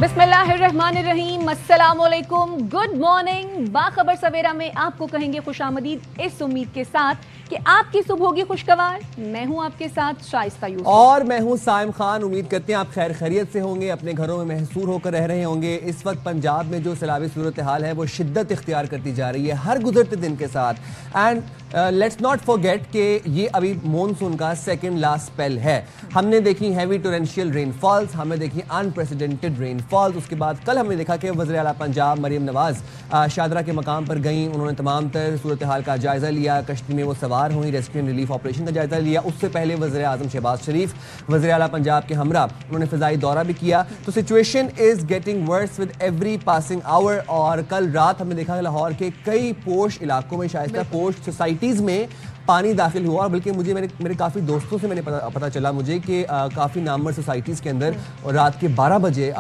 बिस्मिल्लाहिर्रहमानिर्रहीम, अस्सलामुअलैकुम, good morning. बाखबर सवेरा में आपको कहेंगे खुशामदीद इस उम्मीद के साथ कि आपकी सुबह होगी खुशगवार। मैं हूं आपके साथ शाइस्ता यूसुफ और मैं हूं साइम खान। उम्मीद करते हैं आप खैर खैरियत से होंगे, अपने घरों में महसूर होकर रह रहे होंगे। इस वक्त पंजाब में जो सैलाबी सूरत हाल है वो शिद्दत इख्तियार करती जा रही है हर गुजरते दिन के साथ। एंड लेट्स नॉट फॉरगेट कि ये अभी मॉनसून का सेकंड लास्ट स्पेल है। हमने देखी हैवी टोरेंशियल रेनफॉल्स, हमने देखी अनप्रेसिडेंटेड रेनफॉल्स। उसके बाद कल हमने देखा कि वज़ीर आला पंजाब मरीम नवाज शादरा के मकाम पर गईं, उन्होंने तमाम तर सूरत हाल का जायज़ा लिया, कश्ती में वो सवार हुई, रेस्क्यू एंड रिलीफ ऑपरेशन का जायज़ा लिया। उससे पहले वज़ीर आज़म शहबाज शरीफ वज़ीर आला पंजाब के हमरा उन्होंने फ़िज़ाई दौरा भी किया। तो situation is getting worse with every passing hour. और कल रात हमने देखा कि लाहौर के कई पोश इलाकों में, शाइस्ता पोश सोसाइटीज़ में पानी दाखिल हुआ। और बल्कि मुझे मेरे काफ़ी दोस्तों से पता चला मुझे कि काफ़ी नामवर सोसाइटीज़ के अंदर और रात के 12 बजे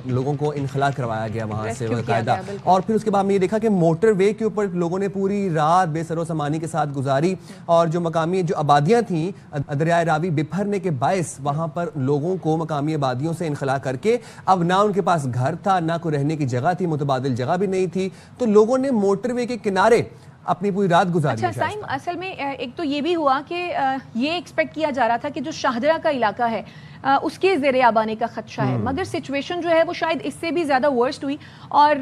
लोगों को इनखला करवाया गया वहाँ से बाकायदा। और फिर उसके बाद हमने ये देखा कि मोटर वे के ऊपर लोगों ने पूरी रात बेसरो सामानी के साथ गुजारी। और जो मकामी जो आबादियाँ थीं, दरियाए रावी बिफरने के बायस वहाँ पर लोगों को मकामी आबादियों से इनखला करके अब ना उनके पास घर था, ना कोई रहने की जगह थी, मुतबादिल जगह भी नहीं थी, तो लोगों ने मोटर वे के किनारे अपनी पूरी रात गुजारी। अच्छा साइम, असल में एक तो ये भी हुआ कि ये एक्सपेक्ट किया जा रहा था कि जो शाहदरा का इलाका है उसके ज़ेरे आब आने का खदशा है, मगर सिचुएशन जो है वो शायद इससे भी ज़्यादा वर्स्ट हुई। और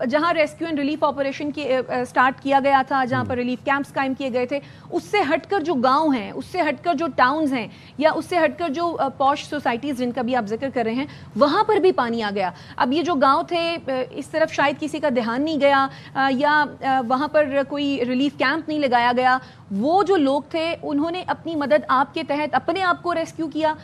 जहाँ रेस्क्यू एंड रिलीफ ऑपरेशन की स्टार्ट किया गया था, जहाँ पर रिलीफ कैंप्स कायम किए गए थे, उससे हटकर जो गांव हैं, उससे हटकर जो टाउन्स हैं, या उससे हटकर जो पॉश सोसाइटीज़ जिनका भी आप जिक्र कर रहे हैं, वहाँ पर भी पानी आ गया। अब ये जो गाँव थे, इस तरफ शायद किसी का ध्यान नहीं गया या वहाँ पर कोई रिलीफ कैंप नहीं लगाया गया। वो जो लोग थे उन्होंने अपनी मदद आपके तहत अपने आप को रेस्क्यू किया।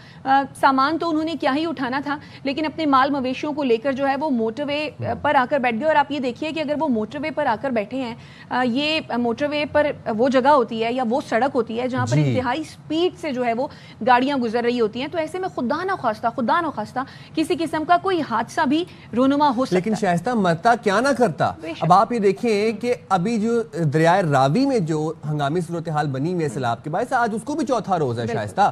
सामान तो उन्होंने क्या ही उठाना था, लेकिन अपने माल मवेशियों को लेकर जो है वो मोटरवे पर आकर बैठ गए। और आप ये देखिए कि अगर वो मोटरवे पर आकर बैठे हैं, ये मोटरवे पर वो जगह होती है या वो सड़क होती है जहाँ पर इंतहाई स्पीड से जो है वो गाड़ियाँ गुजर रही होती हैं, तो ऐसे में खुदा न खास्ता किसी किस्म का कोई हादसा भी रोनुमा हो सकता है। लेकिन शाइस्ता मरता क्या ना करता। अब आप ये देखें कि अभी जो दरियाए रावी में जो हंगामी सूरत हाल बनी हुई है सैलाब के बाद, आज उसको भी चौथा रोज है शाइस्ता,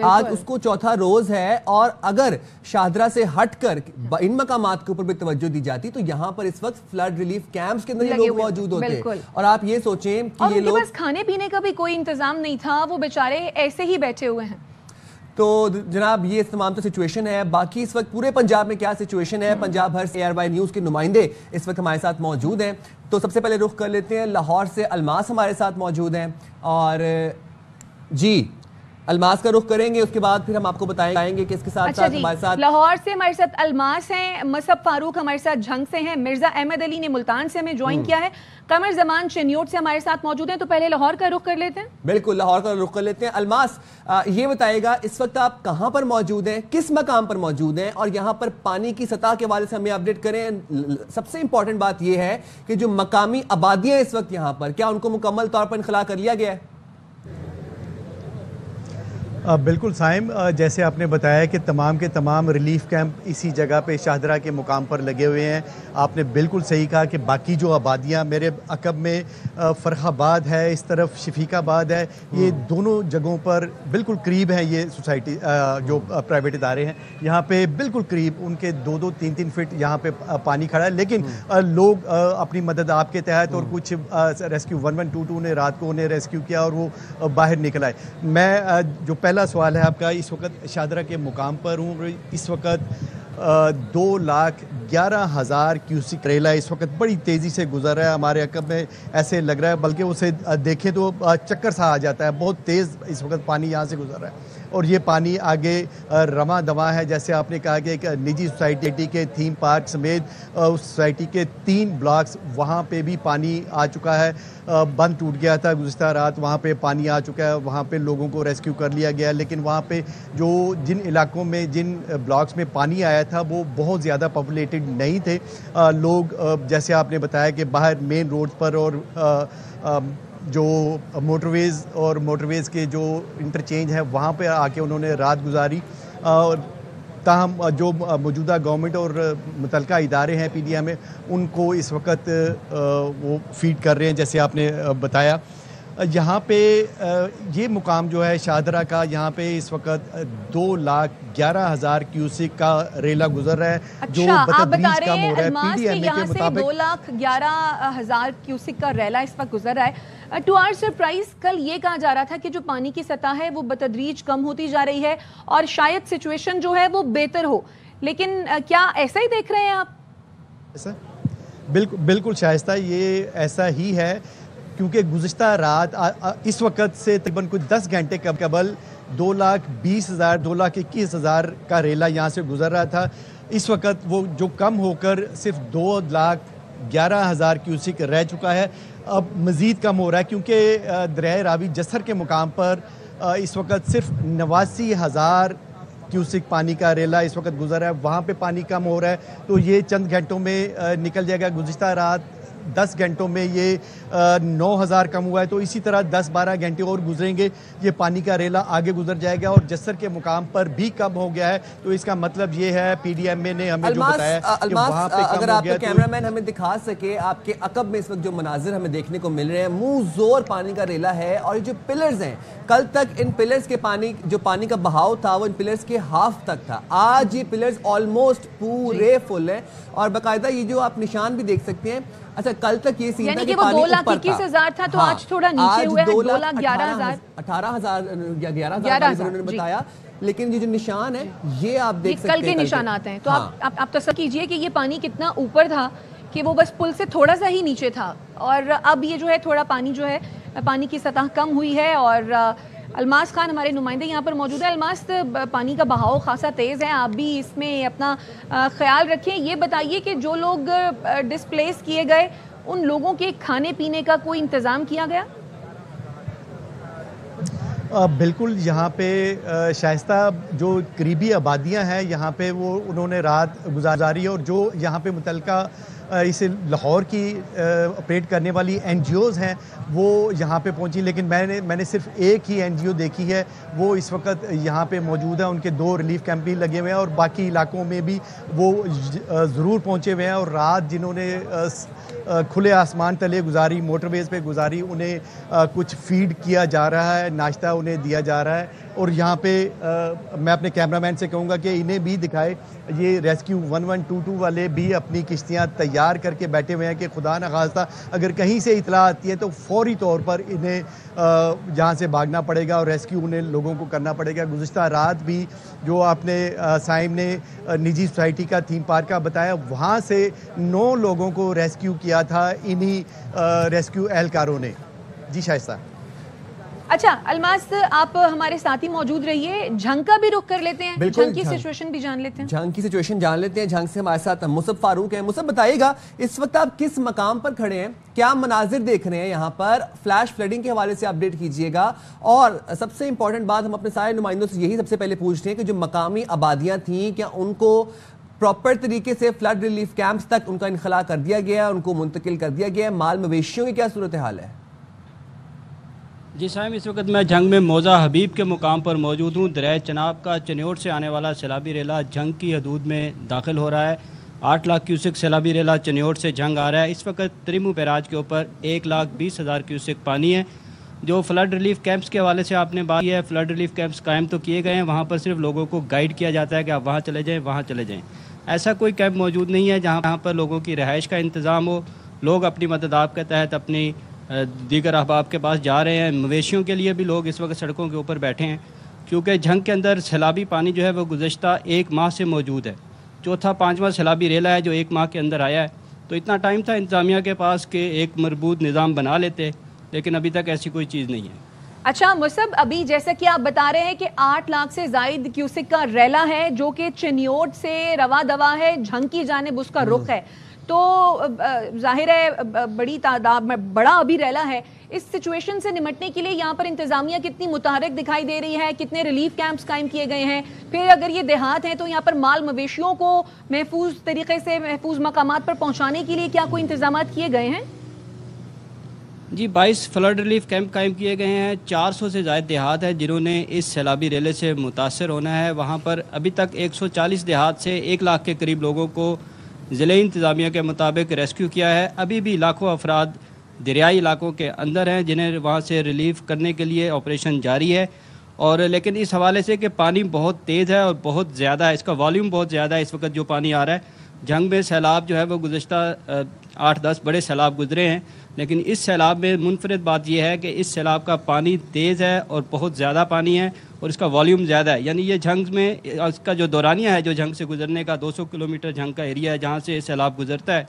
आज उसको चौथा रोज है। और अगर शाहदरा से हटकर इन मकामात के ऊपर भी तवज्जो दी जाती तो यहाँ पर इस वक्त फ्लड रिलीफ कैंप्स के अंदर ये लोग मौजूद होते। और आप ये सोचें कि ये लोग, खाने पीने का भी कोई इंतजाम नहीं था, वो बेचारे ऐसे ही बैठे हुए हैं। तो जनाब ये तमाम तो सिचुएशन है। बाकी इस वक्त पूरे पंजाब में क्या सिचुएशन है, पंजाब भर से ARY न्यूज़ के नुमाइंदे इस वक्त हमारे साथ मौजूद हैं। तो सबसे पहले रुख कर लेते हैं, लाहौर से अलमास हमारे साथ मौजूद हैं। और जी अलमास का रुख करेंगे, उसके बाद फिर हम आपको बताएंगे कि इसके साथ साथ हमारे साथ लाहौर से हमारे साथ अलमास हैं, मसब फारूक हमारे साथ झंग से हैं, मिर्जा अहमद अली ने मुल्तान से हमें ज्वाइन किया है, कमर जमान चिन्योट से हमारे साथ मौजूद हैं। तो पहले लाहौर का रुख कर लेते हैं। बिल्कुल, लाहौर का रुख कर लेते हैं। अलमास, ये बताएगा इस वक्त आप कहां पर मौजूद हैं, किस मकाम पर मौजूद हैं, और यहां पर पानी की सतह के हवाले से हमें अपडेट करें। सबसे इंपॉर्टेंट बात यह है कि जो मकामी आबादियां इस वक्त यहां पर, क्या उनको मुकम्मल तौर पर इनखला कर लिया गया है? बिल्कुल साइम, जैसे आपने बताया कि तमाम के तमाम रिलीफ कैंप इसी जगह पे शाहदरा के मुकाम पर लगे हुए हैं। आपने बिल्कुल सही कहा कि बाकी जो आबादियाँ मेरे अकब में फरखाबाद है, इस तरफ शफीकाबाद है, ये दोनों जगहों पर बिल्कुल करीब हैं। ये सोसाइटी जो प्राइवेट इदारे हैं यहाँ पे बिल्कुल करीब, उनके 2-2, 3-3 फीट यहाँ पे पानी खड़ा है। लेकिन लोग अपनी मदद आपके तहत और कुछ रेस्क्यू 1122 ने रात को उन्हें रेस्क्यू किया और वो बाहर निकल आए। मैं जो पहला सवाल है आपका, इस वक्त शाहदरा के मुकाम पर हूँ। इस वक्त 2,11,000 क्यूसिक रेला इस वक्त बड़ी तेज़ी से गुजर रहा है हमारे अकब में। ऐसे लग रहा है, बल्कि उसे देखें तो चक्कर सा आ जाता है, बहुत तेज़ इस वक्त पानी यहाँ से गुजर रहा है। और ये पानी आगे रवा दवा है। जैसे आपने कहा कि एक निजी सोसाइटी के थीम पार्क समेत उस सोसाइटी के 3 ब्लॉक्स, वहाँ पे भी पानी आ चुका है। बंद टूट गया था गुज़िश्ता रात, वहाँ पे पानी आ चुका है, वहाँ पे लोगों को रेस्क्यू कर लिया गया। लेकिन वहाँ पे जो जिन इलाकों में, जिन ब्लॉक्स में पानी आया था वो बहुत ज़्यादा पॉपुलेटेड नहीं थे। लोग जैसे आपने बताया कि बाहर मेन रोड पर और जो मोटरवेज़ और मोटरवेज़ के जो इंटरचेंज है वहाँ पे आके उन्होंने रात गुजारी। और ताहम जो मौजूदा गवर्नमेंट और मुतलका इदारे हैं PDM में, उनको इस वक्त वो फीड कर रहे हैं जैसे आपने बताया। यहाँ पे ये मुकाम जो है शाहदरा का, यहाँ पे इस वक्त 2,11,000 क्यूसिक का रेला गुजर रहा है। अच्छा, जो आप बता रहे कम हो हैं रहा है अल्मास के यहाँ से 2,11,000 क्यूसिक का रेला इस वक्त गुजर रहा है। टू आवर सरप्राइज कल ये कहा जा रहा था कि जो पानी की सतह है वो बतदरीज कम होती जा रही है और शायद सिचुएशन जो है वो बेहतर हो, लेकिन क्या ऐसा ही देख रहे हैं आप? बिल्कुल शाइस्ता, ये ऐसा ही है, क्योंकि गुज़िश्ता रात इस वक्त से तकरीबन कुछ 10 घंटे कबल 2,20,000 2,21,000 का रेला यहाँ से गुजर रहा था। इस वक्त वो जो कम होकर सिर्फ 2,11,000 क्यूसिक रह चुका है। अब मज़ीद कम हो रहा है, क्योंकि दरिया रावी जसर के मुकाम पर इस वक्त सिर्फ 89,000 क्यूसिक पानी का रेला इस वक्त गुजर रहा है। वहाँ पे पानी कम हो रहा है, तो ये चंद घंटों में निकल जाएगा। गुज़िश्ता रात 10 घंटों में ये 9,000 कम हुआ है, तो इसी तरह 10-12 घंटे और गुजरेंगे, ये पानी का रेला आगे गुजर जाएगा और जसर के मुकाम पर भी कम हो गया है। तो इसका मतलब ये है, PDMA ने हमें जो बताया कि वहाँ पे कम अगर हो आपके गया। कैमरामैन हमें दिखा सके, आपके अकब में इस वक्त जो मनाजिर हमें देखने को मिल रहे हैं, मुंह जोर पानी का रेला है और ये जो पिलर्स हैं, कल तक इन पिलर्स के पानी का बहाव था वो इन पिलर्स के हाफ तक था। आज ये पिलर्स ऑलमोस्ट पूरे फुल हैं और बाकायदा ये जो आप निशान भी देख सकते हैं। अच्छा, कल तक ये सीन था कि वो 2,21,000 था, तो आज थोड़ा नीचे हुआ है, 2,11,000 18,000 या 11,000 उन्होंने बताया। लेकिन ये जो निशान है ये आप देख सकते हैं, कल के निशान आते हैं। तो आप तसव्वुर कीजिए कि ये पानी कितना ऊपर था, कि वो बस पुल से थोड़ा सा ही नीचे था और अब ये जो है थोड़ा पानी जो है पानी की सतह कम हुई है। और अलमास खान हमारे नुमाइंदे यहाँ पर मौजूद है। अलमास, पानी का बहाव खासा तेज़ है, आप भी इसमें अपना ख्याल रखें। ये बताइए कि जो लोग डिस्प्लेस किए गए उन लोगों के खाने पीने का कोई इंतज़ाम किया गया? बिल्कुल, यहाँ पे शाइस्ता जो करीबी आबादियाँ हैं यहाँ पे वो उन्होंने रात गुजारी है और जो यहाँ पे मुतलका इसे लाहौर की ऑपरेट करने वाली NGOs हैं वो यहाँ पे पहुँची, लेकिन मैंने सिर्फ एक ही NGO देखी है, वो इस वक्त यहाँ पे मौजूद है। उनके 2 रिलीफ कैंप भी लगे हुए हैं और बाकी इलाकों में भी वो ज़रूर पहुँचे हुए हैं। और रात जिन्होंने खुले आसमान तले गुजारी, मोटरवेज़ पे गुजारी, उन्हें कुछ फीड किया जा रहा है, नाश्ता उन्हें दिया जा रहा है। और यहाँ पे मैं अपने कैमरामैन से कहूँगा कि इन्हें भी दिखाए, ये रेस्क्यू 1122 वाले भी अपनी किश्तियाँ तैयार करके बैठे हुए हैं कि खुदा न खास्ता अगर कहीं से इतला आती है तो फौरी तौर पर इन्हें यहाँ से भागना पड़ेगा और रेस्क्यू उन्हें लोगों को करना पड़ेगा। गुज़िश्ता रात भी जो आपने साइम ने निजी सोसाइटी का थीम पार्क का बताया, वहाँ से 9 लोगों को रेस्क्यू किया था इन्हीं रेस्क्यू एहलकारों ने। जी शाइस्ता। अच्छा अलमास, आप हमारे साथ ही मौजूद रहिए, झंग का भी रुख कर लेते हैं, झंग की सिचुएशन भी जान लेते हैं। झंग की सिचुएशन जान लेते हैं। झंग से हमारे साथ मुसब फारूक है। मुसब, बताइएगा इस वक्त आप किस मकाम पर खड़े हैं, क्या मनाजिर देख रहे हैं यहाँ पर, फ्लैश फ्लडिंग के हवाले से अपडेट कीजिएगा। और सबसे इंपॉर्टेंट बात, हम अपने सारे नुमाइंदों से यही सबसे पहले पूछते हैं कि जो मकामी आबादियाँ थीं, क्या उनको प्रॉपर तरीके से फ्लड रिलीफ कैंप्स तक उनका इनखला कर दिया गया, उनको मुंतकिल कर दिया गया? माल मवेशियों की क्या सूरत हाल है? जी साहब, इस वक्त मैं झंग में मौजा हबीब के मुकाम पर मौजूद हूँ। दरिया चनाब का चन्योट से आने वाला सैलाबी रेला झंग की हदूद में दाखिल हो रहा है। 8 लाख क्यूसिक सैलाबी रेला चन्योट से झंग आ रहा है। इस वक्त त्रिमू बैराज के ऊपर 1,20,000 क्यूसिक पानी है। जो फ्लड रिलीफ कैंप्स के हवाले से आपने बात की है, फ्लड रिलीफ कैंप्स कायम तो किए गए हैं, वहाँ पर सिर्फ लोगों को गाइड किया जाता है कि आप वहाँ चले जाएँ, वहाँ चले जाएँ। ऐसा कोई कैंप मौजूद नहीं है जहाँ पर लोगों की रहाइश का इंतज़ाम हो। लोग अपनी मदद के तहत अपनी दीगर अहबाब के पास जा रहे हैं। मवेशियों के लिए भी लोग इस वक्त सड़कों के ऊपर बैठे हैं, क्योंकि झंग के अंदर सैलाबी पानी जो है वो गुज़श्ता 1 माह से मौजूद है। चौथा 5वां सैलाबी रेला है जो 1 माह के अंदर आया है। तो इतना टाइम था इंतज़ामिया के पास कि एक मरबूत निज़ाम बना लेते, लेकिन अभी तक ऐसी कोई चीज़ नहीं है। अच्छा मुसब, अभी जैसा कि आप बता रहे हैं कि 8 लाख से ज़ायद क्यूसिक का रेला है जो कि चन्योट से रवा दवा है, झंग की जानिब उसका रुख है, तो जाहिर है बड़ी तादाद में बड़ा अभी रेला है। इस सिचुएशन से निपटने के लिए यहाँ पर इंतज़ामिया कितनी मुतहरिक दिखाई दे रही है, कितने रिलीफ कैंप्स कायम किए गए हैं? फिर अगर ये देहात हैं तो यहाँ पर माल मवेशियों को महफूज तरीके से महफूज मकामात पर पहुँचाने के लिए क्या कोई इंतजाम किए गए हैं? जी 22 फ्लड रिलीफ कैंप कायम किए गए हैं। 400 से ज़्यादा देहात है जिन्होंने इस सैलाबी रेले से मुतासर होना है। वहाँ पर अभी तक 140 देहात से 1 लाख के करीब लोगों को ज़िले इंतज़ामिया के मुताबिक रेस्क्यू किया है। अभी भी लाखों अफराद दरियाई इलाकों के अंदर हैं, जिन्हें वहाँ से रिलीफ करने के लिए ऑपरेशन जारी है। और लेकिन इस हवाले से कि पानी बहुत तेज़ है और बहुत ज़्यादा है, इसका वॉल्यूम बहुत ज़्यादा है इस वक्त जो पानी आ रहा है। जंग में सैलाब जो है वो गुज़श्ता 8-10 बड़े सैलाब गुजरे हैं, लेकिन इस सैलाब में मुनफरिद बात यह है कि इस सैलाब का पानी तेज़ है और बहुत ज़्यादा पानी है और इसका वॉल्यूम ज़्यादा है। यानी ये जंग में इसका जो दौरानिया है, जो जंग से गुजरने का 200 किलोमीटर जंग का एरिया है जहाँ से सैलाब गुजरता है,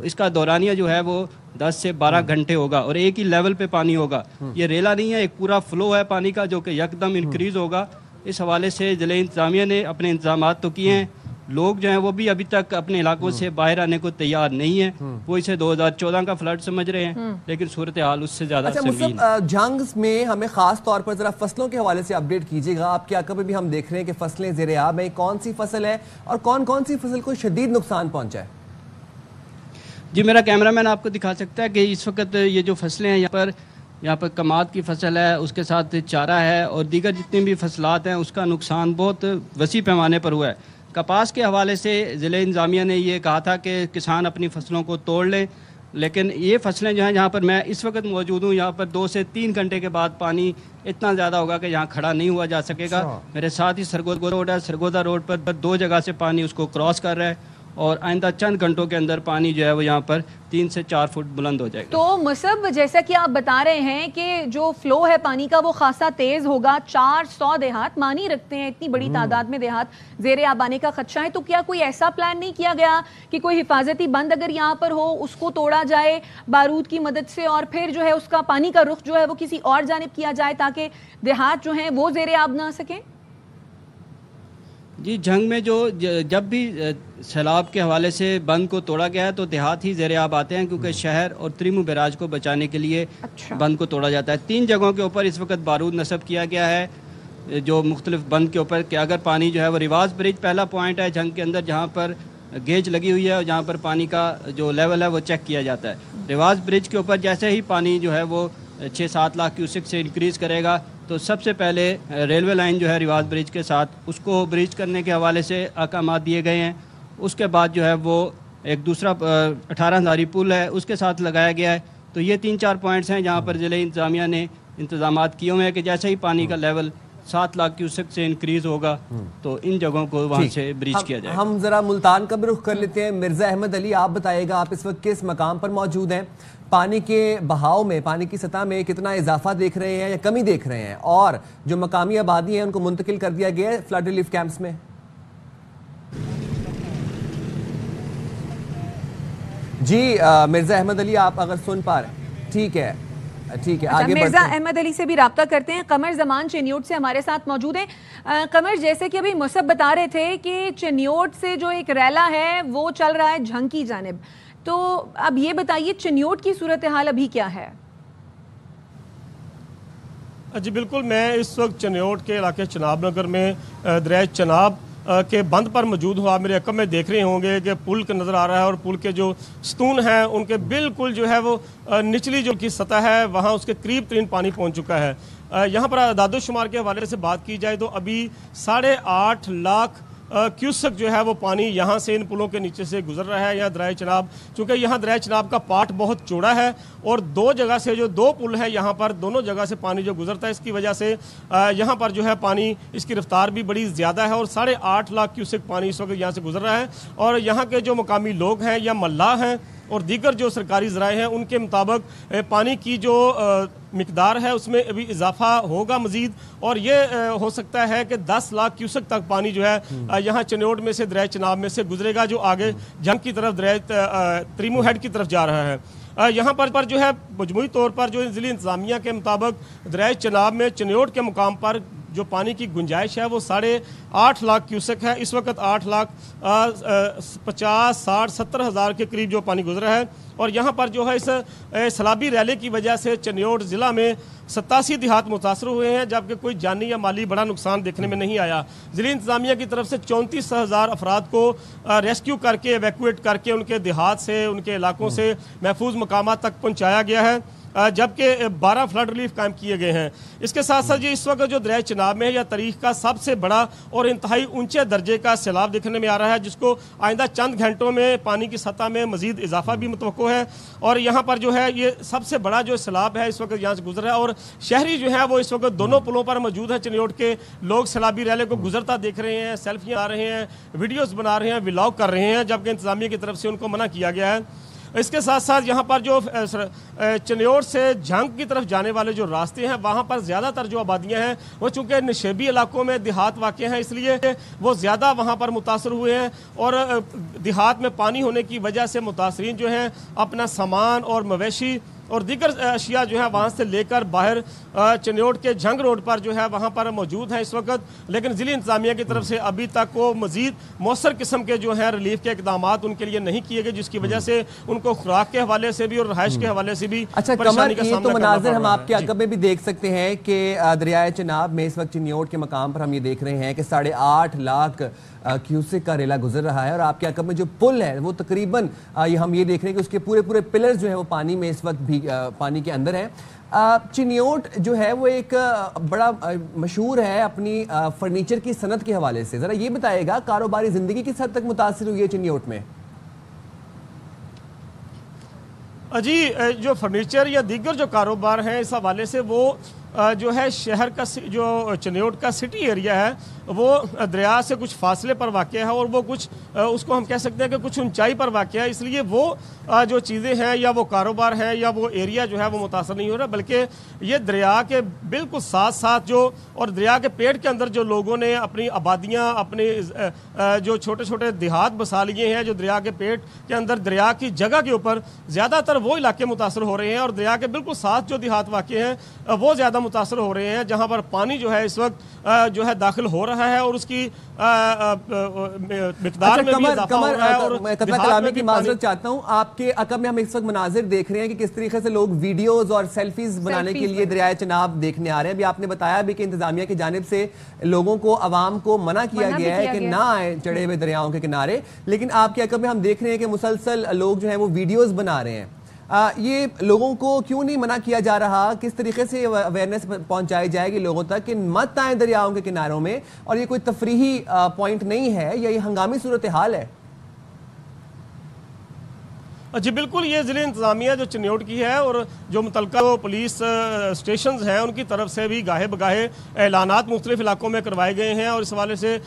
इसका दौरानिया जो है वो 10 से 12 घंटे होगा और एक ही लेवल पे पानी होगा। ये रेला नहीं है, एक पूरा फ्लो है पानी का जो कि यकदम इंक्रीज़ होगा। इस हवाले से ज़िले इंतज़ामिया ने अपने इंतजाम तो किए हैं। लोग जो हैं वो भी अभी तक अपने इलाकों से बाहर आने को तैयार नहीं है। वो इसे 2014 का फ्लड समझ रहे हैं, लेकिन सूरत हाल उससे ज़्यादा संगीन है। जंग में हमें ख़ास तौर पर ज़रा फसलों के हवाले से अपडेट कीजिएगा। आपके इलाके में भी हम देख रहे हैं कि फसलें ज़ेर-ए-आब हैं, कौन सी फसल है और कौन कौन सी फसल को शदीद नुकसान पहुँचा है? जी, मेरा कैमरामैन आपको दिखा सकता है कि इस वक्त ये जो फसलें हैं यहाँ पर कमाद की फसल है, उसके साथ चारा है और दीगर जितनी भी फसलात हैं उसका नुकसान बहुत वसी पैमाने पर हुआ है। कपास के हवाले से ज़िले इंतज़ामिया ने ये कहा था कि किसान अपनी फसलों को तोड़ लें, लेकिन ये फसलें जो हैं जहाँ पर मैं इस वक्त मौजूद हूँ, यहाँ पर 2 से 3 घंटे के बाद पानी इतना ज़्यादा होगा कि यहाँ खड़ा नहीं हुआ जा सकेगा। मेरे साथ ही सरगोदा रोड है, सरगोदा रोड पर 2 जगह से पानी उसको क्रॉस कर रहा है और आइंदा चंद घंटों के अंदर पानी जो है वो यहाँ पर 3 से 4 फुट बुलंद हो जाएगा। तो मुसब, जैसा कि आप बता रहे हैं कि जो फ्लो है पानी का वो खासा तेज होगा, 400 देहात मानी रखते हैं, इतनी बड़ी तादाद में देहात ज़ेरे आब आने का खदशा है, तो क्या कोई ऐसा प्लान नहीं किया गया कि कोई हिफाजती बंद अगर यहाँ पर हो उसको तोड़ा जाए बारूद की मदद से और फिर जो है उसका पानी का रुख जो है वो किसी और जानिब किया जाए ताकि देहात जो हैं वो ज़ेरे आब ना सकें? जी, जंग में जब भी सैलाब के हवाले से बंद को तोड़ा गया है तो देहात ही ज़ेरे आब आते हैं, क्योंकि शहर और त्रिमू बैराज को बचाने के लिए बंद को तोड़ा जाता है। 3 जगहों के ऊपर इस वक्त बारूद नस्ब किया गया है जो मुख्तलिफ बंद के ऊपर कि अगर पानी जो है वो रिवाज ब्रिज पहला पॉइंट है जंग के अंदर जहाँ पर गेज लगी हुई है और जहाँ पर पानी का जो लेवल है वो चेक किया जाता है। रिवाज ब्रिज के ऊपर जैसे ही पानी जो है वो 6-7 लाख क्यूसेक से इंक्रीज़ करेगा तो सबसे पहले रेलवे लाइन जो है रिवाज ब्रिज के साथ उसको ब्रिज करने के हवाले से अहकाम दिए गए हैं। उसके बाद जो है वो एक दूसरा 18,000 पुल है उसके साथ लगाया गया है। तो ये 3-4 पॉइंट्स हैं जहाँ पर ज़िले इंतज़ामिया ने इंतज़ाम किए हुए हैं कि जैसे ही पानी का लेवल 7 लाख क्यूसेक से इंक्रीज़ होगा तो इन जगहों को वहाँ से ब्रिज किया जाएगा। हम ज़रा मुल्तान का भी रुख कर लेते हैं। मिर्ज़ा अहमद अली, आप बताइएगा, आप इस वक्त किस मकाम पर मौजूद हैं? पानी के बहाव में, पानी की सतह में कितना इजाफा देख रहे हैं या कमी देख रहे हैं, और जो मकामी आबादी है उनको मुंतकिल कर दिया गया है फ्लड रिलीफ कैंप्स में? जी मिर्ज़ा अहमद अली, आप अगर सुन पा रहे, ठीक है आगे मिर्ज़ा अहमद अली से भी राब्ता करते हैं। कमर जमान चिन्योट से हमारे साथ मौजूद हैं। कमर, जैसे कि अभी मुसब बता रहे थे कि चिन्योट से जो एक रैला है वो चल रहा है झंग की जानिब, तो अब ये बताइए चिन्योट की सूरत हाल अभी क्या है? जी बिल्कुल, मैं इस वक्त चिन्योट के इलाके चनाब नगर में दरिया चनाब के बंद पर मौजूद हूँ। आप मेरे अकब में देख रहे होंगे कि पुल का नज़र आ रहा है और पुल के जो सतून हैं उनके बिल्कुल जो है वो निचली जो की सतह है वहाँ उसके करीब तरीन पानी पहुँच चुका है। यहाँ पर आदादोशुमार के हवाले से बात की जाए तो अभी 8.5 लाख क्यूसेक जो है वो पानी यहाँ से इन पुलों के नीचे से गुजर रहा है। यहाँ दरिया चनाब, चूँकि यहाँ दरिया चनाब का पार्ट बहुत चौड़ा है और 2 जगह से जो 2 पुल है यहाँ पर दोनों जगह से पानी जो गुजरता है, इसकी वजह से यहाँ पर जो है पानी इसकी रफ्तार भी बड़ी ज़्यादा है और 8.5 लाख क्यूसेक पानी इस वक्त यहाँ से गुजर रहा है। और यहाँ के जो मकामी लोग हैं या मल्लाह हैं और दीगर जो सरकारी ज़राए हैं उनके मुताबिक पानी की जो मिकदार है उसमें अभी इजाफा होगा मज़ीद, और ये हो सकता है कि 10 लाख क्यूसेक तक पानी जो है यहाँ चिन्योट में से दरिया चनाब में से गुजरेगा जो आगे जंग की तरफ दरिया त्रिमू हेड की तरफ जा रहा है। यहाँ पर जो है मजमूई तौर पर जो ज़िली इंतज़ामिया के मुताबिक दरिया चनाब में चिन्योट के मुकाम पर जो पानी की गुंजाइश है वो 8.5 लाख क्यूसेक है। इस वक्त 8 लाख 50, 60, 70 हज़ार के करीब जो पानी गुजरा है। और यहाँ पर जो है इस सैलाबी रैली की वजह से चिन्योट ज़िला में 87 देहात मुतासर हुए हैं, जबकि कोई जानी या माली बड़ा नुकसान देखने में नहीं आया। ज़िली इंतज़ामिया की तरफ से 34,000 अफराद को रेस्क्यू करके एवैक्यूएट करके उनके देहात से, उनके इलाकों से महफूज मकामात तक पहुँचाया गया है। जबकि 12 फ्लड रिलीफ कायम किए गए हैं। इसके साथ साथ ये इस वक्त जो दरिया चनाब में है, या तारीख का सबसे बड़ा और इंतहाई ऊंचे दर्जे का सैलाब देखने में आ रहा है, जिसको आइंदा चंद घंटों में पानी की सतह में मजीद इजाफा भी मुतवक्को है। और यहाँ पर जो है ये सबसे बड़ा जो सैलाब है इस वक्त यहाँ से गुजर रहा है, और शहरी जो है वो इस वक्त दोनों पुलों पर मौजूद है। चिन्योट के लोग सैलाबी रैले को गुजरता देख रहे हैं, सेल्फियाँ आ रहे हैं, वीडियोस बना रहे हैं, व्लॉग कर रहे हैं, जबकि इंतजामिया की तरफ से उनको मना किया गया है। इसके साथ साथ यहाँ पर जो चिन्योट से झंग की तरफ जाने वाले जो रास्ते हैं, वहाँ पर ज़्यादातर जो आबादियाँ हैं वो चूँकि नशेबी इलाकों में देहात वाक़ हैं, इसलिए वो ज़्यादा वहाँ पर मुतासर हुए हैं। और देहात में पानी होने की वजह से मुतासरीन जो हैं अपना सामान और मवेशी और दीगर अशिया जो है वहाँ से लेकर बाहर चिन्योट के झंग रोड पर जो है वहाँ पर मौजूद हैं इस वक्त। लेकिन ज़िली इंतजामिया की तरफ से अभी तक वो मज़ीद मौसर किस्म के जो है रिलीफ के इकदाम उनके लिए नहीं किए गए, जिसकी वजह से उनको खुराक के हवाले से भी और रहायश के हवाले से भी अच्छा कमर, ये तो मनाजिर हम आपके अकब में भी देख सकते हैं कि दरियाए चिनाब में इस वक्त चिन्योट के मकाम पर हम ये देख रहे हैं कि 8.5 लाख क्यूसेक का रेला गुजर रहा है, और आपके अकब में जो पुल है वो तकरीबन हम ये देख रहे हैं कि उसके पूरे पूरे पिलर्स जो है वो पानी में इस वक्त भी पानी के अंदर है। चिन्योट जो है वो एक बड़ा मशहूर है अपनी फर्नीचर की सनत के हवाले से, ज़रा ये बताइएगा कारोबारी ज़िंदगी किस हद तक मुतासिर हुई है चिन्योट में? जी, जो फर्नीचर या दीगर जो कारोबार हैं इस हवाले से वो जो है शहर का जो चिन्योट का सिटी एरिया है वो दरिया से कुछ फासले पर वाक़ है, और वो कुछ उसको हम कह सकते हैं कि कुछ ऊंचाई पर वाक़ है, इसलिए वो जो चीज़ें हैं या वो कारोबार हैं या वो एरिया जो है वो मुतासर नहीं हो रहा, बल्कि ये दरिया के बिल्कुल साथ साथ जो और दरिया के पेट के अंदर जो लोगों ने अपनी आबादियाँ अपने जो छोटे छोटे देहात बसा लिए हैं, जो दरिया के पेट के अंदर दरिया की जगह के ऊपर ज़्यादातर वो इलाके मुतासर हो रहे हैं, और दरिया के बिल्कुल साथ जो देहात वाक़ हैं वो ज़्यादा मुतासर हो रहे हैं, जहाँ पर पानी जो है इस वक्त जो है दाखिल हो रहा है और उसकी मिकदार में भी इजाफा हो रहा है। और कतला कलामी की माजरत चाहता हूँ, आपके अकब में हम इस वक्त मनाजिर देख रहे हैं कि किस तरीके से लोग वीडियोस और सेल्फीज बनाने के लिए दरियाए चिनाब देखने आ रहे हैं। अभी आपने बताया भी कि इंतजामिया की जानिब से लोगों को, अवाम को मना किया गया है कि ना आए चढ़े हुए दरियाओं के किनारे, लेकिन आपके अकब में हम देख रहे हैं कि मुसलसल लोग जो है वो वीडियोस बना रहे हैं। ये लोगों को क्यों नहीं मना किया जा रहा? किस तरीके से अवेयरनेस पहुंचाई जाएगी लोगों तक कि मत आए दरियाओं के किनारों में, और ये कोई तफरीही पॉइंट नहीं है या ये हंगामी सूरत हाल है? जी बिल्कुल, ये ज़िले इंतज़ामिया जो चिन्योट की है और जो मुतलका पुलिस स्टेशंस हैं उनकी तरफ से भी गाहे बगाहे ऐलानात मुख्तलिफ इलाकों में करवाए गए हैं, और इस हवाले से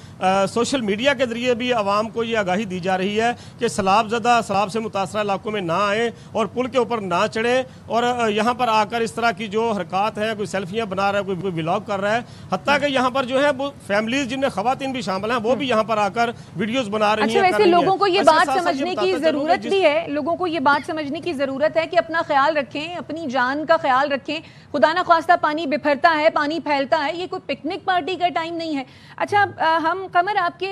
सोशल मीडिया के ज़रिए भी आवाम को ये आगाही दी जा रही है कि सैलाब से मुतासरा इलाकों में ना आएँ और पुल के ऊपर ना चढ़ें, और यहाँ पर आकर इस तरह की जो हरकत है, कोई सेल्फियाँ बना रहा है, कोई व्लॉग कर रहा है, हत्ता कि यहाँ पर जो है वो फैमिलीज जिनमें ख़वातीन भी शामिल हैं वो भी यहाँ पर आकर वीडियोस बना रही हैं। वैसे लोगों को ये बात समझने की ज़रूरत भी है, लोगों को ये बात समझने की जरूरत है कि अपना ख्याल रखें, अपनी जान का ख्याल रखें। खुदा ना ख्वास्ता पानी बिफरता है, पानी फैलता है, ये कोई पिकनिक पार्टी का टाइम नहीं है। अच्छा, हम कमर आपके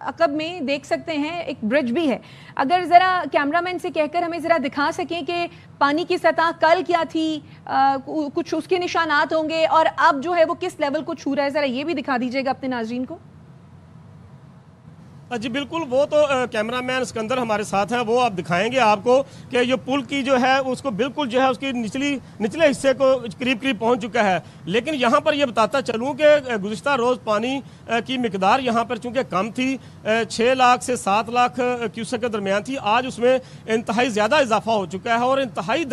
अकब में देख सकते हैं एक ब्रिज भी है, अगर ज़रा कैमरामैन से कहकर हमें ज़रा दिखा सकें कि पानी की सतह कल क्या थी, कुछ उसके निशानात होंगे और अब जो है वो किस लेवल को छू रहा है, ज़रा ये भी दिखा दीजिएगा अपने नाज़रीन को। जी बिल्कुल, वो तो कैमरामैन सिकंदर हमारे साथ हैं, वो आप दिखाएंगे आपको कि ये पुल की जो है उसको बिल्कुल जो है उसकी निचले हिस्से को करीब पहुंच चुका है। लेकिन यहाँ पर ये बताता चलूँ कि गुज़िश्ता रोज़ पानी की मिकदार यहाँ पर चूँकि कम थी, 6 लाख से 7 लाख क्यूसेक के दरमियान थी, आज उसमें इंतहाई ज़्यादा इजाफा हो चुका है और इंतहाई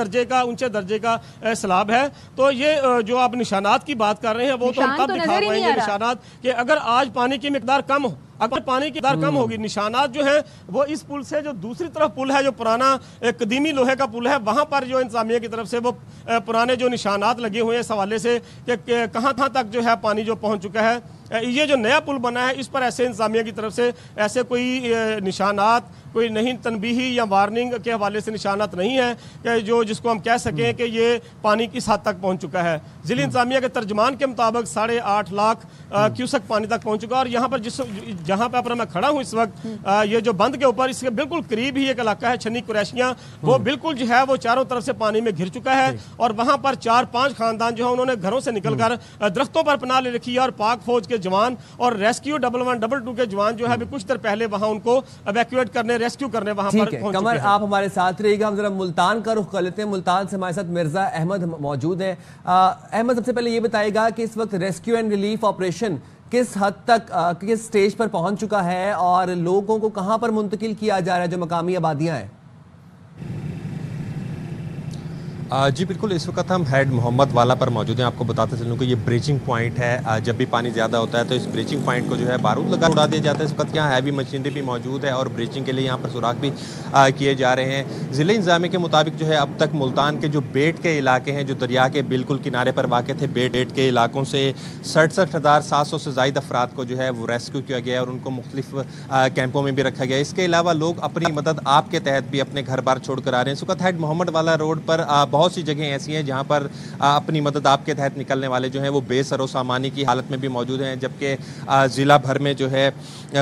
ऊंचे दर्जे का सैलाब है। तो ये जो आप निशानात की बात कर रहे हैं वो तो हम तब दिखा पाएंगे निशानात कि अगर आज पानी की मिकदार कम हो, अगर पानी की दर कम होगी। निशानात जो है वो इस पुल से जो दूसरी तरफ पुल है, जो पुराना कदीमी लोहे का पुल है, वहां पर जो इंतजामिया की तरफ से वो पुराने जो निशानात लगे हुए हैं इस हवाले से कि कहां तक जो है पानी जो पहुंच चुका है। ये जो नया पुल बना है इस पर ऐसे इंतजामिया की तरफ से ऐसे कोई निशानात, कोई नहीं तनबीही या वार्निंग के हवाले से निशानात नहीं है कि जो जिसको हम कह सकें कि ये पानी किस हद तक पहुंच चुका है। जिला इंतजामिया के तर्जमान के मुताबिक 8.5 लाख क्यूसेक पानी तक पहुंच चुका है। और यहाँ पर जहाँ पर मैं खड़ा हूँ इस वक्त, ये जो बंद के ऊपर इसके बिल्कुल करीब ही एक इलाका है छन्नी कुरैशियाँ, वो बिल्कुल जो है वो चारों तरफ से पानी में घिर चुका है। और वहाँ पर 4-5 खानदान जो है उन्होंने घरों से निकलकर दरख्तों पर पनाह ले रखी है, और पाक फौज के जवान और रेस्क्यू 112 के जवान जो है अभी कुछ देर पहले वहाँ उनको इवैक्यूएट करने रेस्क्यू करने वहां ठीक पर है। पहुंच कमर, चुके हैं। आप हमारे साथ रहिएगा। हम जरा मुल्तान का रुख कर लेते हैं। मुल्तान से हमारे साथ मिर्जा अहमद मौजूद हैं। अहमद, सबसे पहले ये बताइएगा कि इस वक्त रेस्क्यू एंड रिलीफ ऑपरेशन किस हद तक किस स्टेज पर पहुंच चुका है और लोगों को कहां पर मुंतकिल किया जा रहा है जो मकामी आबादियां हैं? जी बिल्कुल, इस वक्त हम हेड मोहम्मद वाला पर मौजूद हैं। आपको बताते चलूँ कि ये ब्रीचिंग पॉइंट है। जब भी पानी ज़्यादा होता है तो इस ब्रीचिंग पॉइंट को जो है बारूद लगा उड़ा दिया जाता है। इस वक्त यहाँ हैवी मशीनरी भी मौजूद है और ब्रीचिंग के लिए यहाँ पर सुराख भी किए जा रहे हैं। ज़िले इंतज़ामिया के मुताबिक जो है अब तक मुल्तान के जो बेट के इलाके हैं, जो दरिया के बिल्कुल किनारे पर वाक़ थे, बेट के इलाकों से 67,700 से ज़ायद अफराद को जो है वो रेस्क्यू किया गया और उनको मुख्तलिफ कैंपों में भी रखा गया। इसके अलावा लोग अपनी मदद आपके तहत भी अपने घर बार छोड़ कर आ रहे हैं। इस वक्त हेड मोहम्मद वाला रोड पर बहुत सी जगह ऐसी हैं जहां पर अपनी मदद आपके तहत निकलने वाले जो हैं वो बेसरो सामानी की हालत में भी मौजूद हैं, जबकि ज़िला भर में जो है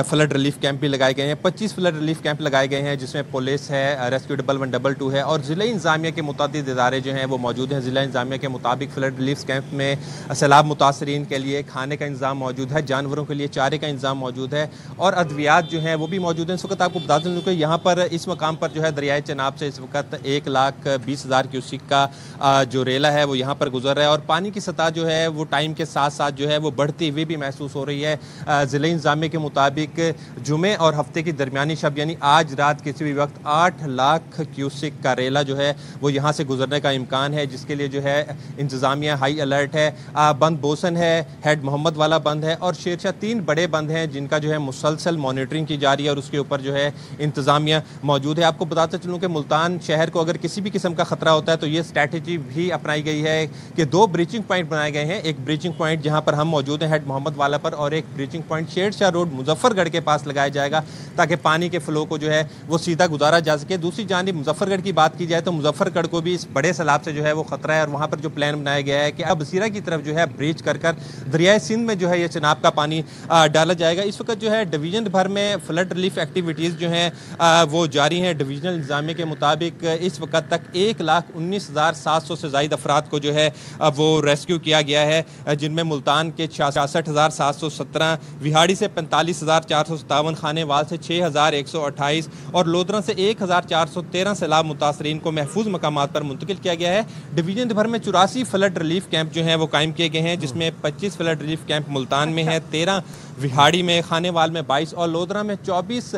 फ्लड रिलीफ कैंप भी लगाए गए हैं। 25 फ्लड रिलीफ कैंप लगाए गए हैं जिसमें पुलिस है, रेस्क्यू 112 है और ज़िला इंतज़ामिया के मुतअद्दिद इदारे जो हैं वो मौजूद हैं। ज़िला इंतज़ामिया के मुताबिक फ्लड रिलीफ कैंप में सैलाब मुतासरीन के लिए खाने का इंतज़ाम मौजूद है, जानवरों के लिए चारे का इंतज़ाम मौजूद है और अद्वियात जो हैं वो भी मौजूद हैं। इस वक्त आपको बता दूं कि यहाँ पर इस मकाम पर जो है दरियाए चनाब से इस वक्त 1,20,000 क्यूसिक का जो रेला है वो यहाँ पर गुजर रहा है और पानी की सतह जो है वो टाइम के साथ साथ जो है वो बढ़ती हुई भी महसूस हो रही है। ज़िले इंतज़ामिया के मुताबिक जुमे और हफ्ते की दरमियानी शब यानी आज रात किसी भी वक्त 8 लाख क्यूसिक का रेला जो है वो यहाँ से गुजरने का इम्कान है, जिसके लिए जो है इंतज़ामिया हाई अलर्ट है। बंद बोसन है, हेड मोहम्मद वाला बंद है और शेरशाह 3 बड़े बंद हैं जिनका जो है मुसलसल मॉनिटरिंग की जा रही है और उसके ऊपर जो है इंतज़ामिया मौजूद है। आपको बताते चलूँ कि मुल्तान शहर को अगर किसी भी किस्म का ख़तरा होता है तो ये स्ट्रैटेजी भी अपनाई गई है कि 2 ब्रीचिंग पॉइंट बनाए गए हैं। एक ब्रीचिंग पॉइंट जहां पर हम मौजूद हैं हेड मोहम्मद वाला पर और एक breaching point Shershah road Muzaffargarh के पास लगाया जाएगा ताकि पानी के फ्लो को जो है वो सीधा गुजारा जा सके। दूसरी जानिब मुजफ्फरगढ़ की बात की जाए तो मुजफ्फरगढ़ को भी इस बड़े सैलाब से जो है वो खतरा है और वहां पर जो प्लान बनाया गया है कि अब बसीरा की तरफ जो है ब्रीच कर दरियाए सिंध में जो है ये चनाब का पानी डाला जाएगा। इस वक्त जो है डिवीजन भर में फ्लड रिलीफ एक्टिविटीज़ जो हैं वो जारी हैं। डिवीजनल इंतज़ामिया के मुताबिक इस वक्त तक 1,19,700 से ज़ायद अफराद को जो है वो रेस्क्यू किया गया है, जिनमें मुल्तान के 66,717, विहाड़ी से 45,457, खानेवाल से 6,128 और लोधरा से 1,413 सैलाब मुतासरीन को महफूज मकामात पर मुंतकिल किया गया है। डिवीजन भर में 84 फ्लड रिलीफ कैंप जो हैं वो कायम किए गए हैं, जिसमें 25 फ्लड रिलीफ कैंप मुल्तान में है, 13 विहाड़ी में, खानेवाल में 22 और लोधरा में 24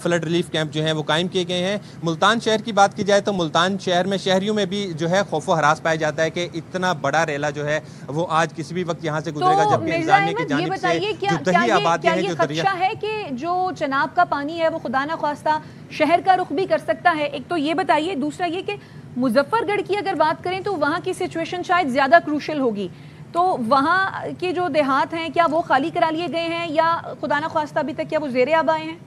फ्लड रिलीफ कैंप जो हैं वो कायम किए गए हैं। मुल्तान शहर की बात की जाए तो मुल्तान शहर में शहरियों में भी जो है खौफ व हरास पाया जाता है कि इतना बड़ा रेला जो है वो आज किसी भी वक्त यहाँ से गुजरेगा, जबकि इंतज़ामिया की जानिब से जो दही आबादियां हैं, जो दरिया है कि जो चनाब का पानी है वो खुदा न ख्वास्ता शहर का रुख भी कर सकता है। एक तो ये बताइए, दूसरा ये कि मुजफ्फरगढ़ की अगर बात करें तो वहाँ की सिचुएशन शायद ज़्यादा क्रूशल होगी, तो वहाँ के जो देहात हैं क्या वो खाली करा लिए गए हैं या खुदा न ख्वास्ता अभी तक क्या वो ज़ेरे आब आए हैं?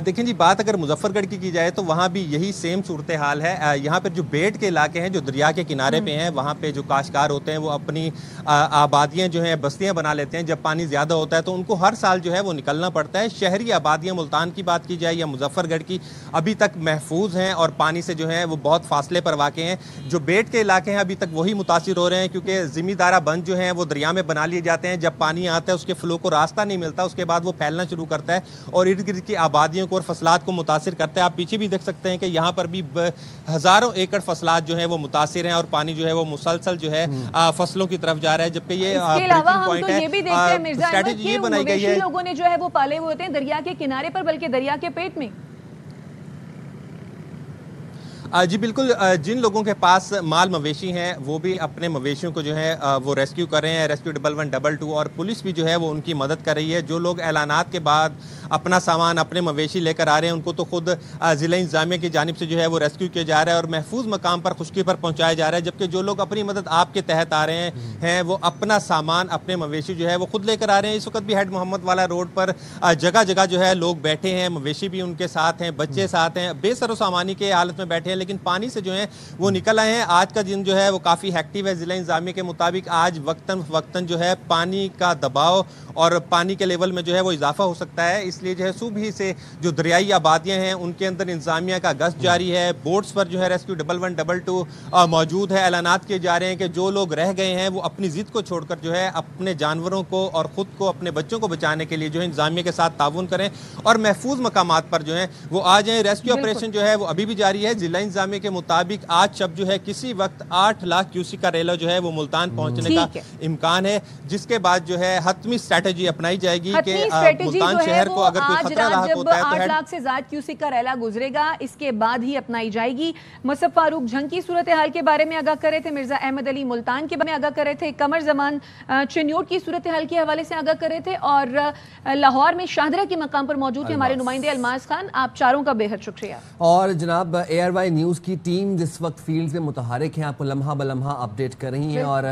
देखें जी, बात अगर मुजफ्फरगढ़ की जाए तो वहाँ भी यही सेम सूरत हाल है। यहाँ पर जो बेट के इलाके हैं जो दरिया के किनारे पे हैं, वहाँ पे जो काश्तकार होते हैं वो अपनी आबादियाँ जो हैं बस्तियाँ बना लेते हैं। जब पानी ज़्यादा होता है तो उनको हर साल जो है वो निकलना पड़ता है। शहरी आबादियाँ मुल्तान की बात की जाए या मुजफ्फरगढ़ की अभी तक महफूज हैं और पानी से जो है वो बहुत फासले पर वाक़ हैं। जो बेट के इलाके हैं अभी तक वही मुतासिर हो रहे हैं क्योंकि ज़िमीदारा बंद जो हैं वो दरिया में बना लिए जाते हैं। जब पानी आता है उसके फ्लो को रास्ता नहीं मिलता, उसके बाद वो फैलना शुरू करता है और इर्द गिर्द की आबादियों को और फसलात को मुतासिर करता है। आप पीछे भी देख सकते हैं कि यहाँ पर भी हज़ारों एकड़ फसलात जो है वो मुतासिर हैं और पानी जो है वो मुसलसल जो है फसलों की तरफ जा रहा है। जबकि ये स्ट्रैटेजी ये बनाई गई है, लोगों ने जो है वो पाले हुए होते हैं दरिया के किनारे पर बल्कि दरिया के पेट में। जी बिल्कुल, जिन लोगों के पास माल मवेशी हैं वो भी अपने मवेशियों को जो है वो रेस्क्यू कर रहे हैं। रेस्क्यू 112 और पुलिस भी जो है वो उनकी मदद कर रही है। जो लोग ऐलानात के बाद अपना सामान अपने मवेशी लेकर आ रहे हैं उनको तो खुद ज़िला इंतज़ामिया की जानिब से जो है वो रेस्क्यू किया जा रहा है और महफूज मकाम पर खुशकी पर पहुँचाया जा रहा है। जबकि जो लोग अपनी मदद आपके तहत आ रहे हैं वो अपना सामान अपने मवेशी जो है वो खुद लेकर आ रहे हैं। इस वक्त भी हेड मोहम्मद वाला रोड पर जगह जगह जो है लोग बैठे हैं, मवेशी भी उनके साथ हैं, बच्चे साथ हैं, बेसरो सामानी के हालत में बैठे हैं। لیکن پانی سے جو ہیں وہ نکل آئے ہیں. آج کا دن جو ہے وہ کافی ایکٹیو ہے. ضلع انتظامیہ کے مطابق آج وقتاً جو ہے پانی کا دباؤ اور پانی کے لیول میں جو ہے وہ اضافہ ہو سکتا ہے. اس لیے جو ہے صبح ہی سے جو دریائی آبادیاں ہیں ان کے اندر انتظامیہ کا گشت جاری ہے. بوٹس پر جو ہے ریسکیو 1112 موجود ہے. اعلانات کیے جا رہے ہیں کہ جو لوگ رہ گئے ہیں وہ اپنی ضد کو چھوڑ کر جو ہے اپنے جانوروں کو اور خود کو اپنے بچوں کو بچانے کے لیے جو ہے انتظامیہ کے ساتھ تعاون کریں اور محفوظ مقامات پر جو ہیں وہ آ جائیں. ریسکیو آپریشن جو ہے وہ ابھی بھی جاری ہے. ضلع انتظامیہ کے مطابق آج شب جو ہے کسی وقت 8 لاکھ کیوسک کا ریلا جو ہے وہ ملتان پہنچنے کا امکان ہے, جس کے بعد جو ہے حتمی اسٹریٹجی اپنائی جائے گی کہ ملتان شہر کو اگر کوئی خطرہ لاحق ہوتا ہے تو 8 لاکھ سے زائد کیوسک کا ریلا گزرے گا, اس کے بعد ہی اپنائی جائے گی. مصعب فاروق جھنگ کی صورتحال کے بارے میں آگاہ کر رہے تھے, مرزا احمد علی ملتان کے بارے میں آگاہ کر رہے تھے, قمر زمان چنیوٹ کی صورتحال کے حوالے سے آگاہ کر رہے تھے, اور لاہور میں شاہدرہ کے مقام پر موجود تھے ہمارے نمائندے الماس خان. آپ چاروں کا بے حد شکریہ. اور جناب ARY نیوز کی ٹیم جس وقت فیلڈ میں متحرک ہیں, آپ کو لمحہ بلمحہ اپڈیٹ کر رہی ہیں اور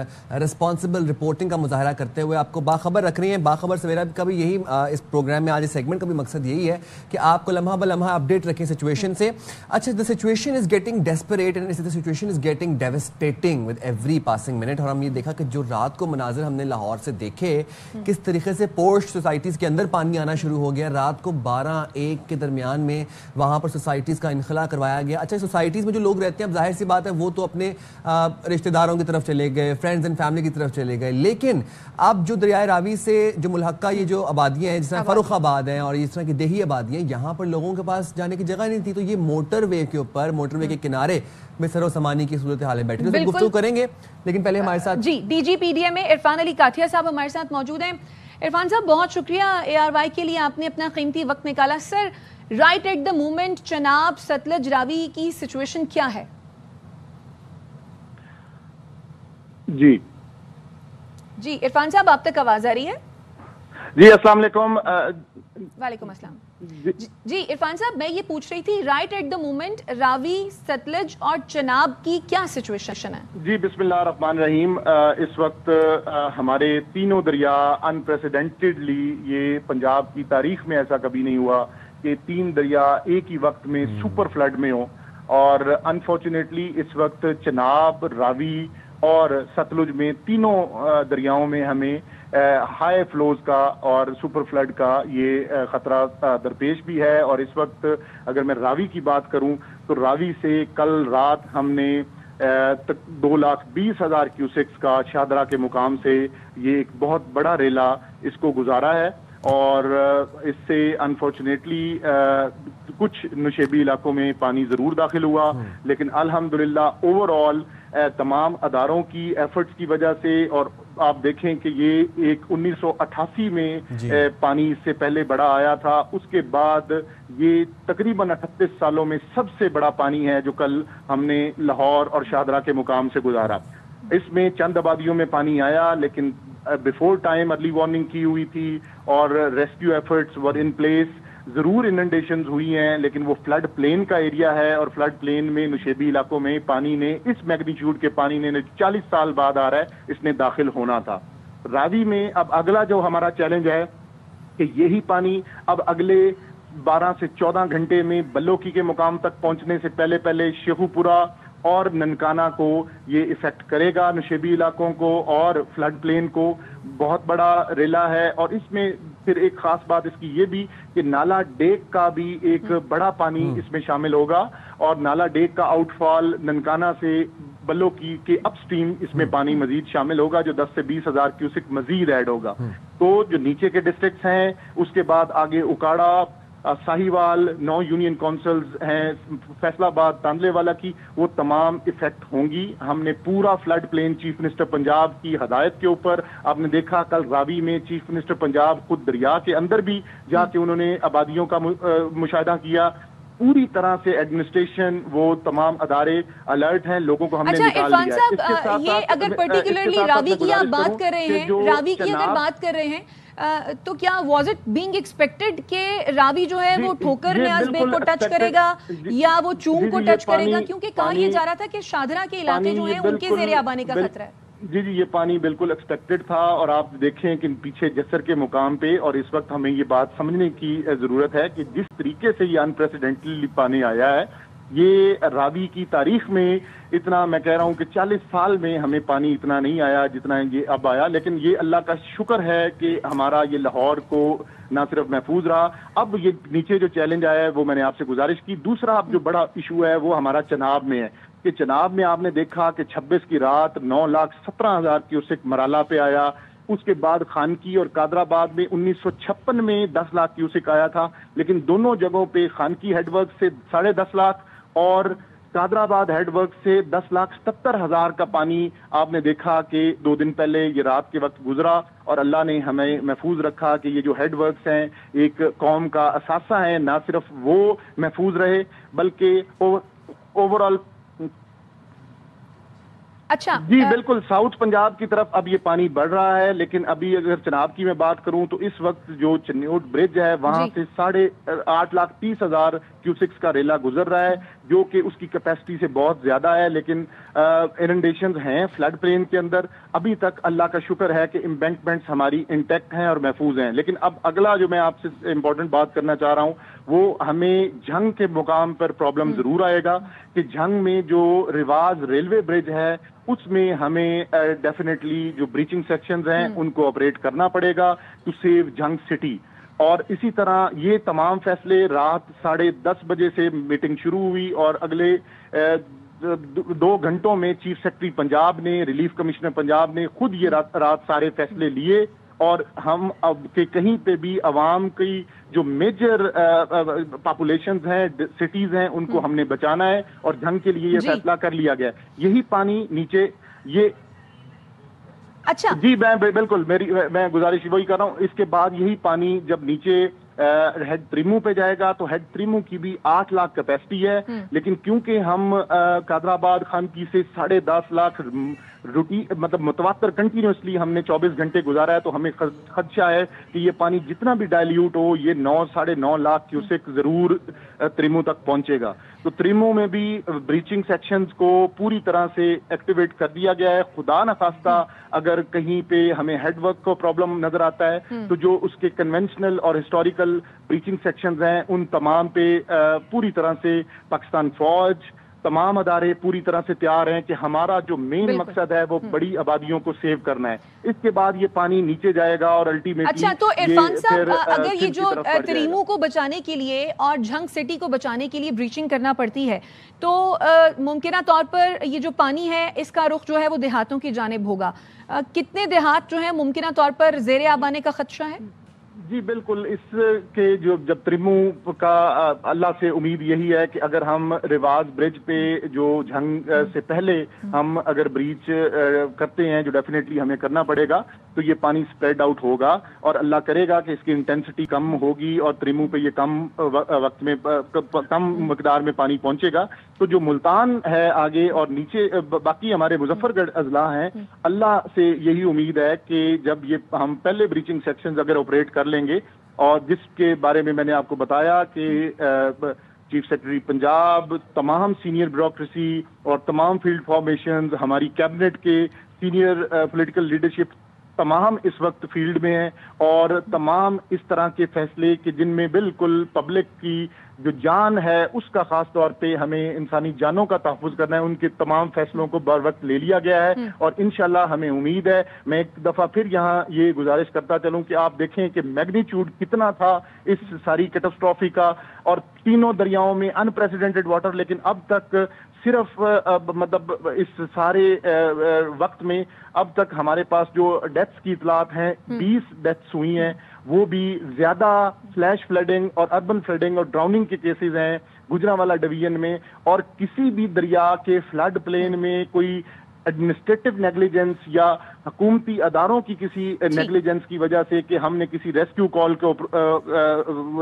رسپانسبل رپورٹنگ کا مظاہرہ کرتے ہوئے آپ کو باخبر رکھ رہی ہیں. باخبر سویرا کا بھی یہی اس پروگرام میں آج سیگمنٹ کا بھی مقصد یہی ہے کہ آپ کو لمحہ بلمحہ اپڈیٹ رکھیں سچویشن سے. اچھا, the situation is getting desperate and the situation is getting devastating with every passing minute. اور ہم یہ دیکھا کہ جو رات کو مناظر ہم نے لاہور سے دیکھے کس طریقے سے پوش سوسائٹیز کے اندر پانی آنا شروع ہو گیا. رات کو 12-1 کے درمیان میں وہاں پر سوسائٹیز کا انخلا کروایا گیا. اچھا, سوسائٹیز میں جو لوگ رہتے ہیں اب ظاہر سی بات ہے وہ تو اپنے رشتہ داروں کی طرف چلے گئے, فرینڈز اینڈ فیملی کی طرف چلے گئے, لیکن اب جو دریائے راوی سے جو ملحقہ یہ جو آبادیاں ہیں جس طرح فروخ آباد ہیں اور اس طرح کی دیہی آبادیاں ہیں, یہاں پر لوگوں کے پاس جانے کی جگہ نہیں تھی. تو یہ موٹر وے کے اوپر, موٹر وے کے کنارے میں سر و سامانی کی صورتحال ہے. بیٹھے تو گفتگو کریں گے, لیکن پہلے ہمارے ساتھ جی DGPDM میں عرفان علی کاٹھیا صاحب ہمارے ساتھ موجود ہیں. عرفان صاحب, بہت شکریہ ARY کے لیے, آپ نے اپنا قیمتی وقت نکالا. Sir, right at the moment Chenab Sutlej Ravi کی سچویشن کیا ہے؟ جی عرفان صاحب, آپ تک آواز آ رہی ہے؟ جی السلام علیکم. وعلیکم السلام. جی عرفان صاحب, میں یہ پوچھ رہی تھی رائٹ ایٹ دا مومنٹ راوی, ستلج اور چناب کی کیا سچویشن ہے؟ جی بسم اللہ الرحمن الرحیم. اس وقت ہمارے تینوں دریا انپریسیڈنٹڈلی, یہ پنجاب کی تاریخ میں ایسا کبھی نہیں ہوا کہ 3 دریا ایک ہی وقت میں سپر فلڈ میں ہوں, اور انفارچونیٹلی اس وقت چناب, راوی اور ستلج میں تینوں دریاؤں میں ہمیں ہائی فلوز کا اور سپر فلڈ کا یہ خطرہ درپیش بھی ہے. اور اس وقت اگر میں راوی کی بات کروں تو راوی سے کل رات ہم نے 2,20,000 کیوسکس کا شاہدرہ کے مقام سے یہ ایک بہت بڑا ریلا اس کو گزارا ہے, اور اس سے انفارچونیٹلی کچھ نشیبی علاقوں میں پانی ضرور داخل ہوا, لیکن الحمدللہ اوور آل تمام اداروں کی ایفرٹس کی وجہ سے, اور آپ دیکھیں کہ یہ ایک 1988 میں پانی اس سے پہلے بڑا آیا تھا, اس کے بعد یہ تقریباً 38 سالوں میں سب سے بڑا پانی ہے جو کل ہم نے لاہور اور شاہدرہ کے مقام سے گزارا. اس میں چند آبادیوں میں پانی آیا, لیکن بیفور ٹائم ارلی وارننگ کی ہوئی تھی اور rescue efforts were in place. ضرور اننڈیشنز ہوئی ہیں, لیکن وہ فلڈ پلین کا ایریا ہے, اور فلڈ پلین میں نشیبی علاقوں میں پانی نے اس میگنیچیوڈ کے پانی نے 40 سال بعد آ رہا ہے, اس نے داخل ہونا تھا. راوی میں اب اگلا جو ہمارا چیلنج ہے کہ یہی پانی اب اگلے 12 سے 14 گھنٹے میں بلوکی کے مقام تک پہنچنے سے پہلے شیخو پورہ اور ننکانہ کو یہ افیکٹ کرے گا, نشیبی علاقوں کو اور فلڈ پلین کو. بہت بڑا ریلا ہے, اور اس میں پھر ایک خاص بات اس کی یہ بھی کہ نالا ڈیک کا بھی ایک بڑا پانی اس میں شامل ہوگا, اور نالا ڈیک کا آؤٹ فال ننکانہ سے بلوکی کے اپ سٹریم اس میں پانی مزید شامل ہوگا, جو 10 سے 20 ہزار کیوسک مزید ایڈ ہوگا. تو جو نیچے کے ڈسٹرکٹس ہیں, اس کے بعد آگے اکاڑا, ساہیوال, 9 یونین کونسلز ہیں, فیصلہ آباد, تاندلے والا کی, وہ تمام افیکٹ ہوں گی. ہم نے پورا flood plain chief minister Punjab کی ہدایت کے اوپر, آپ نے دیکھا کل راوی میں چیف منسٹر پنجاب خود دریا کے اندر بھی جا کے انہوں نے آبادیوں کا مشاہدہ کیا. پوری طرح سے ایڈمنسٹریشن, وہ تمام ادارے الرٹ ہیں, لوگوں کو ہم نے نکال لیا ہے. عرفان صاحب, یہ اگر پرٹیکولرلی راوی کی آپ بات کر رہے ہیں, راوی کی اگر بات کر رہے ہیں تو کیا واز اٹ بینگ ایکسپیکٹڈ کہ راوی جو ہے وہ ٹھوکر نیاز بے کو ٹچ کرے گا یا وہ چوم کو ٹچ کرے گا, کیونکہ کہا یہ جا رہا تھا کہ شاہدرہ کے علاقے جو ہیں ان کے زیر آبانی کا خطرہ ہے. جی یہ پانی بالکل ایکسپیکٹڈ تھا, اور آپ دیکھیں کہ پیچھے جسر کے مقام پہ, اور اس وقت ہمیں یہ بات سمجھنے کی ضرورت ہے کہ جس طریقے سے یہ انپریسیڈنٹلی پانی آیا ہے, یہ راوی کی تاریخ میں اتنا، میں کہہ رہا ہوں کہ 40 سال میں ہمیں پانی اتنا نہیں آیا جتنا یہ اب آیا، لیکن یہ اللہ کا شکر ہے کہ ہمارا یہ لاہور کو نہ صرف محفوظ رہا. اب یہ نیچے جو چیلنج آیا ہے وہ میں نے آپ سے گزارش کی. دوسرا اب جو بڑا ایشو ہے وہ ہمارا چناب میں ہے کہ چناب میں آپ نے دیکھا کہ 26 کی رات 9,17,000 کیوسک مرالہ پہ آیا. اس کے بعد خانکی اور قادر آباد میں 1956 میں 10 لاکھ کیوسک آیا تھا، لیکن دونوں جگہوں پہ خانکی ہیڈ ورک سے 10.5 لاکھ اور قادر آباد ہیڈ ورک سے 10,70,000 کا پانی آپ نے دیکھا کہ 2 دن پہلے یہ رات کے وقت گزرا. اور اللہ نے ہمیں محفوظ رکھا کہ یہ جو ہیڈ ورکس ہیں ایک قوم کا اثاثہ ہیں، نہ صرف وہ محفوظ رہے بلکہ اوور آل. اچھا جی بالکل، ساؤتھ پنجاب کی طرف اب یہ پانی بڑھ رہا ہے، لیکن ابھی اگر چناب کی میں بات کروں تو اس وقت جو چنیوٹ برج ہے وہاں سے 8,30,000 کیوسکس کا ریلا گزر رہا ہے، جو کہ اس کی کیپیسٹی سے بہت زیادہ ہے. لیکن اننڈیشنز ہیں فلڈ پلین کے اندر. ابھی تک اللہ کا شکر ہے کہ امبینکمنٹس ہماری انٹیکٹ ہیں اور محفوظ ہیں. لیکن اب اگلا جو میں آپ سے امپورٹنٹ بات کرنا چاہ رہا ہوں وہ ہمیں جھنگ کے مقام پر پرابلم ضرور آئے گا کہ جھنگ میں جو رواز ریلوے برج ہے اس میں ہمیں ڈیفینیٹلی جو بریچنگ سیکشنز ہیں ان کو آپریٹ کرنا پڑے گا ٹو سیو جھنگ سٹی. اور اسی طرح یہ تمام فیصلے رات 10:30 بجے سے میٹنگ شروع ہوئی اور اگلے 2 گھنٹوں میں چیف سیکرٹری پنجاب نے، ریلیف کمشنر پنجاب نے خود یہ رات سارے فیصلے لیے. اور ہم اب کہ کہیں پہ بھی عوام کی جو میجر پاپولیشنز ہیں، سٹیز ہیں، ان کو ہم نے بچانا ہے اور جنگ کے لیے یہ فیصلہ کر لیا گیا ہے. یہی پانی نیچے یہ اچھا جی میں بالکل میں گزارش وہی کر رہا ہوں. اس کے بعد یہی پانی جب نیچے ہیڈ تریمو پہ جائے گا تو ہیڈ تریمو کی بھی 8 لاکھ کیپیسٹی ہے، لیکن کیونکہ ہم قادر آباد خانکی سے 10.5 لاکھ مطلب متواتر کنٹینیوسلی ہم نے 24 گھنٹے گزارا ہے، تو ہمیں خدشہ ہے کہ یہ پانی جتنا بھی ڈائلیوٹ ہو یہ 9-9.5 لاکھ کیوسک ضرور تریمو تک پہنچے گا. تو تریمو میں بھی بریچنگ سیکشنز کو پوری طرح سے ایکٹیویٹ کر دیا گیا ہے. خدا نخواستہ اگر کہیں پہ ہمیں ہیڈ ورک کو پرابلم نظر آتا ہے تو جو اس کے کنونشنل اور ہسٹوریکل بریچنگ سیکشنز ہیں ان تمام پہ پوری طرح سے پاکستان فوج، تمام ادارے پوری طرح سے تیار ہیں کہ ہمارا جو مین مقصد ہے وہ بڑی آبادیوں کو سیو کرنا ہے. اس کے بعد یہ پانی نیچے جائے گا اور الٹیمیٹلی. اچھا تو عرفان صاحب، اگر یہ جو تریمو کو بچانے کے لیے اور جھنگ سٹی کو بچانے کے لیے بریچنگ کرنا پڑتی ہے تو ممکنہ طور پر یہ جو پانی ہے اس کا رخ جو ہے وہ دیہاتوں کی جانب ہوگا. کتنے دیہات جو ہیں ممکنہ طور پر زیر آب آنے کا خدشہ ہے؟ جی بالکل، اس کے جب تریمو کا اللہ سے امید یہی ہے کہ اگر ہم رواز برج پہ جو جھنگ سے پہلے ہم اگر بریچ کرتے ہیں، جو ڈیفینیٹلی ہمیں کرنا پڑے گا، تو یہ پانی سپریڈ آؤٹ ہوگا اور اللہ کرے گا کہ اس کی انٹینسٹی کم ہوگی اور تریمو پہ یہ کم وقت میں کم مقدار میں پانی پہنچے گا. تو جو ملتان ہے آگے اور نیچے باقی ہمارے مظفر گڑھ اضلاع ہیں، اللہ سے یہی امید ہے کہ جب یہ ہم پہلے بریچنگ سیکشنز اگر آپریٹ کر لیں گے، اور جس کے بارے میں نے آپ کو بتایا کہ چیف سیکرٹری پنجاب، تمام سینئر بیوروکریسی اور تمام فیلڈ فارمیشنز، ہماری کیبنٹ کے سینئر پولیٹیکل لیڈرشپ تمام اس وقت فیلڈ میں ہیں اور تمام اس طرح کے فیصلے کہ جن میں بالکل پبلک کی جو جان ہے اس کا خاص طور پہ ہمیں انسانی جانوں کا تحفظ کرنا ہے، ان کے تمام فیصلوں کو بر وقت لے لیا گیا ہے. اور انشاءاللہ ہمیں امید ہے. میں ایک دفعہ پھر یہاں یہ گزارش کرتا چلوں کہ آپ دیکھیں کہ میگنیچیوڈ کتنا تھا اس ساری کیٹاسٹرافی کا، اور تینوں دریاؤں میں انپریسیڈنٹڈ واٹر، لیکن اب تک صرف مطلب اس سارے وقت میں اب تک ہمارے پاس جو ڈیتھس کی اطلاعات ہیں 20 ڈیتھس ہوئی ہیں، وہ بھی زیادہ فلیش فلڈنگ اور اربن فلڈنگ اور ڈراؤننگ کے کیسز ہیں گجرانوالہ ڈویژن میں. اور کسی بھی دریا کے فلڈ پلین میں کوئی ایڈمنسٹریٹو نیگلیجنس یا حکومتی اداروں کی کسی نیگلیجنس کی وجہ سے کہ ہم نے کسی ریسکیو کال کو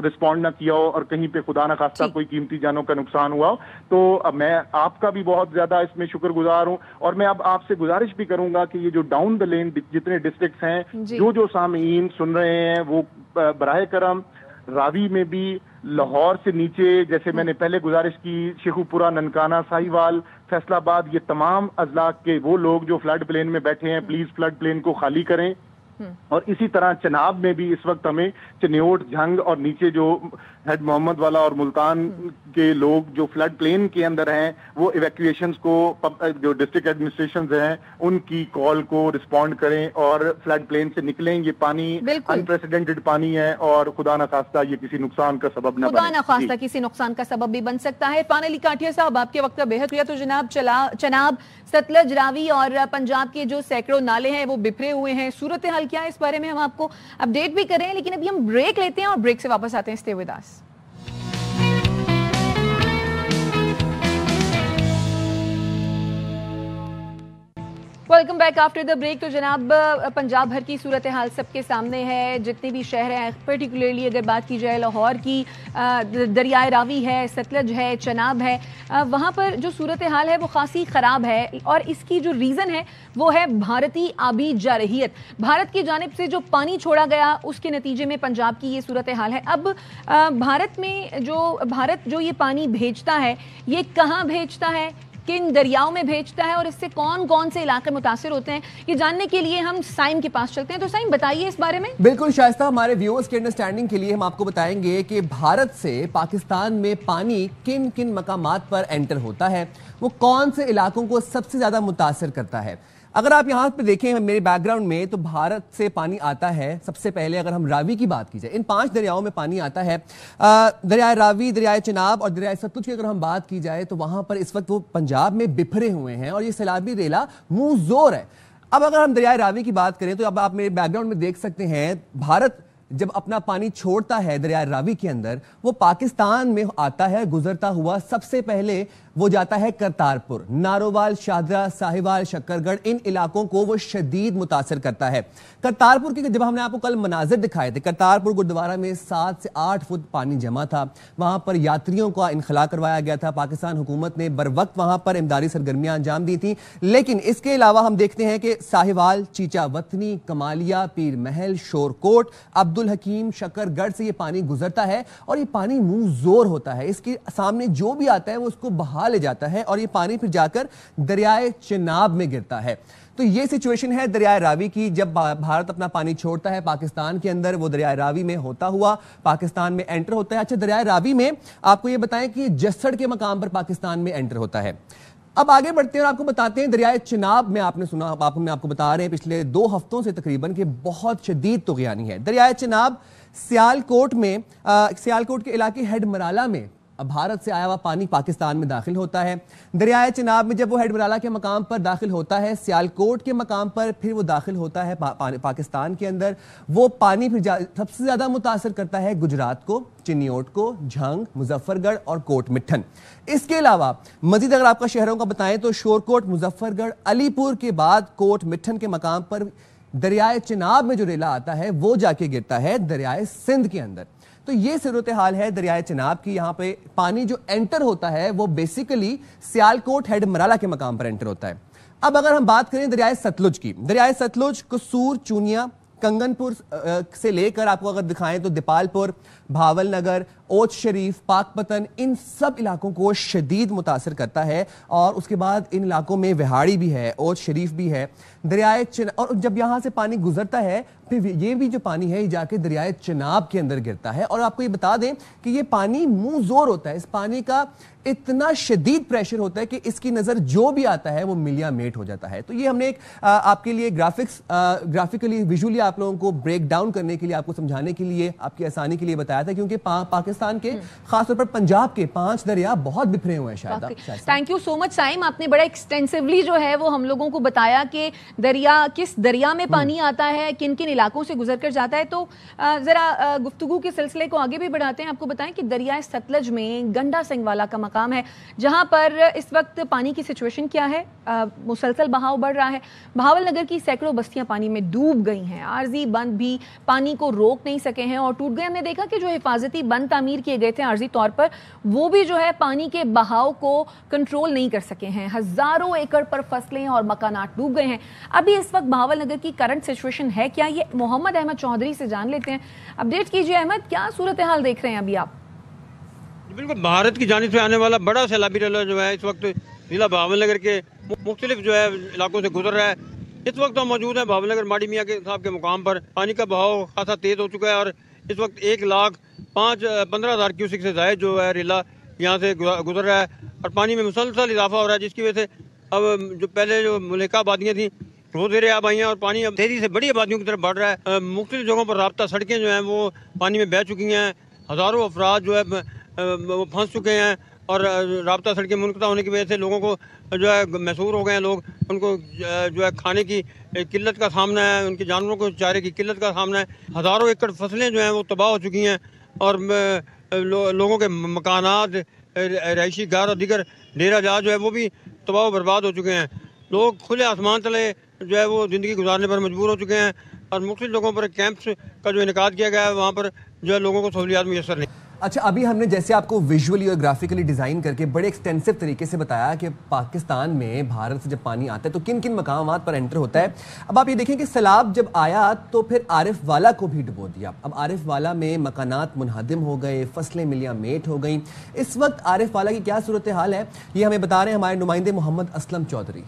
رسپونڈ نہ کیا ہو اور کہیں پہ خدا نہ خواستہ کوئی قیمتی جانوں کا نقصان ہوا ہو، تو میں آپ کا بھی بہت زیادہ اس میں شکر گزار ہوں. اور میں اب آپ سے گزارش بھی کروں گا کہ یہ جو ڈاؤن دا لین جتنے ڈسٹرکٹس ہیں، جو سامعین سن رہے ہیں وہ براہ کرم راوی میں بھی، لاہور سے نیچے جیسے میں نے پہلے گزارش کی، شیخو پورہ، ننکانہ، ساہیوال، فیصل آباد، یہ تمام اضلاع کے وہ لوگ جو فلڈ پلین میں بیٹھے ہیں پلیز فلڈ پلین کو خالی کریں. और इसी तरह चनाब में भी इस वक्त हमें चन्योट, झंग और नीचे जो हेड मोहम्मद वाला और मुल्तान के लोग जो फ्लड प्लेन के अंदर हैं, वो इवैक्यूएशंस को, जो डिस्ट्रिक्ट एडमिनिस्ट्रेशन हैं उनकी कॉल को रिस्पॉन्ड करें और फ्लड प्लेन से निकलें। ये पानी अनप्रेसिडेंटेड पानी है और खुदा न खास्ता ये किसी नुकसान का सबब न बने, खुदा न खास्ता किसी नुकसान का सबब भी बन सकता है। पानी काठिया साहब, आपके वक्त का बेहद हुआ। तो जनाब चनाब, सतलज, रावी और पंजाब के जो सैकड़ों नाले हैं वो बिखरे हुए हैं, सूरत हाल क्या है इस बारे में हम आपको अपडेट भी कर रहे हैं, लेकिन अभी हम ब्रेक लेते हैं और ब्रेक से वापस आते हैं। Stay with us. Welcome back after the break. तो जनाब पंजाब भर की सूरत हाल सबके सामने है, जितने भी शहर हैं, पर्टिकुलरली अगर बात की जाए लाहौर की, दरियाए रावी है, सतलज है, चनाब है, वहाँ पर जो सूरत हाल है वो खासी ख़राब है और इसकी जो रीज़न है वो है भारतीय आबी जारहियत। भारत की जानिब से जो पानी छोड़ा गया उसके नतीजे में पंजाब की ये सूरत हाल है। अब भारत जो ये पानी भेजता है ये कहाँ भेजता है, किन दरियाओं में भेजता है और इससे कौन कौन से इलाके मुतासिर होते हैं, ये जानने के लिए हम साइम के पास चलते हैं। तो साइम बताइए इस बारे में। बिल्कुल शाइस्ता, हमारे व्यूअर्स के अंडरस्टैंडिंग के लिए हम आपको बताएंगे कि भारत से पाकिस्तान में पानी किन किन मकामात पर एंटर होता है, वो कौन से इलाकों को सबसे ज्यादा मुतासिर करता है। अगर आप यहाँ पे देखें मेरे बैकग्राउंड में, तो भारत से पानी आता है सबसे पहले, अगर हम रावी की बात की जाए, इन 5 दरियाओं में पानी आता है। दरियाए रावी, दरियाए चनाब और दरियाए सतलुज की अगर हम बात की जाए तो वहां पर इस वक्त वो पंजाब में बिखरे हुए हैं और ये सैलाबी रेला मुंह जोर है। अब अगर हम दरियाए रावी की बात करें तो अब आप मेरे बैकग्राउंड में देख सकते हैं, भारत जब अपना पानी छोड़ता है दरिया रावी के अंदर, वो पाकिस्तान में आता है गुजरता हुआ। सबसे पहले वो जाता है करतारपुर, नारोवाल, शाहदरा, साहिवाल, शक्करगढ़, इन इलाकों को वो शदीद मुतासर करता है। करतारपुर के जब हमने आपको कल मनाजिर दिखाए थे, करतारपुर गुरुद्वारा में 7 से 8 फुट पानी जमा था, वहां पर यात्रियों का इनखला करवाया गया था। पाकिस्तान हुकूमत ने बर वक्त वहां पर इमदादी सरगर्मियां अंजाम दी थी। लेकिन इसके अलावा हम देखते हैं कि साहिवाल, चीचा वतनी, कमालिया, पीर महल, शोरकोट, अब्दुल हकीम, शक्करगढ़ से ये पानी गुजरता है और ये पानी मुंह जोर होता है। इसके सामने जो भी आता है वो उसको बहा ले जाता है और ये पानी फिर जाकर दरियाए चिनाब में गिरता है। तो ये सिचुएशन है दरियाए रावी की। जब भारत अपना पानी छोड़ता है पाकिस्तान के अंदर, वो दरियाए रावी में होता हुआ पाकिस्तान में एंटर होता है। अच्छा, दरियाए रावी में आपको ये बताएं कि जस्सड़ के मकाम पर पाकिस्तान में एंटर होता है। अब आगे बढ़ते हैं और आपको बताते हैं दरियाए चिनाब में, आपने सुना, आपको बता रहे हैं पिछले 2 हफ्तों से तकरीबन कि बहुत शदीद तुग़यानी है। दरियाए चिनाब सियालकोट में, सियालकोट के इलाके हेड मराला में भारत से आया हुआ पानी पाकिस्तान में दाखिल होता है। दरियाए चिनाब में जब वो हेड मराला के मकाम पर दाखिल होता है, सियालकोट के मकाम पर फिर वो दाखिल होता है पाकिस्तान के अंदर। वो पानी फिर सबसे ज्यादा मुतासर करता है गुजरात को, चिन्योट को, झंग, मुजफ्फरगढ़ और कोट मिठन। इसके अलावा मजीद अगर आपका शहरों का बताएं तो शोरकोट, मुजफ्फरगढ़, अलीपुर के बाद कोट मिठन के मकाम पर दरियाए चिनाब में जो रेला आता है वो जाके गिरता है दरियाए सिंध के अंदर। तो ये सूरत हाल है दरियाए चिनाब की। यहाँ पे पानी जो एंटर होता है वो बेसिकली सियालकोट हेड मराला के मकाम पर एंटर होता है। अब अगर हम बात करें दरियाए सतलुज की, दरियाए सतलुज कसूर, चूनिया, कंगनपुर से लेकर आपको अगर दिखाएं तो दीपालपुर, भावल नगर, ओच शरीफ, पाकपतन, इन सब इलाकों को शदीद मुतासर करता है। और उसके बाद इन इलाकों में विहाड़ी भी है, ओच शरीफ भी है, दरियाए और जब यहाँ से पानी गुजरता है फिर ये भी जो पानी है ये जाके दरियाए चिनाब के अंदर गिरता है। और आपको ये बता दें कि ये पानी मुंह जोर होता है, इस पानी का इतना शदीद प्रेशर होता है कि इसकी नजर जो भी आता है वो मिलिया मेट हो जाता है। तो ये हमने एक आपके लिए ग्राफिकली विजुअली आप लोगों को ब्रेक डाउन करने के लिए, आपको समझाने के लिए, आपकी आसानी के लिए बताया था, क्योंकि पाकिस्तान के खासतौर पर पंजाब के 5 दरिया बहुत बिखरे हुए हैं। शायद thank you so much Saim, आपने बड़ा एक्सटेंसिवली जो है वो हम लोगों को बताया कि दरिया, किस दरिया में पानी आता है, किन किन इलाकों से गुजर कर जाता है। तो जरा गुफ्तगू के सिलसिले को आगे भी बढ़ाते हैं। आपको बताएं कि दरियाए सतलज में गंडा सिंह वाला का मकाम है, जहां पर इस वक्त पानी की सिचुएशन क्या है, मुसलसल बहाव बढ़ रहा है। भावल नगर की सैकड़ों बस्तियां पानी में डूब गई हैं, आरजी बंद भी पानी को रोक नहीं सके हैं और टूट गए। हमने देखा कि जो हिफाजती बंद तामीर किए गए थे आरजी तौर पर, वो भी जो है पानी के बहाव को कंट्रोल नहीं कर सके हैं। हजारों एकड़ पर फसलें और मकानात डूब गए हैं। अभी इस वक्त भावल नगर की करंट सिचुएशन है क्या, ये मोहम्मद अहमद चौधरी से जान लेते हैं। अपडेट कीजिए अहमद, क्या सूरत हाल देख रहे हैं अभी आप? बिल्कुल, भारत की जानिब से आने वाला बड़ा सैलाबी रेला जो है इस वक्त जिला भावल नगर के मुख्तलिफ जो है इलाकों से गुजर रहा है। इस वक्त हम मौजूद हैं भावनगर माड़ी मियाँ के साहब के मुकाम पर। पानी का बहाव खासा तेज हो चुका है और इस वक्त 1,15,000 क्यूसिक से ज़ायद जो है रेला यहाँ से गुजर रहा है और पानी में मुसलसल इजाफा हो रहा है, जिसकी वजह से अब जो पहले जो मुल्का आबादियाँ थी वो ज़ेरे आब आई हैं और पानी अब तेज़ी से बड़ी आबादियों की तरफ बढ़ रहा है। मुख्तलिफ जगहों पर राब्ता सड़कें जो हैं वो पानी में बह चुकी हैं, हज़ारों अफराद जो है वो फंस चुके हैं और राब्ता सड़कें मुनक़ता होने की वजह से लोगों को जो है महसूर हो गए हैं। लोग उनको जो है खाने की किल्लत का सामना है, उनके जानवरों को चारे की किल्लत का सामना है। हज़ारों एकड़ फसलें जो हैं वो तबाह हो चुकी हैं और लोगों के मकानात, रहायशी घर और दीगर डेरा जहाँ जो है वो भी तबाह बर्बाद हो चुके हैं। लोग खुले आसमान तले जो है वो ज़िंदगी गुजारने पर मजबूर हो चुके हैं और मुख्तलिफ जगहों पर कैंप्स का जो इनेकाद किया गया है वहाँ पर जो है लोगों को सहूलियात मुयसर नहीं। अच्छा, अभी हमने जैसे आपको विजुअली और ग्राफिकली डिज़ाइन करके बड़े एक्सटेंसिव तरीके से बताया कि पाकिस्तान में भारत से जब पानी आता है तो किन किन मकामात पर एंटर होता है। अब आप ये देखें कि सैलाब जब आया तो फिर आरिफ वाला को भी डुबो दिया। अब आरिफ वाला में मकानात मुनहदिम हो गए, फसलें मिलियां मेट हो गई। इस वक्त आरिफ वाला की क्या सूरत हाल है, ये हमें बता रहे हैं हमारे नुमाइंदे मोहम्मद असलम चौधरी।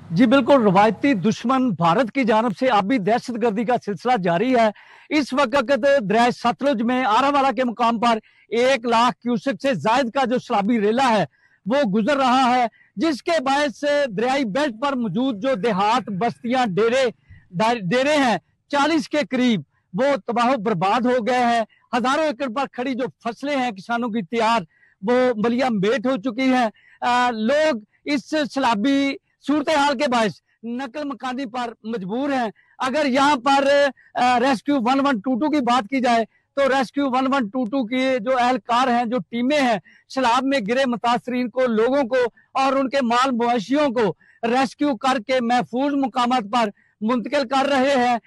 जी बिल्कुल, रवायती दुश्मन भारत की जानब से आबी दहशतगर्दी का सिलसिला जारी है। इस वक्त दरिया सतलुज में आरावाला के मुकाम पर 1,00,000 क्यूसेक से जायद का जो सैलाबी रेला है वो गुजर रहा है, जिसके बायस दरियाई बेल्ट पर मौजूद जो देहात, बस्तियां, डेरे हैं 40 के करीब वो तबाह बर्बाद हो गए हैं। हजारों एकड़ पर खड़ी जो फसलें हैं किसानों की तैयार वो मलिया मेट हो चुकी हैं। लोग इस सैलाबी सूरत हाल के बायस नकल मकानी पर मजबूर हैं। अगर यहाँ पर रेस्क्यू 1122 की बात की जाए तो रेस्क्यू 1122 की जो एहलकार हैं, जो टीमें हैं, सैलाब में गिरे मुतासरीन को, लोगों को और उनके माल मवेशियों को रेस्क्यू करके महफूज मुकामात पर मुंतकिल कर रहे हैं।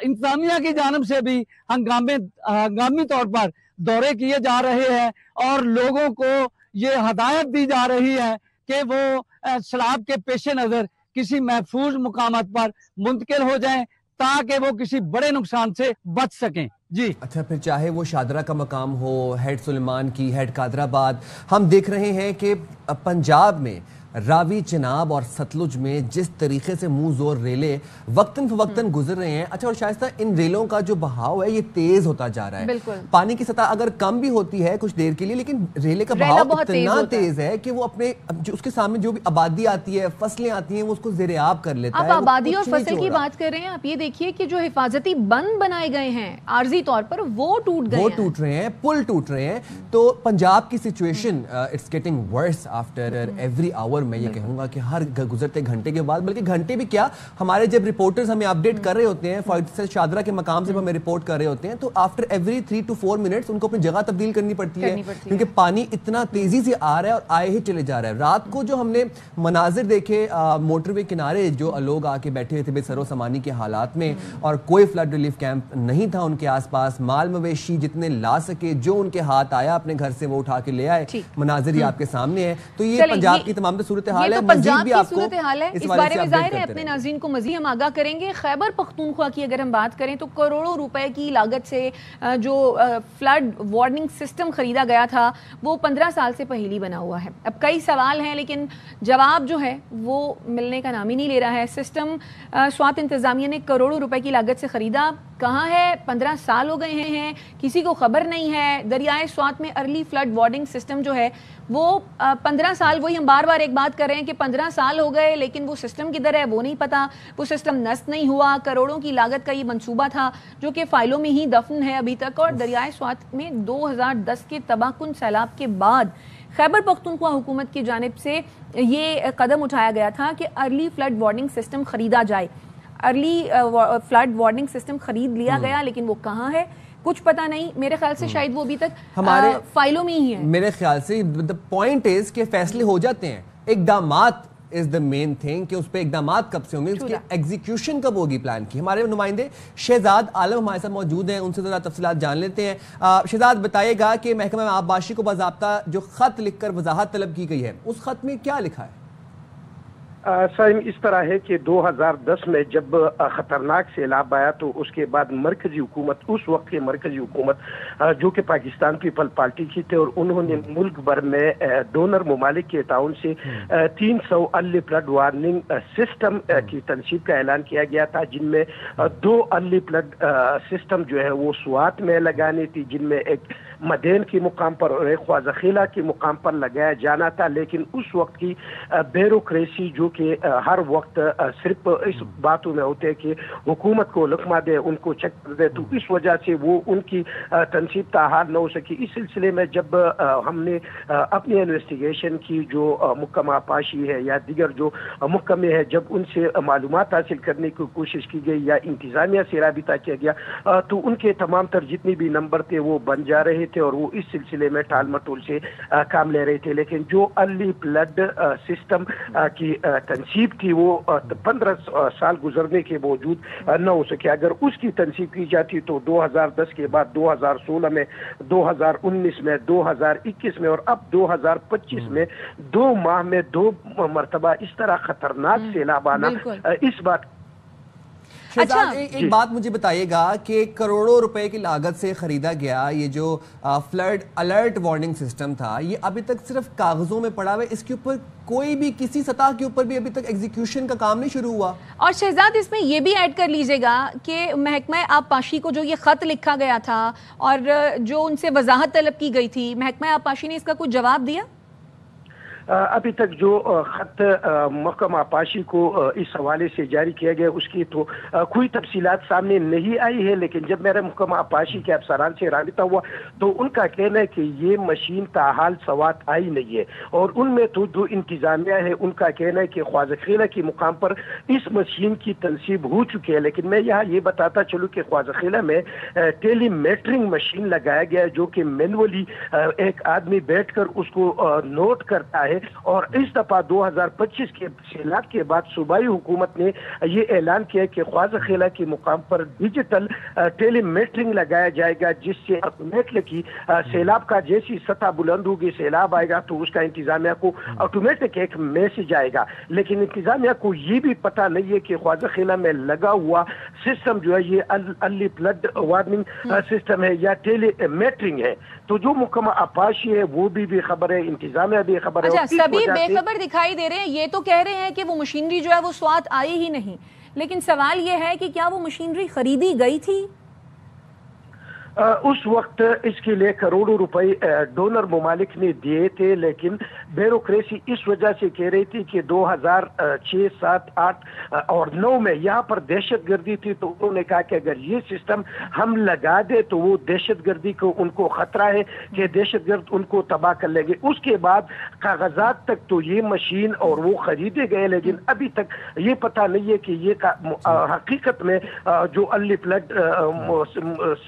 इंतजामिया की जानब से भी हंगामी तौर पर दौरे किए जा रहे हैं और लोगों को ये हदायत दी जा रही है कि वो सैलाब के पेश नज़र किसी महफूज मुकामात पर मुंतकिल हो जाएं ताकि वो किसी बड़े नुकसान से बच सकें। जी अच्छा, फिर चाहे वो शादरा का मकाम हो, हेड सुलेमान की, हेड कादराबाद, हम देख रहे हैं कि पंजाब में रावी, चनाब और सतलुज में जिस तरीके से मुंह जोर रेले वक्तन फवक्तन गुजर रहे हैं। अच्छा, और शायद इन रेलों का जो बहाव है ये तेज होता जा रहा है। पानी की सतह अगर कम भी होती है कुछ देर के लिए, लेकिन रेले का बहाव इतना तेज है कि वो अपने उसके सामने जो भी आबादी आती है, फसलें आती हैं, वो उसको ज़ेरे-आब कर लेता है। आप आबादी और फसल की बात कर रहे हैं, आप ये देखिए कि जो हिफाजती बंद बनाए गए हैं आर्जी तौर पर वो टूट रहे हैं, पुल टूट रहे हैं। तो पंजाब की situation it's getting worse after every hour. मैं ये कहूंगा कि हर गुजरते घंटे के बाद, बल्कि घंटे भी क्या, हमारे जब रिपोर्टर्स हमें अपडेट कर रहे होते हैं, फॉर एग्जांपल शादरा के मकाम से हमें रिपोर्ट कर रहे होते हैं, तो आफ्टर एवरी 3 to 4 मिनट्स उनको अपनी जगह तब्दील करनी पड़ती है क्योंकि पानी इतना तेजी से आ रहा है और आए ही चले जा रहा है। रात को जो हमने मनाजिर देखे मोटरवे किनारे, जो लोग आके बैठे हुए थे बेसरो सामानी के हालात में और कोई फ्लड रिलीफ कैंप नहीं था उनके आसपास, माल मवेशी जितने ला सके, जो उनके हाथ आया अपने घर से वो उठा के ले आए। मनाजिर आपके सामने है। तो ये पंजाब की तमाम सूरत हाल है, पंजाब की सूरत हाल है। इस बारे में जाहिर है अपने नाज़रीन को मज़ीद हम आगाह करेंगे। खैबर पख्तूनख्वा की अगर हम बात करें तो करोड़ों रुपए की लागत से जो फ्लड वार्निंग सिस्टम खरीदा गया था वो 15 साल से पहले बना हुआ है। अब कई सवाल हैं लेकिन जवाब जो है वो मिलने का नाम ही नहीं ले रहा है। सिस्टम स्वात इंतजामिया ने करोड़ों रुपए की लागत से खरीदा, कहाँ है? 15 साल हो गए हैं, किसी को खबर नहीं है। दरियाए स्वात में अर्ली फ्लड वार्निंग सिस्टम जो है वो 15 साल, वही हम बार बार एक बात कर रहे हैं कि 15 साल हो गए लेकिन वो सिस्टम किधर है वो नहीं पता, वो सिस्टम नष्ट नहीं हुआ। करोड़ों की लागत का ये मंसूबा था जो कि फाइलों में ही दफन है अभी तक। और दरियाए स्वात में 2010 के तबाहकुन सैलाब के बाद खैबर पख्तूनख्वा हुकूमत की जानिब से ये कदम उठाया गया था कि अर्ली फ्लड वार्निंग सिस्टम खरीदा जाए। अर्ली फ्लड वार्निंग सिस्टम खरीद लिया गया लेकिन वो कहाँ है कुछ पता नहीं। मेरे ख्याल से शायद वो अभी तक हमारे फाइलों में ही है। मेरे ख्याल से द पॉइंट इज कि फैसले हो जाते हैं, इकदामात इज द मेन थिंग कि उस पर इकदामात कब से होंगे, उसकी एग्जीक्यूशन कब होगी प्लान की। हमारे नुमाइंदे शहजाद आलम हमारे साथ मौजूद हैं, उनसे ज़रा तफसीलात जान लेते हैं। शहजाद बताइएगा कि महकमा आबबाशी को बाज़ाब्ता जो खत लिखकर वजाहत तलब की गई है उस खत में क्या लिखा है? سائم اس طرح ہے کہ 2010 میں جب خطرناک سیلاب آیا تو اس کے بعد مرکزی حکومت، اس وقت کی مرکزی حکومت جو کہ پاکستان پیپل پارٹی کی تھی، اور انہوں نے ملک بھر میں ڈونر ممالک کے تعاون سے 300 ارلی فلڈ وارننگ سسٹم کی تنصیب کا اعلان کیا گیا تھا، جن میں 2 ارلی فلڈ سسٹم جو ہے وہ سوات میں لگانی تھی، جن میں ایک مدین کے مقام پر اور ایک خواجہ کے مقام پر لگایا جانا تھا. لیکن اس وقت کی بیوروکریسی جو کہ ہر وقت صرف اس باتوں میں ہوتے ہیں کہ حکومت کو لقمہ دے، ان کو چیک کر دے، تو اس وجہ سے وہ ان کی تنصیب تاحال نہ ہو سکی. اس سلسلے میں جب ہم نے اپنی انویسٹیگیشن کی، جو محکمہ پاشی ہے یا دیگر جو محکمے ہیں، جب ان سے معلومات حاصل کرنے کی کوشش کی گئی یا انتظامیہ سے رابطہ کیا گیا، تو ان کے تمام تر جتنے بھی نمبر تھے وہ بن جا رہے تھے اور وہ اس سلسلے میں ٹال مٹول سے کام لے رہے تھے. لیکن جو ارلی فلڈ سسٹم کی تنصیب تھی وہ 15 سال گزرنے کے باوجود نہ ہو سکے. اگر اس کی تنصیب کی جاتی تو 2010 کے بعد 2016 میں، 2019 میں، 2021 میں اور اب 2025 میں 2 ماہ میں 2 مرتبہ اس طرح خطرناک سیلاب آنا، اس بات. شہزاد ایک بات مجھے بتائیے گا کہ کروڑوں روپے کی لاگت سے خریدا گیا یہ جو فلڈ الرٹ وارننگ سسٹم تھا، یہ ابھی تک صرف کاغذوں میں پڑا ہوا ہے، اس کے اوپر کوئی بھی کسی سطح کے اوپر بھی ابھی تک ایگزیکیوشن کا کام نہیں شروع ہوا. اور شہزاد اس میں یہ بھی ایڈ کر لیجئے گا کہ محکمہ آب پاشی کو جو یہ خط لکھا گیا تھا اور جو ان سے وضاحت طلب کی گئی تھی، محکمہ آب پاشی نے اس کا کچھ جواب دیا؟ ابھی تک جو خط محکمہ پاشی کو اس حوالے سے جاری کیا گیا اس کی تو کوئی تفصیلات سامنے نہیں آئی ہے. لیکن جب میرا محکمہ پاشی کے افسران سے رابطہ ہوا تو ان کا کہنا ہے کہ یہ مشین تاحال سوات آئی نہیں ہے، اور ان میں تو جو انتظامیہ ہے ان کا کہنا ہے کہ خواجہ خیلہ کے مقام پر اس مشین کی تنصیب ہو چکی ہے. لیکن میں یہاں یہ بتاتا چلوں کہ خواجہ خیلہ میں ٹیلی میٹرنگ مشین لگایا گیا ہے، جو کہ مینولی ایک آدمی بیٹھ کر اس کو نوٹ کرتا ہے. اور اس دفعہ 2025 کے سیلاب کے بعد صوبائی حکومت نے یہ اعلان کیا کہ خواجہ خیلہ کے مقام پر ڈیجیٹل ٹیلی میٹرنگ لگایا جائے گا، جس سے آٹومیٹکلی سیلاب کا جیسی سطح بلند ہوگی، سیلاب آئے گا تو اس کا انتظامیہ کو آٹومیٹک ایک میسج آئے گا. لیکن انتظامیہ کو یہ بھی پتہ نہیں ہے کہ خواجہ خیلہ میں لگا ہوا سسٹم جو ہے یہ ارلی فلڈ وارننگ سسٹم ہے یا ٹیلی میٹرنگ ہے. تو جو محکمہ آبپاشی ہے وہ بھی خبر ہے، انتظامیہ بھی خبر ہے. سبھی بے خبر دکھائی دے رہے ہیں. یہ تو کہہ رہے ہیں کہ وہ مشینری جو ہے وہ سوات آئی ہی نہیں، لیکن سوال یہ ہے کہ کیا وہ مشینری خریدی گئی تھی؟ اس وقت اس کے لیے کروڑوں روپے ڈونر ممالک نے دیے تھے، لیکن بیوروکریسی اس وجہ سے کہہ رہی تھی کہ 2006، 7، 8 اور 9 میں یہاں پر دہشت گردی تھی، تو انہوں نے کہا کہ اگر یہ سسٹم ہم لگا دے تو وہ دہشت گردی کو ان کو خطرہ ہے کہ دہشت گرد ان کو تباہ کر لیں گے. اس کے بعد کاغذات تک تو یہ مشین اور وہ خریدے گئے، لیکن ابھی تک یہ پتہ نہیں ہے کہ یہ حقیقت میں جو ارلی فلڈ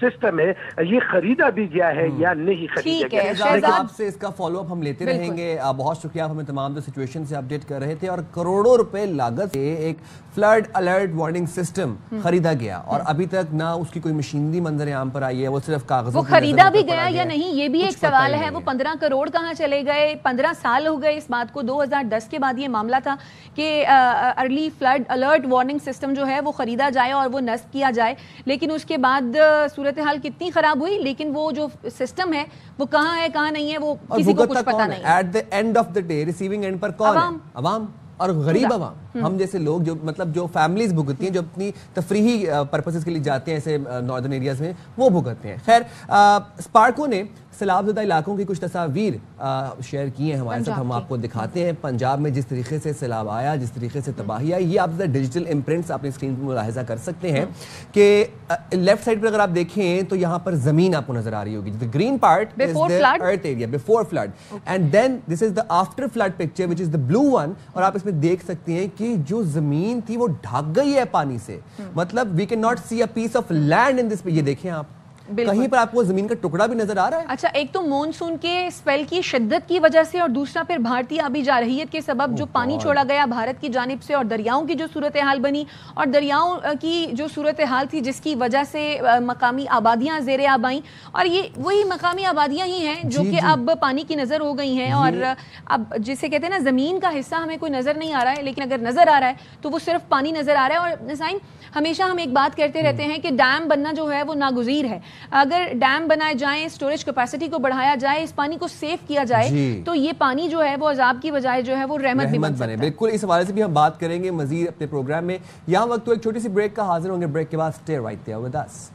سسٹم ہے یہ خریدا بھی گیا ہے یا نہیں خریدا گیا. آپ سے اس کا فالو اپ ہم لیتے رہیں گے. بہت شکریہ، آپ ہمیں تمام جو سچویشن سے اپڈیٹ کر رہے تھے. اور کروڑوں روپے لاگت سے ایک فلڈ الرٹ وارننگ سسٹم خریدا گیا اور ابھی تک نہ اس کی کوئی مشینری منظر عام پر آئی ہے، وہ صرف کاغذوں. وہ خریدا بھی گیا یا نہیں یہ بھی ایک سوال ہے. وہ 15 کروڑ کہاں چلے گئے؟ 15 سال ہو گئے اس بات کو. 2010 کے بعد یہ معاملہ تھا کہ early flood alert warning system جو ہے وہ خریدا جائے اور وہ نصب کیا جائے، لیکن اس کے بعد صورتحال کتنی خراب ہوئی. لیکن وہ جو سسٹم ہے وہ کہاں ہے کہاں نہیں ہے وہ کسی کو کچھ پتہ نہیں. At the end of the day receiving end پر کون ہے؟ عوام اور غریب عوام. ہم جیسے لوگ جو مطلب جو فیملیز بھگتتی ہیں، جو اپنی تفریحی پرپسز کے لیے جاتے ہیں ایسے ناردرن ایریاز میں، وہ بھگتتے ہیں. خیر، اسپارکو نے سیلاب زدہ علاقوں کی کچھ تصاویر شیئر کی ہیں ہمارے ساتھ. ہم آپ کو دکھاتے ہیں پنجاب میں جس طریقے سے سیلاب آیا، جس طریقے سے تباہی آئی. یہ آپ ڈیجیٹل امپرنٹس اپنی اسکرین پر ملاحظہ کر سکتے ہیں کہ لیفٹ سائڈ پر اگر آپ دیکھیں تو یہاں پر زمین آپ کو نظر آ رہی ہوگی. The green part is the earth area before flood, and then this is the after flood picture which is the blue one. اور آپ اس میں دیکھ سکتے ہیں کہ جو زمین تھی وہ ڈھک گئی ہے پانی سے. مطلب we cannot see a piece of land in this. یہ دیکھیں آپ कहीं पर आपको जमीन का टुकड़ा भी नजर आ रहा है? अच्छा, एक तो मॉनसून के स्पेल की शिद्दत की वजह से और दूसरा फिर भारतीय आबी जारहियत के सबब जो पानी छोड़ा गया भारत की जानिब से और दरियाओं की जो सूरत हाल बनी और दरियाओं की जो सूरत हाल थी जिसकी वजह से मकामी आबादियां ज़ेरे आब आईं और ये वही मकामी आबादियां ही हैं जो कि अब पानी की नज़र हो गई हैं। और अब जिसे कहते हैं ना, ज़मीन का हिस्सा हमें कोई नज़र नहीं आ रहा है, लेकिन अगर नज़र आ रहा है तो वो सिर्फ पानी नज़र आ रहा है। और नसाइन, हमेशा हम एक बात कहते रहते हैं कि डैम बनना जो है वो नागुज़ीर है। अगर डैम बनाए जाएं, स्टोरेज कैपेसिटी को बढ़ाया जाए, इस पानी को सेव किया जाए तो ये पानी जो है वो अजाब की बजाय जो है वो रहमत भी बन सकता है। बिल्कुल, इस हवाले से भी हम बात करेंगे मजीद अपने प्रोग्राम में। यहाँ वक्त तो एक छोटी सी ब्रेक का, हाजिर होंगे ब्रेक के बाद। Stay right there with us.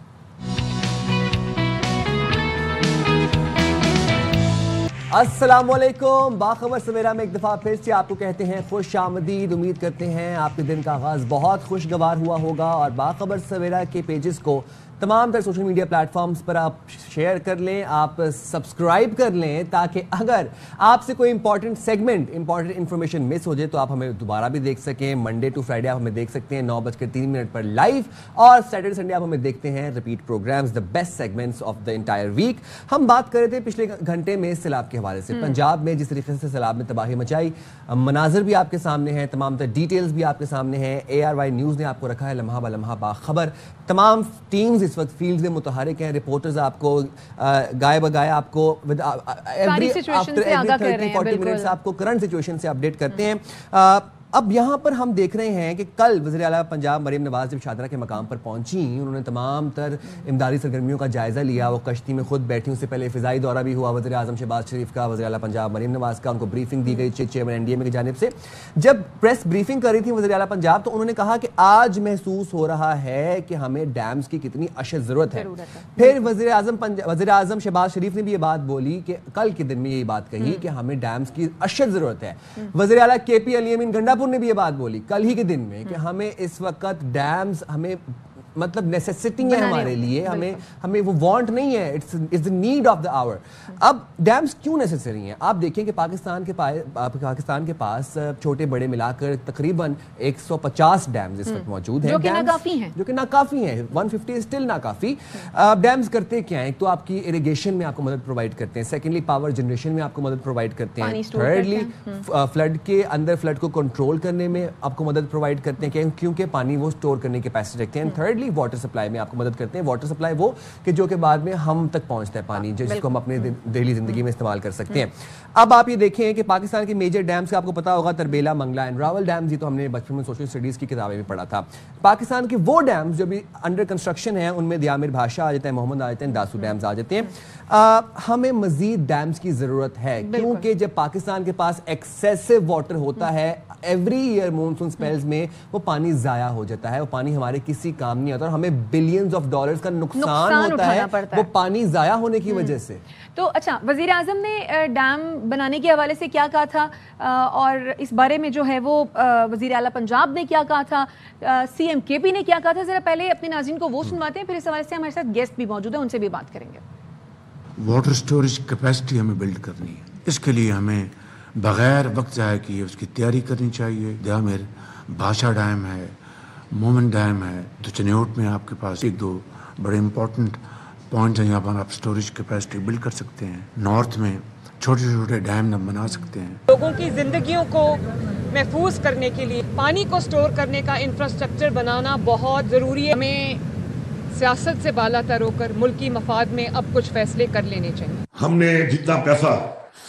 अस्सलामुअलैकुम, बाखबर सवेरा में एक दफ़ा फिर से आपको कहते हैं खुश आमदीद। उम्मीद करते हैं आपके दिन का आगाज़ बहुत खुशगवार हुआ होगा और बाखबर सवेरा के पेजेस को तमाम तर सोशल मीडिया प्लेटफॉर्म्स पर आप शेयर कर लें, आप सब्सक्राइब कर लें, ताकि अगर आपसे कोई important segment, important information miss हो जाए तो आप हमें दोबारा भी देख सकें। मंडे टू फ्राइडे आप हमें देख सकते हैं 9:03 पर लाइव, और सैटरडे संडे आप हमें देखते हैं repeat programs, the best segments of the entire week. हम बात कर रहे थे पिछले घंटे में सैलाब के हवाले से, पंजाब में जिस तरीके से सैलाब ने तबाही मचाई, मनाजर भी आपके सामने हैं, तमाम तर डिटेल्स भी आपके सामने हैं। ARY न्यूज़ ने आपको रखा है लम्हा ब लम्हा बाखबर। तमाम टीम्स इस वक्त फील्ड में मुतहरिक हैं, रिपोर्टर्स आपको गाय बगाए आपको एवरी आफ्टर 30-40 मिनट्स आपको करंट सिचुएशन से अपडेट करते हैं। अब यहाँ पर हम देख रहे हैं कि कल वज़ीर आला पंजाब मरीम नवाज जब शाहदरा के मकाम पर पहुंची, उन्होंने तमाम तर इमदादी सरगर्मियों का जायज़ा लिया। वो कश्ती में खुद बैठी, उससे पहले फ़िज़ाई दौरा भी हुआ वज़ीर आज़म शहबाज शरीफ का, वज़ीर आला पंजाब मरीम नवाज का। उनको ब्रीफिंग दी गई चेयरमैन NDMA की जानिब से। जब प्रेस ब्रीफिंग कर रही थी वज़ीर आला पंजाब, तो उन्होंने कहा कि आज महसूस हो रहा है कि हमें डैम्स की कितनी अशद ज़रूरत है। फिर वज़ीर आज़म शहबाज शरीफ ने भी ये बात बोली कि कल के दिन में यही बात कही कि हमें डैम्स की अशद ज़रूरत है। वज़ीर आला KP अली अमीन गंडापुर ने भी ये बात बोली कल ही के दिन में कि हमें इस वक्त डैम्स, हमें मतलब नेसेसिटी है हमारे लिए, हमें वो वांट नहीं है, it's the need of the hour. अब डैम्स क्यों नेसेसरी हैं? आप देखें कि पाकिस्तान के पास छोटे बड़े मिलाकर तकरीबन 150 डैम्स इस वक्त मौजूद हैं, जो कि नाकाफी हैं। 150 स्टिल नाकाफी। डैम्स करते क्या हैं? तो आपकी इरिगेशन में आपको मदद प्रोवाइड करते हैं, सेकेंडली पावर जनरेशन में आपको मदद प्रोवाइड करते हैं, थर्डली फ्लड के अंदर फ्लड को कंट्रोल करने में आपको मदद प्रोवाइड करते हैं क्योंकि पानी वो स्टोर करने की कैपेसिटी रखते हैं, थर्ड वाटर सप्लाई में आपको मदद करते हैं। वाटर सप्लाई वो कि जो कि बाद में हम तक पहुंचता है पानी, जिसको हम अपने डेली जिंदगी में इस्तेमाल कर सकते हैं। अब आप ये देखें कि पाकिस्तान के मेजर डैम्स का आपको पता होगा, तरबेला, मंगला एंड रावल डैम्स, ये तो हमने बचपन में सोशल स्टडीज की किताबें में पढ़ा था। पाकिस्तान के वो डैम्स जो भी अंडर कंस्ट्रक्शन है, उनमें दियामिर भाषा आ जाते हैं, मोहम्मद आ जाते हैं, दासू डैम्स आ जाते हैं। हमें मजीद डैम्स की जरूरत है क्योंकि जब पाकिस्तान के पास एक्सेसिव वाटर होता है, एवरी ईयर मॉनसून स्पेल्स में वो पानी जाया हो जाता है, वो पानी हमारे किसी काम नहीं आता और हमें बिलियंस ऑफ डॉलर्स का नुकसान होता है वो पानी जाया होने की वजह से। तो अच्छा, वजीर आजम ने डैम बनाने के हवाले से क्या कहा था और इस बारे में जो है वो वजीर आला पंजाब ने क्या कहा था, CM KP ने क्या कहा था, जरा पहले अपने नाज़रीन को वो सुनवाते हैं, फिर इस हवाले से हमारे साथ गेस्ट भी मौजूद है, उनसे भी बात करेंगे। वाटर स्टोरेज कैपेसिटी हमें बिल्ड करनी है, इसके लिए हमें बगैर वक्त ज़ाया किए उसकी तैयारी करनी चाहिए। दियामिर भाषा डैम है, मोमन डैम है, तो चनियोट में आपके पास 1-2 बड़े इंपॉर्टेंट पॉइंट्स हैं जहाँ पर आप स्टोरेज कैपेसिटी बिल्ड कर सकते हैं। नॉर्थ में छोटे छोटे डैम बना सकते हैं। लोगों की जिंदगियों को महफूज करने के लिए पानी को स्टोर करने का इंफ्रास्ट्रक्चर बनाना बहुत ज़रूरी है। हमें सियासत से बालातर होकर मुल्की मफाद में अब कुछ फैसले कर लेने चाहिए। हमने जितना पैसा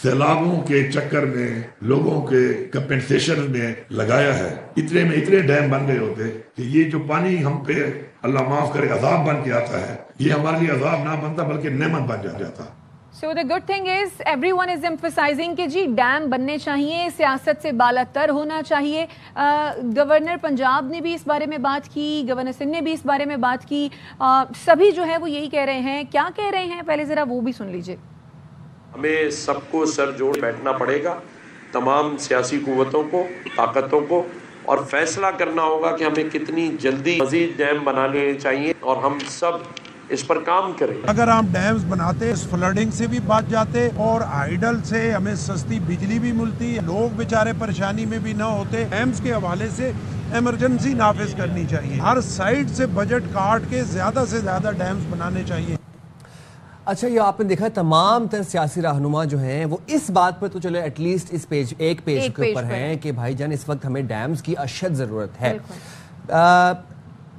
सैलाबों के चक्कर में लोगों के कंपेंसेशन में लगाया है, इतने में इतने डैम बन गए होते कि ये जो पानी हम पे अल्लाह माफ करे अजाब बन के आता है, ये हमारे लिए अजाब ना बनता बल्कि नेमत बन जाता। So the good thing is everyone is emphasizing कि जी डैम बनने चाहिए, सियासत से बालातर होना चाहिए। गवर्नर पंजाब ने भी इस बारे में बात की, गवर्नर सिंह ने भी इस बारे में बात की, सभी जो है वो यही कह रहे हैं। क्या कह रहे हैं पहले ज़रा वो भी सुन लीजिए। हमें सबको सर जोड़ बैठना पड़ेगा, तमाम सियासी कुव्वतों को, ताकतों को, और फैसला करना होगा कि हमें कितनी जल्दी मजीद डैम बनाने चाहिए और हम सब इस पर काम करें। अगर हम डैम्स बनाते फ्लडिंग से भी बच जाते और आइडल से हमें सस्ती बिजली भी मिलती, लोग बेचारे परेशानी में भी ना होते। डैम्स के हवाले से इमरजेंसी नाफिज करनी चाहिए, हर साइड से बजट काट के ज्यादा से ज्यादा डैम्स बनाने चाहिए। اچھا یہ آپ نے دیکھا تمام تر سیاسی رہنما جو ہیں وہ اس بات پر تو چلے ایٹ لیسٹ اس ایک پیج کے اوپر ہیں کہ بھائی جان اس وقت ہمیں ڈیمز کی اشد ضرورت ہے.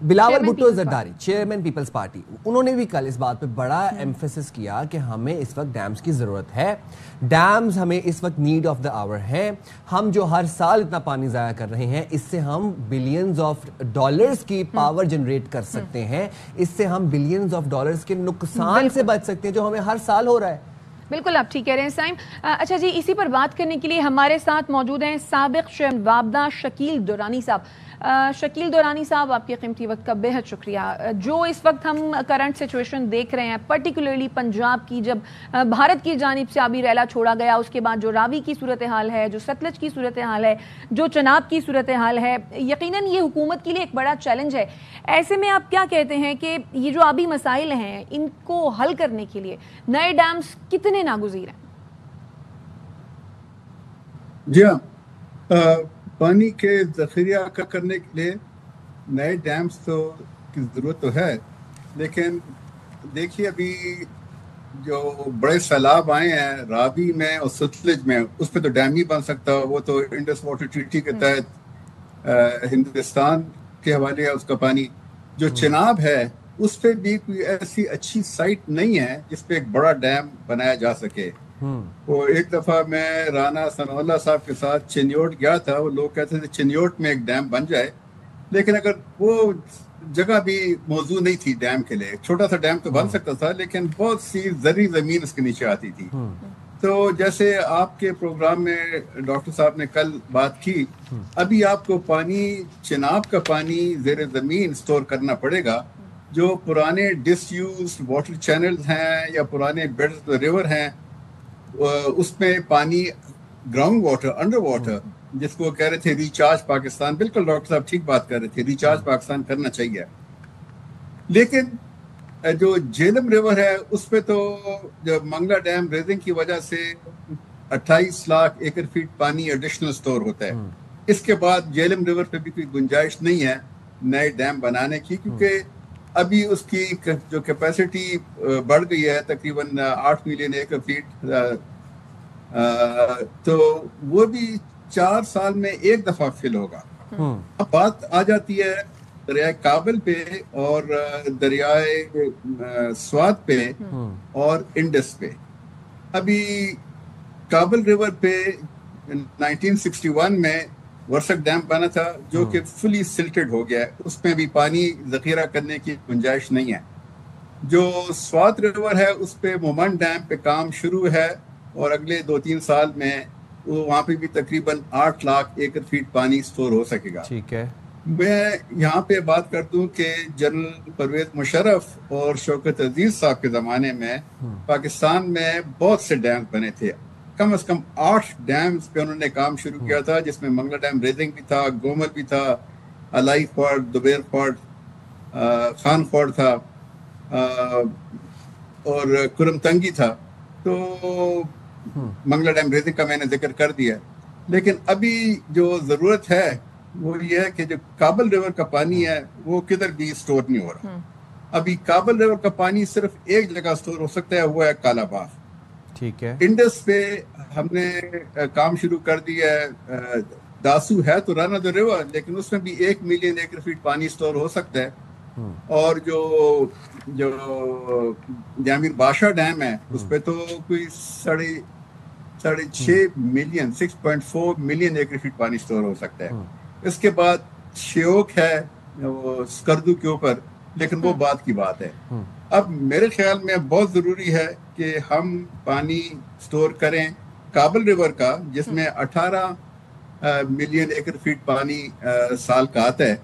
بلاول بھٹو زرداری چیئرمین پیپلز پارٹی انہوں نے بھی کل اس بات پہ بڑا ایمفیسس کیا کہ ہمیں اس وقت ڈیمز کی ضرورت ہے. ڈیمز ہمیں اس وقت نیڈ آف دا آور ہیں. ہم جو ہر سال اتنا پانی ضائع کر رہے ہیں اس سے ہم بلینز آف ڈالرز کی پاور جنریٹ کر سکتے ہیں. اس سے ہم بلینز آف ڈالرز کے نقصان سے بچ سکتے ہیں جو ہمیں ہر سال ہو رہا ہے. بالکل آپ ٹھیک کہہ رہے ہیں سائم. اچھا جی اسی پر بات کرنے کے لیے ہمارے ساتھ موجود ہیں سابق شہر وابدہ شکیل دورانی صاحب. شکیل دورانی صاحب آپ کے قیمتی وقت کا بے حد شکریہ. جو اس وقت ہم کرنٹ سچویشن دیکھ رہے ہیں پرٹیکولرلی پنجاب کی, جب بھارت کی جانب سے آبی ریلا چھوڑا گیا اس کے بعد جو راوی کی صورتحال ہے, جو ستلج کی صورتحال ہے, جو چناب کی صورتحال ہے, یقیناً یہ حکومت کے لیے ایک بڑا چیلنج ہے. ایسے میں آپ کیا کہتے ہیں کہ یہ جو آبی مسائل ہیں ان کو حل کرنے کے لیے نئے ڈیمز کتنے ناگزیر ہیں؟ جی ہاں, پانی کے ذخیرہ کرنے کے لیے نئے ڈیمز تو کی ضرورت تو ہے, لیکن دیکھیے ابھی جو بڑے سیلاب آئے ہیں راوی میں اور ستلج میں اس پہ تو ڈیم ہی بن سکتا. وہ تو انڈس واٹر ٹریٹی کے تحت ہندوستان کے حوالے ہے اس کا پانی. جو چناب ہے اس پہ بھی کوئی ایسی اچھی سائٹ نہیں ہے جس پہ ایک بڑا ڈیم بنایا جا سکے. وہ ایک دفعہ میں رانا ثناء اللہ صاحب کے ساتھ چنیوٹ گیا تھا, وہ لوگ کہتے تھے چنیوٹ میں ایک ڈیم بن جائے, لیکن اگر وہ جگہ بھی موزوں نہیں تھی ڈیم کے لیے. چھوٹا سا ڈیم تو بن سکتا تھا لیکن بہت سی زرعی زمین اس کے نیچے آتی تھی. تو جیسے آپ کے پروگرام میں ڈاکٹر صاحب نے کل بات کی, ابھی آپ کو پانی چناب کا پانی زیر زمین سٹور کرنا پڑے گا. جو پرانے ڈس یوزڈ واٹر چینلز ہیں یا پرانے بیڈز ریور ہیں اس میں پانی گراؤنڈ واٹر انڈر واٹر جس کو کہہ رہے تھے ریچارج پاکستان, بالکل ڈاکٹر صاحب ٹھیک بات کر رہے تھے, ریچارج پاکستان کرنا چاہیے. لیکن جو جیلم ریور ہے اس پہ تو جب منگلا ڈیم ریزنگ کی وجہ سے 28 لاکھ ایکڑ فیٹ پانی ایڈیشنل سٹور ہوتا ہے. اس کے بعد جیلم ریور پہ بھی کوئی گنجائش نہیں ہے نئے ڈیم بنانے کی, کیونکہ ابھی اس کی جو کیپیسٹی بڑھ گئی ہے تقریباً 8 ملین ایکڑ فیٹ, تو وہ بھی 4 سال میں ایک دفعہ فل ہوگا. اب بات آ جاتی ہے دریائے کابل پہ اور دریائے سوات پہ اور انڈس پہ. ابھی کابل ریور پہ 1961 میں ورسک ڈیم بنا تھا جو کہ فلی سلٹڈ ہو گیا ہے, اس میں بھی پانی ذخیرہ کرنے کی گنجائش نہیں ہے. جو سوات ریور ہے اس پہ مومن ڈیم پہ کام شروع ہے اور اگلے 2-3 سال میں وہاں پہ بھی تقریباً 8 لاکھ ایکڑ فیٹ پانی سٹور ہو سکے گا. ٹھیک ہے, میں یہاں پہ بات کر دوں کہ جنرل پرویز مشرف اور شوکت عزیز صاحب کے زمانے میں پاکستان میں بہت سے ڈیم بنے تھے. کم از کم 8 ڈیمز پہ انہوں نے کام شروع کیا تھا, جس میں منگلا ڈیم ریزنگ بھی تھا, گومر بھی تھا, الائی fort, Dubair fort, Khan fort تھا اور کرم تنگی تھا. تو منگلا ڈیم ریزنگ کا میں نے ذکر کر دیا. لیکن ابھی جو ضرورت ہے وہ یہ ہے کہ جو کابل ریور کا پانی ہے وہ کدھر بھی سٹور نہیں ہو رہا. ابھی کابل ریور کا پانی صرف ایک جگہ سٹور ہو سکتا ہے, وہ ہے کالا باغ. ٹھیک ہے, انڈس پہ ہم نے کام شروع کر دیا ہے. داسو ہے تو رن آف دا ریور, لیکن اس میں بھی 1 ملین ایکڑ فیٹ پانی سٹور ہو سکتا ہے. اور جو جامیر بادشاہ ڈیم ہے اس پہ تو کوئی 6.5 ملین 6.4 ملین ایکڑ فیٹ پانی سٹور ہو سکتا ہے. اس کے بعد شیوک ہے وہ سکردو کے اوپر, لیکن وہ بات کی بات ہے. اب میرے خیال میں بہت ضروری ہے کہ ہم پانی سٹور کریں کابل ریور کا, جس میں 18 ملین ایکڑ فیٹ پانی سال کا آتا ہے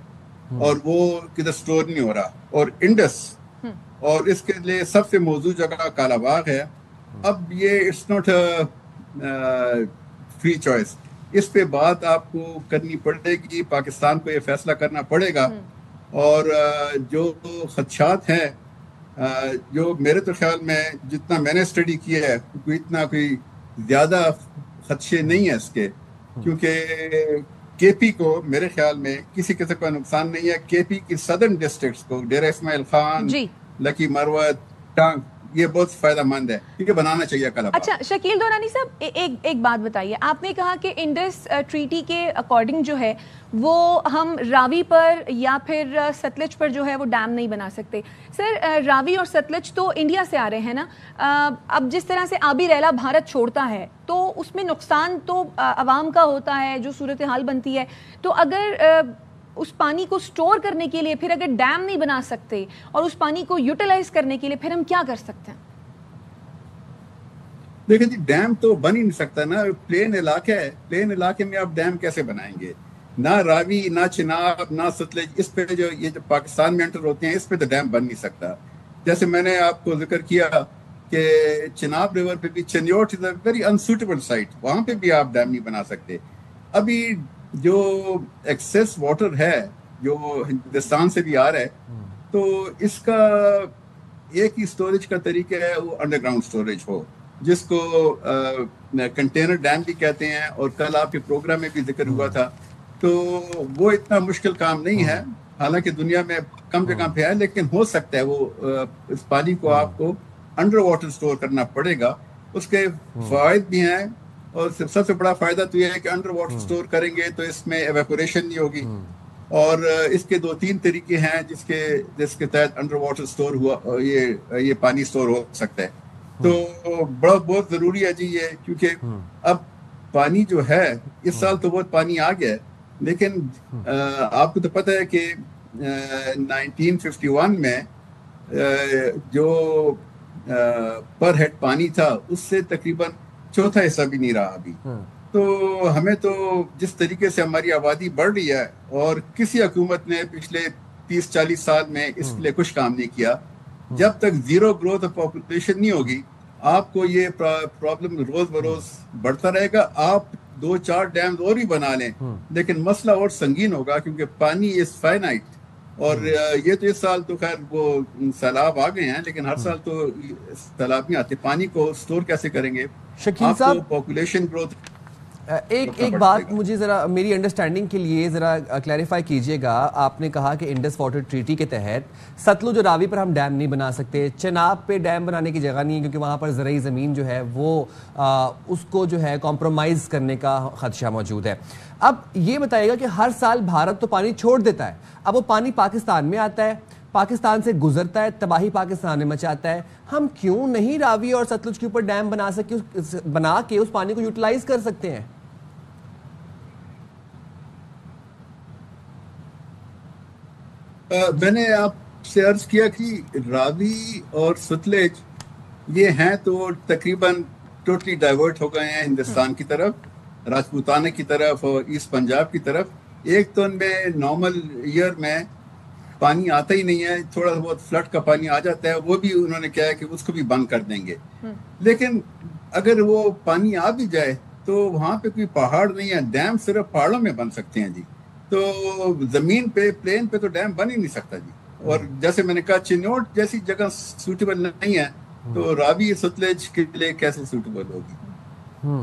اور وہ کدھر سٹور نہیں ہو رہا. اور انڈس, اور اس کے لیے سب سے موزوں جگہ کالا باغ ہے. اب یہ اٹس ناٹ فری چوائس, اس پہ بات آپ کو کرنی پڑے گی, پاکستان کو یہ فیصلہ کرنا پڑے گا. اور جو خدشات ہیں, جو میرے تو خیال میں جتنا میں نے اسٹڈی کیا ہے کوئی اتنا کوئی زیادہ خدشے نہیں ہیں اس کے, کیونکہ کے پی کو میرے خیال میں کسی قسم کا نقصان نہیں ہے. کے پی کی سدرن ڈسٹرکٹس کو ڈیرہ اسماعیل خان, لکی مروت, یہ بہت فائدہ مند ہے کیونکہ بنانا چاہیے کل. اچھا شکیل دورانی صاحب ایک بات بتائیے, آپ نے کہا کہ انڈس ٹریٹی کے اکارڈنگ جو ہے وہ ہم راوی پر یا پھر ستلج پر جو ہے وہ ڈیم نہیں بنا سکتے. سر راوی اور ستلج تو انڈیا سے آ رہے ہیں نا, اب جس طرح سے آبی ریلا بھارت چھوڑتا ہے تو اس میں نقصان تو عوام کا ہوتا ہے, جو صورتحال بنتی ہے. تو اگر اس پانی کو سٹور کرنے کے لیے پھر اگر ڈیم نہیں بنا سکتے اور اس پانی کو یوٹیلائز کرنے کے لیے پھر ہم کیا کر سکتے ہیں؟ دیکھیں جی, ڈیم تو بن ہی نہیں سکتا نا, پلین علاقہ ہے, پلین علاقے میں آپ ڈیم کیسے بنائیں گے؟ نہ راوی, نہ چناب, نہ ستلج, اس پہ جو یہ جو پاکستان میں انٹر ہوتے ہیں اس پہ تو ڈیم بن نہیں سکتا. جیسے میں نے آپ کو ذکر کیا کہ چناب ریور پہ بھی چنیوٹ از اے ویری انسوٹیبل سائٹ, وہاں پہ بھی آپ ڈیم نہیں بنا سکتے. ابھی جو ایکسیس واٹر ہے جو ہندوستان سے بھی آ رہا ہے, تو اس کا ایک ہی سٹوریج کا طریقہ ہے وہ انڈر گراؤنڈ سٹوریج ہو, جس کو کنٹینر ڈیم بھی کہتے ہیں, اور کل آپ کے پروگرام میں بھی ذکر ہوا تھا. تو وہ اتنا مشکل کام نہیں ہے, حالانکہ دنیا میں کم جگہ پہ ہے, لیکن ہو سکتا ہے وہ اس پانی کو آپ کو انڈر واٹر سٹور کرنا پڑے گا. اس کے فوائد بھی ہیں, اور سب سے بڑا فائدہ تو یہ ہے کہ انڈر واٹر سٹور کریں گے تو اس میں ایویپوریشن نہیں ہوگی. اور اس کے 2-3 طریقے ہیں جس کے تحت انڈر واٹر سٹور ہوا یہ پانی سٹور ہو سکتا ہے. تو بہت ضروری ہے جی یہ, کیونکہ اب پانی جو ہے اس سال تو بہت پانی آ گیا ہے, لیکن آپ کو تو پتہ ہے کہ 1951 میں جو پر ہیڈ پانی تھا اس سے تقریباً چوتھا حصہ بھی نہیں رہا ابھی. تو ہمیں تو جس طریقے سے ہماری آبادی بڑھ رہی ہے, اور کسی حکومت نے پچھلے 30-40 سال میں اس کے لیے کچھ کام نہیں کیا. جب تک زیرو گروتھ آف پاپولیشن نہیں ہوگی آپ کو یہ پرابلم روز بروز بڑھتا رہے گا. آپ 2-4 ڈیمز اور بھی بنا لیں لیکن مسئلہ اور سنگین ہوگا, کیونکہ پانی از فائنائٹ. اور یہ تو اس سال تو خیر وہ سیلاب آ گئے ہیں, لیکن ہر سال تو سیلاب نہیں آتے. پانی کو سٹور کیسے کریں گے؟ شکیل صاحب پاپولیشن گروتھ ایک بات مجھے ذرا میری انڈرسٹینڈنگ کے لیے ذرا کلیریفائی کیجئے گا. آپ نے کہا کہ انڈس واٹر ٹریٹی کے تحت ستلج اور راوی پر ہم ڈیم نہیں بنا سکتے, چناب پہ ڈیم بنانے کی جگہ نہیں ہے کیونکہ وہاں پر زرعی زمین جو ہے وہ اس کو جو ہے کمپرومائز کرنے کا خدشہ موجود ہے. اب یہ بتائیے گا کہ ہر سال بھارت تو پانی چھوڑ دیتا ہے, اب وہ پانی پاکستان میں آتا ہے, پاکستان سے گزرتا ہے, تباہی پاکستان میں مچاتا ہے. ہم کیوں نہیں راوی اور ستلج کے اوپر ڈیم بنا کے اس پانی کو یوٹیلائز کر سکتے ہیں؟ میں نے آپ سے عرض کیا کہ راوی اور ستلج یہ ہیں تو تقریباً ٹوٹلی ڈائیورٹ ہو گئے ہیں ہندوستان کی طرف, راجپوتانہ کی طرف اور ایسٹ پنجاب کی طرف. ایک تو ان میں نارمل ایئر میں پانی آتا ہی نہیں ہے, تھوڑا بہت فلڈ کا پانی آ جاتا ہے, وہ بھی انہوں نے کہا ہے کہ اس کو بھی بند کر دیں گے. لیکن اگر وہ پانی آ بھی جائے تو وہاں پہ کوئی پہاڑ نہیں ہے, ڈیم صرف پہاڑوں میں بن سکتے ہیں جی. تو زمین پہ پلین پہ تو ڈیم بن ہی نہیں سکتا جی. اور جیسے میں نے کہا چنوٹ جیسی جگہ سوٹیبل نہیں ہے, تو راوی ستلج کے لیے کیسے سوٹیبل ہوگی؟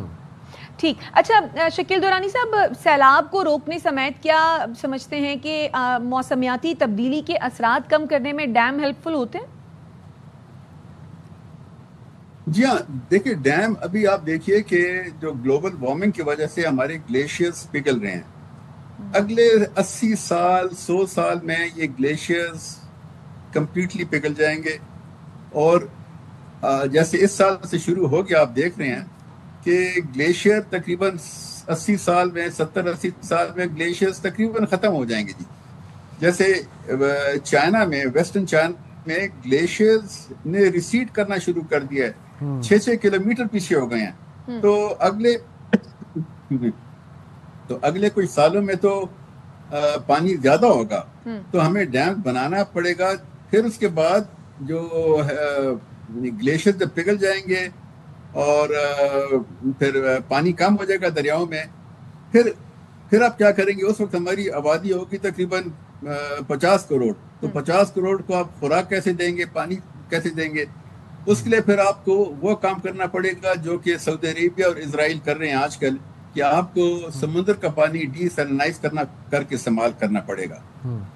ٹھیک. اچھا شکیل دورانی صاحب, سیلاب کو روکنے سمیت کیا سمجھتے ہیں کہ موسمیاتی تبدیلی کے اثرات کم کرنے میں ڈیم ہیلپ فل ہوتے ہیں؟ جی ہاں, دیکھیے ڈیم ابھی آپ دیکھیے کہ جو گلوبل وارمنگ کی وجہ سے ہمارے گلیشیئرز پگھل رہے ہیں. اگلے 80 سال 100 سال میں یہ گلیشیئرز کمپلیٹلی پگھل جائیں گے. اور جیسے اس سال سے شروع ہو گیا, آپ دیکھ رہے ہیں کہ گلیشیئر تقریباً 80 سال میں 70-80 سال میں گلیشیئرز تقریباً ختم ہو جائیں گے جی. جیسے چائنا میں, ویسٹرن چائنا میں گلیشیئرز نے ریسیڈ کرنا شروع کر دیا ہے, 6-6 کلومیٹر پیچھے ہو گئے ہیں. تو اگلے کچھ سالوں میں تو پانی زیادہ ہوگا, تو ہمیں ڈیم بنانا پڑے گا. پھر اس کے بعد جو گلیشیئر جب پگھل جائیں گے اور پھر پانی کم ہو جائے گا دریاؤں میں, پھر آپ کیا کریں گے؟ اس وقت ہماری آبادی ہوگی تقریباً 50 کروڑ. تو 50 کروڑ کو آپ خوراک کیسے دیں گے, پانی کیسے دیں گے؟ اس کے لیے پھر آپ کو وہ کام کرنا پڑے گا جو کہ سعودی عربیہ اور اسرائیل کر رہے ہیں آج کل, کہ آپ کو سمندر کا پانی ڈی سیلنائز کر کے استعمال کرنا پڑے گا.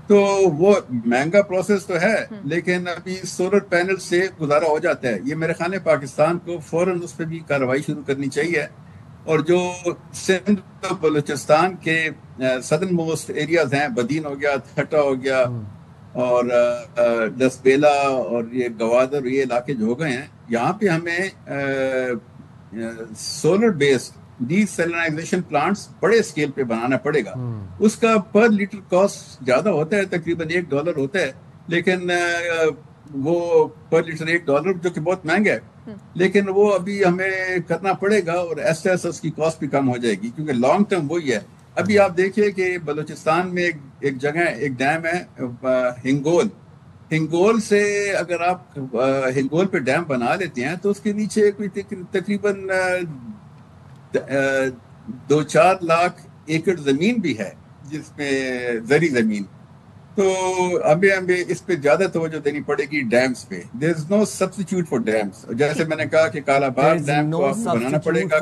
تو وہ مہنگا پروسیس تو ہے، لیکن ابھی سولر پینل سے گزارا ہو جاتا ہے. یہ میرے خیال ہے پاکستان کو فوراً اس پہ بھی کارروائی شروع کرنی چاہیے. اور جو سندھ و بلوچستان کے سدرن موسٹ ایریاز ہیں، بدین ہو گیا، تھٹا ہو گیا اور دسبیلا اور یہ گوادر، یہ علاقے جو ہو گئے ہیں، یہاں پہ ہمیں سولر بیسڈ ڈی سیلنائزیشن پلانٹس بڑے اسکیل پہ بنانا پڑے گا. اس کا پر لیٹر کاسٹ زیادہ ہوتا ہے، تقریباً $1 ہوتا ہے، لیکن وہ پر لیٹر $1 جو کہ بہت مہنگا ہے، لیکن وہ ابھی ہمیں کرنا پڑے گا اور ایسے ایسے اس کی کاسٹ بھی کم ہو جائے گی، کیونکہ لانگ ٹرم وہی ہے. ابھی آپ دیکھیے کہ بلوچستان میں ایک جگہ ایک ڈیم ہے ہنگول سے، اگر آپ ہنگول پہ ڈیم بنا لیتے ہیں تو اس کے نیچے کوئی تقریباً 2-4 لاکھ ایکڑ زمین بھی ہے جس میں زرعی زمین. تو ہمیں اس پہ زیادہ توجہ دینی پڑے گی ڈیمز پہ. there is no substitute for dams. جیسے میں نے کہا کہ کالا باغ ڈیم کو بنانا پڑے گا.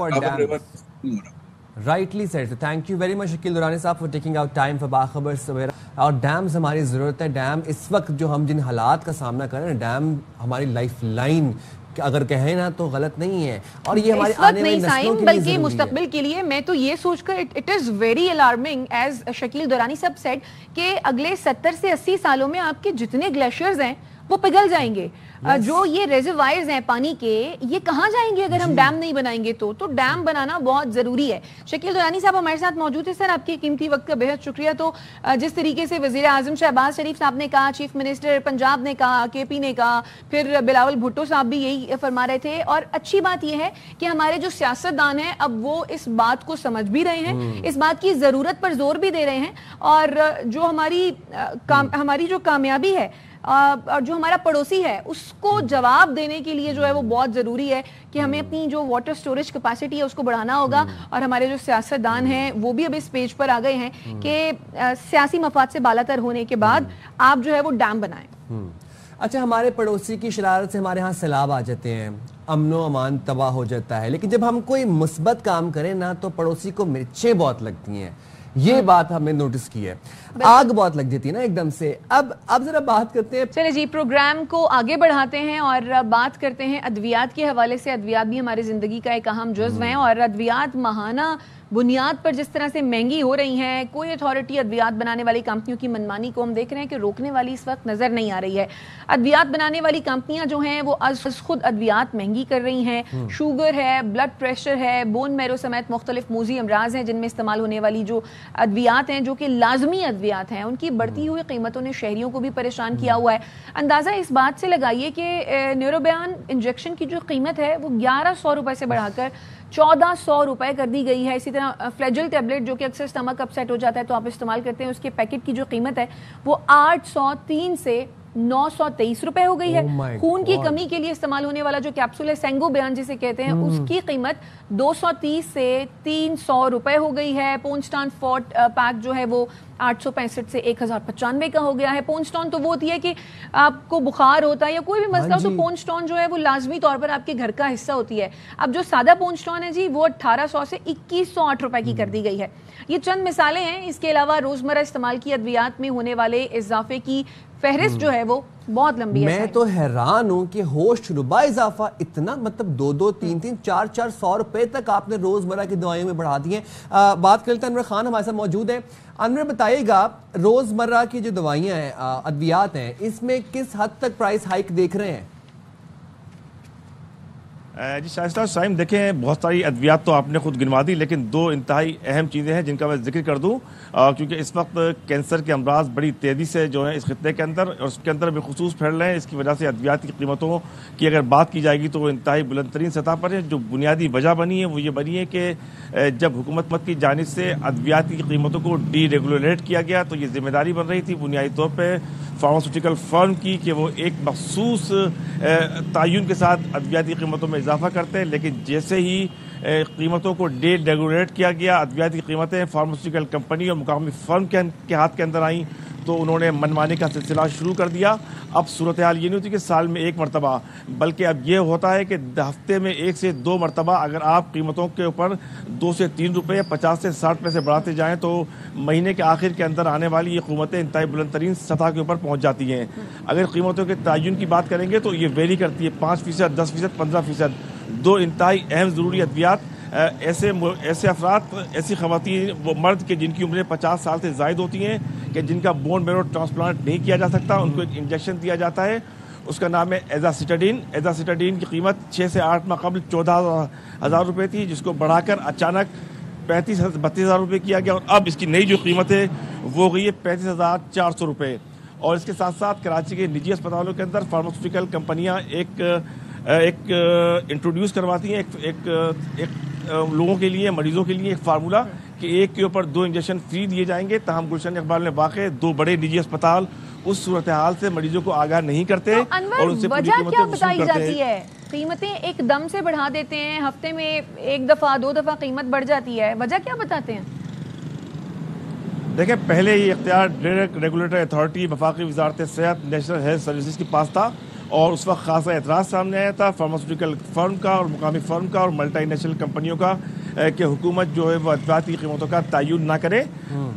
Rightly said. So thank you very much Shakeel Durrani صاحب for taking out time for باخبر سویرا. اور ڈیمز ہماری ضرورت ہے. ڈیم اس وقت جو ہم جن حالات کا سامنا کر رہے ہیں، ڈیم ہماری لائف لائن اگر کہیں نا تو غلط نہیں ہے، اور یہ ہماری آنے والی نسلوں کے لیے بلکہ مستقبل کے لیے. میں تو یہ سوچ کر it is very alarming as Shakeel Durrani صاحب سیڈ کہ اگلے 70 سے 80 سالوں میں آپ کے جتنے گلیشیئرز ہیں وہ پگھل جائیں گے. جو یہ ریزروائرز ہیں پانی کے، یہ کہاں جائیں گے اگر ہم ڈیم نہیں بنائیں گے؟ تو ڈیم بنانا بہت ضروری ہے. شکیل دورانی صاحب ہمارے ساتھ موجود ہے. سر، آپ کے قیمتی وقت کا بہت شکریہ. تو جس طریقے سے وزیر اعظم شہباز شریف صاحب نے کہا، چیف منسٹر پنجاب نے کہا، کے پی نے کہا، پھر بلاول بھٹو صاحب بھی یہی فرما رہے تھے. اور اچھی بات یہ ہے کہ ہمارے جو سیاستدان ہیں اب وہ اس بات کو سمجھ بھی رہے ہیں، اس بات کی ضرورت پر زور بھی دے رہے ہیں. اور جو ہماری جو کامیابی ہے اور جو ہمارا پڑوسی ہے اس کو جواب دینے کے لیے جو ہے وہ بہت ضروری ہے کہ ہمیں اپنی جو واٹر سٹوریج کیپیسٹی ہے اس کو بڑھانا ہوگا. اور ہمارے جو سیاستدان ہیں وہ بھی اب اس پیج پر آ گئے ہیں کہ سیاسی مفاد سے بالاتر ہونے کے بعد آپ جو ہے وہ ڈیم بنائیں. اچھا، ہمارے پڑوسی کی شرارت سے ہمارے ہاں سیلاب آ جاتے ہیں، امن و امان تباہ ہو جاتا ہے، لیکن جب ہم کوئی مثبت کام کریں نا تو پڑوسی کو مرچیں بہت لگتی ہیں. یہ بات ہم نے نوٹس کی ہے، آگ بہت لگ جاتی ہے نا ایک دم سے. اب ذرا بات کرتے ہیں. چلے جی، پروگرام کو آگے بڑھاتے ہیں اور بات کرتے ہیں ادویات کے حوالے سے. ادویات بھی ہماری زندگی کا ایک اہم جزو ہیں، اور ادویات ماہانہ بنیاد پر جس طرح سے مہنگی ہو رہی ہیں، کوئی اتھارٹی ادویات بنانے والی کمپنیوں کی منمانی کو ہم دیکھ رہے ہیں کہ روکنے والی اس وقت نظر نہیں آ رہی ہے. ادویات بنانے والی کمپنیاں جو ہیں وہ از خود ادویات مہنگی کر رہی ہیں. شوگر ہے، بلڈ پریشر ہے، بون میرو سمیت مختلف موذی امراض ہیں جن میں استعمال ہونے والی جو ادویات ہیں جو کہ لازمی ادویات ہیں، ان کی بڑھتی ہوئی قیمتوں نے شہریوں کو بھی پریشان کیا ہوا ہے. اندازہ اس بات سے لگائیے کہ نیوروبیان انجیکشن کی جو قیمت ہے وہ 1100 روپے سے بڑھا کر 1400 روپے کر دی گئی ہے. اسی طرح فلیجل ٹیبلٹ جو کہ اکثر اسٹمک اپسیٹ ہو جاتا ہے تو آپ استعمال کرتے ہیں، اس کے پیکٹ کی جو قیمت ہے وہ 803 سے 923 روپے ہو گئی ہے. خون کی کمی کے لیے استعمال ہونے والا جو کیپسول ہے سینگو بیان جسے کہتے ہیں، اس کی قیمت 230 سے 300 روپے ہو گئی ہے. پونسٹان فورٹ پیک جو ہے وہ 865 سے 1095 کا ہو گیا ہے. پونسٹان تو وہ ہوتی ہے کہ آپ کو بخار ہوتا ہے یا کوئی بھی مسئلہ ہو تو پونسٹان جو ہے وہ لازمی طور پر آپ کے گھر کا حصہ ہوتی ہے. اب جو سادہ پونسٹان ہے جی وہ 1800 سے 2108 روپے کی کر دی گئی ہے. یہ چند مثالیں ہیں. اس کے علاوہ روزمرہ استعمال کی ادویات میں ہونے والے اضافے کی فہرست جو ہے وہ بہت لمبی ہے. میں تو حیران ہوں کہ ہوش ربا اضافہ اتنا، مطلب 2-2, 3-3, 400 روپے تک آپ نے روزمرہ کی دوائیوں میں بڑھا دی ہیں. بات کرتے ہیں انور خان ہمارے ساتھ موجود ہیں. انور بتائیے گا روزمرہ کی جو دوائیاں ہیں، ادویات ہیں، اس میں کس حد تک پرائس ہائیک دیکھ رہے ہیں؟ جی شائستہ صاحب، دیکھیں بہت ساری ادویات تو آپ نے خود گنوا دی، لیکن 2 انتہائی اہم چیزیں ہیں جن کا میں ذکر کر دوں، کیونکہ اس وقت کینسر کے امراض بڑی تیزی سے جو ہیں اس خطے کے اندر اور اس کے اندر بالخصوص پھیل رہے ہیں. اس کی وجہ سے ادویات کی قیمتوں کی اگر بات کی جائے گی تو وہ انتہائی بلند ترین سطح پر ہے. جو بنیادی وجہ بنی ہے وہ یہ بنی ہے کہ جب حکومت کی جانب سے ادویات کی قیمتوں کو ڈی ریگولیٹ کیا گیا تو یہ ذمہ داری بن رہی تھی بنیادی طور پہ فارماسیوٹیکل فرم کی کہ وہ ایک مخصوص تعین کے ساتھ ادویاتی قیمتوں میں اضافہ کرتے ہیں. لیکن جیسے ہی قیمتوں کو ڈی ریگولیٹ کیا گیا، ادویاتی قیمتیں فارماسیوٹیکل کمپنی اور مقامی فرم کے ہاتھ کے اندر آئیں، तो उन्होंने मनमानी का सिलसिला शुरू कर दिया। अब सूरत हाल ये नहीं होती कि साल में एक मरतबा, बल्कि अब ये होता है कि हफ्ते में 1 से 2 मरतबा अगर आप कीमतों के ऊपर 2 से 3 रुपये, 50 से 60 पैसे बढ़ाते जाएँ तो महीने के आखिर के अंदर आने वाली ये कीमतें इंतहाई बुलंद तरीन सतह के ऊपर पहुँच जाती हैं। अगर कीमतों के तयन की बात करेंगे तो ये वेरी करती है, 5%, 10%, 15%। 2 इंतहाई अहम ज़रूरी अद्वियात ऐसे अफराद, ऐसी ख़वातीन, वो मर्द के जिनकी उम्रें 50 साल से ज़ायद होती हैं कि जिनका बोन मैरो ट्रांसप्लांट नहीं किया जा सकता, उनको एक इंजेक्शन दिया जाता है, उसका नाम है एज़ासिटाडीन। एज़ासिटाडीन की कीमत 6 से 8 माह कबल 14,000 रुपये थी, जिसको बढ़ाकर अचानक 32,000 रुपये किया गया और अब इसकी नई जो कीमत है वो गई है 35,400 रुपये। और इसके साथ साथ कराची के निजी अस्पतालों के अंदर फार्मास्यूटिकल कंपनियाँ एक इंट्रोड्यूस करवाती हैं एक लोगों के लिए, मरीजों के लिए एक फार्मूला कि एक के ऊपर 2 इंजेक्शन फ्री दिए जाएंगे। ताहम गुलशन इकबाल में वाक़े 2 बड़े निजी अस्पताल उस सूरत हाल से मरीजों को आगाह नहीं करते और उनसे वजह क्या बताई जाती है? कीमतें एकदम से बढ़ा देते हैं, हफ्ते में 1 दफ़ा 2 दफ़ा कीमत बढ़ जाती है, वजह क्या बताते हैं? देखें, पहले ये इख्तियार डायरेक्ट रेगुलेटरी अथॉरिटी वफाकी वजारत सेहत नेशनल हेल्थ सर्विसेज के पास था और उस वक्त खासा एतराज़ सामने आया था फार्मास्यूटिकल फर्म का और मुकामी फर्म का और मल्टी नेशनल कंपनियों का कि हुकूमत जो है वो अदवात की कीमतों का तयन ना करे,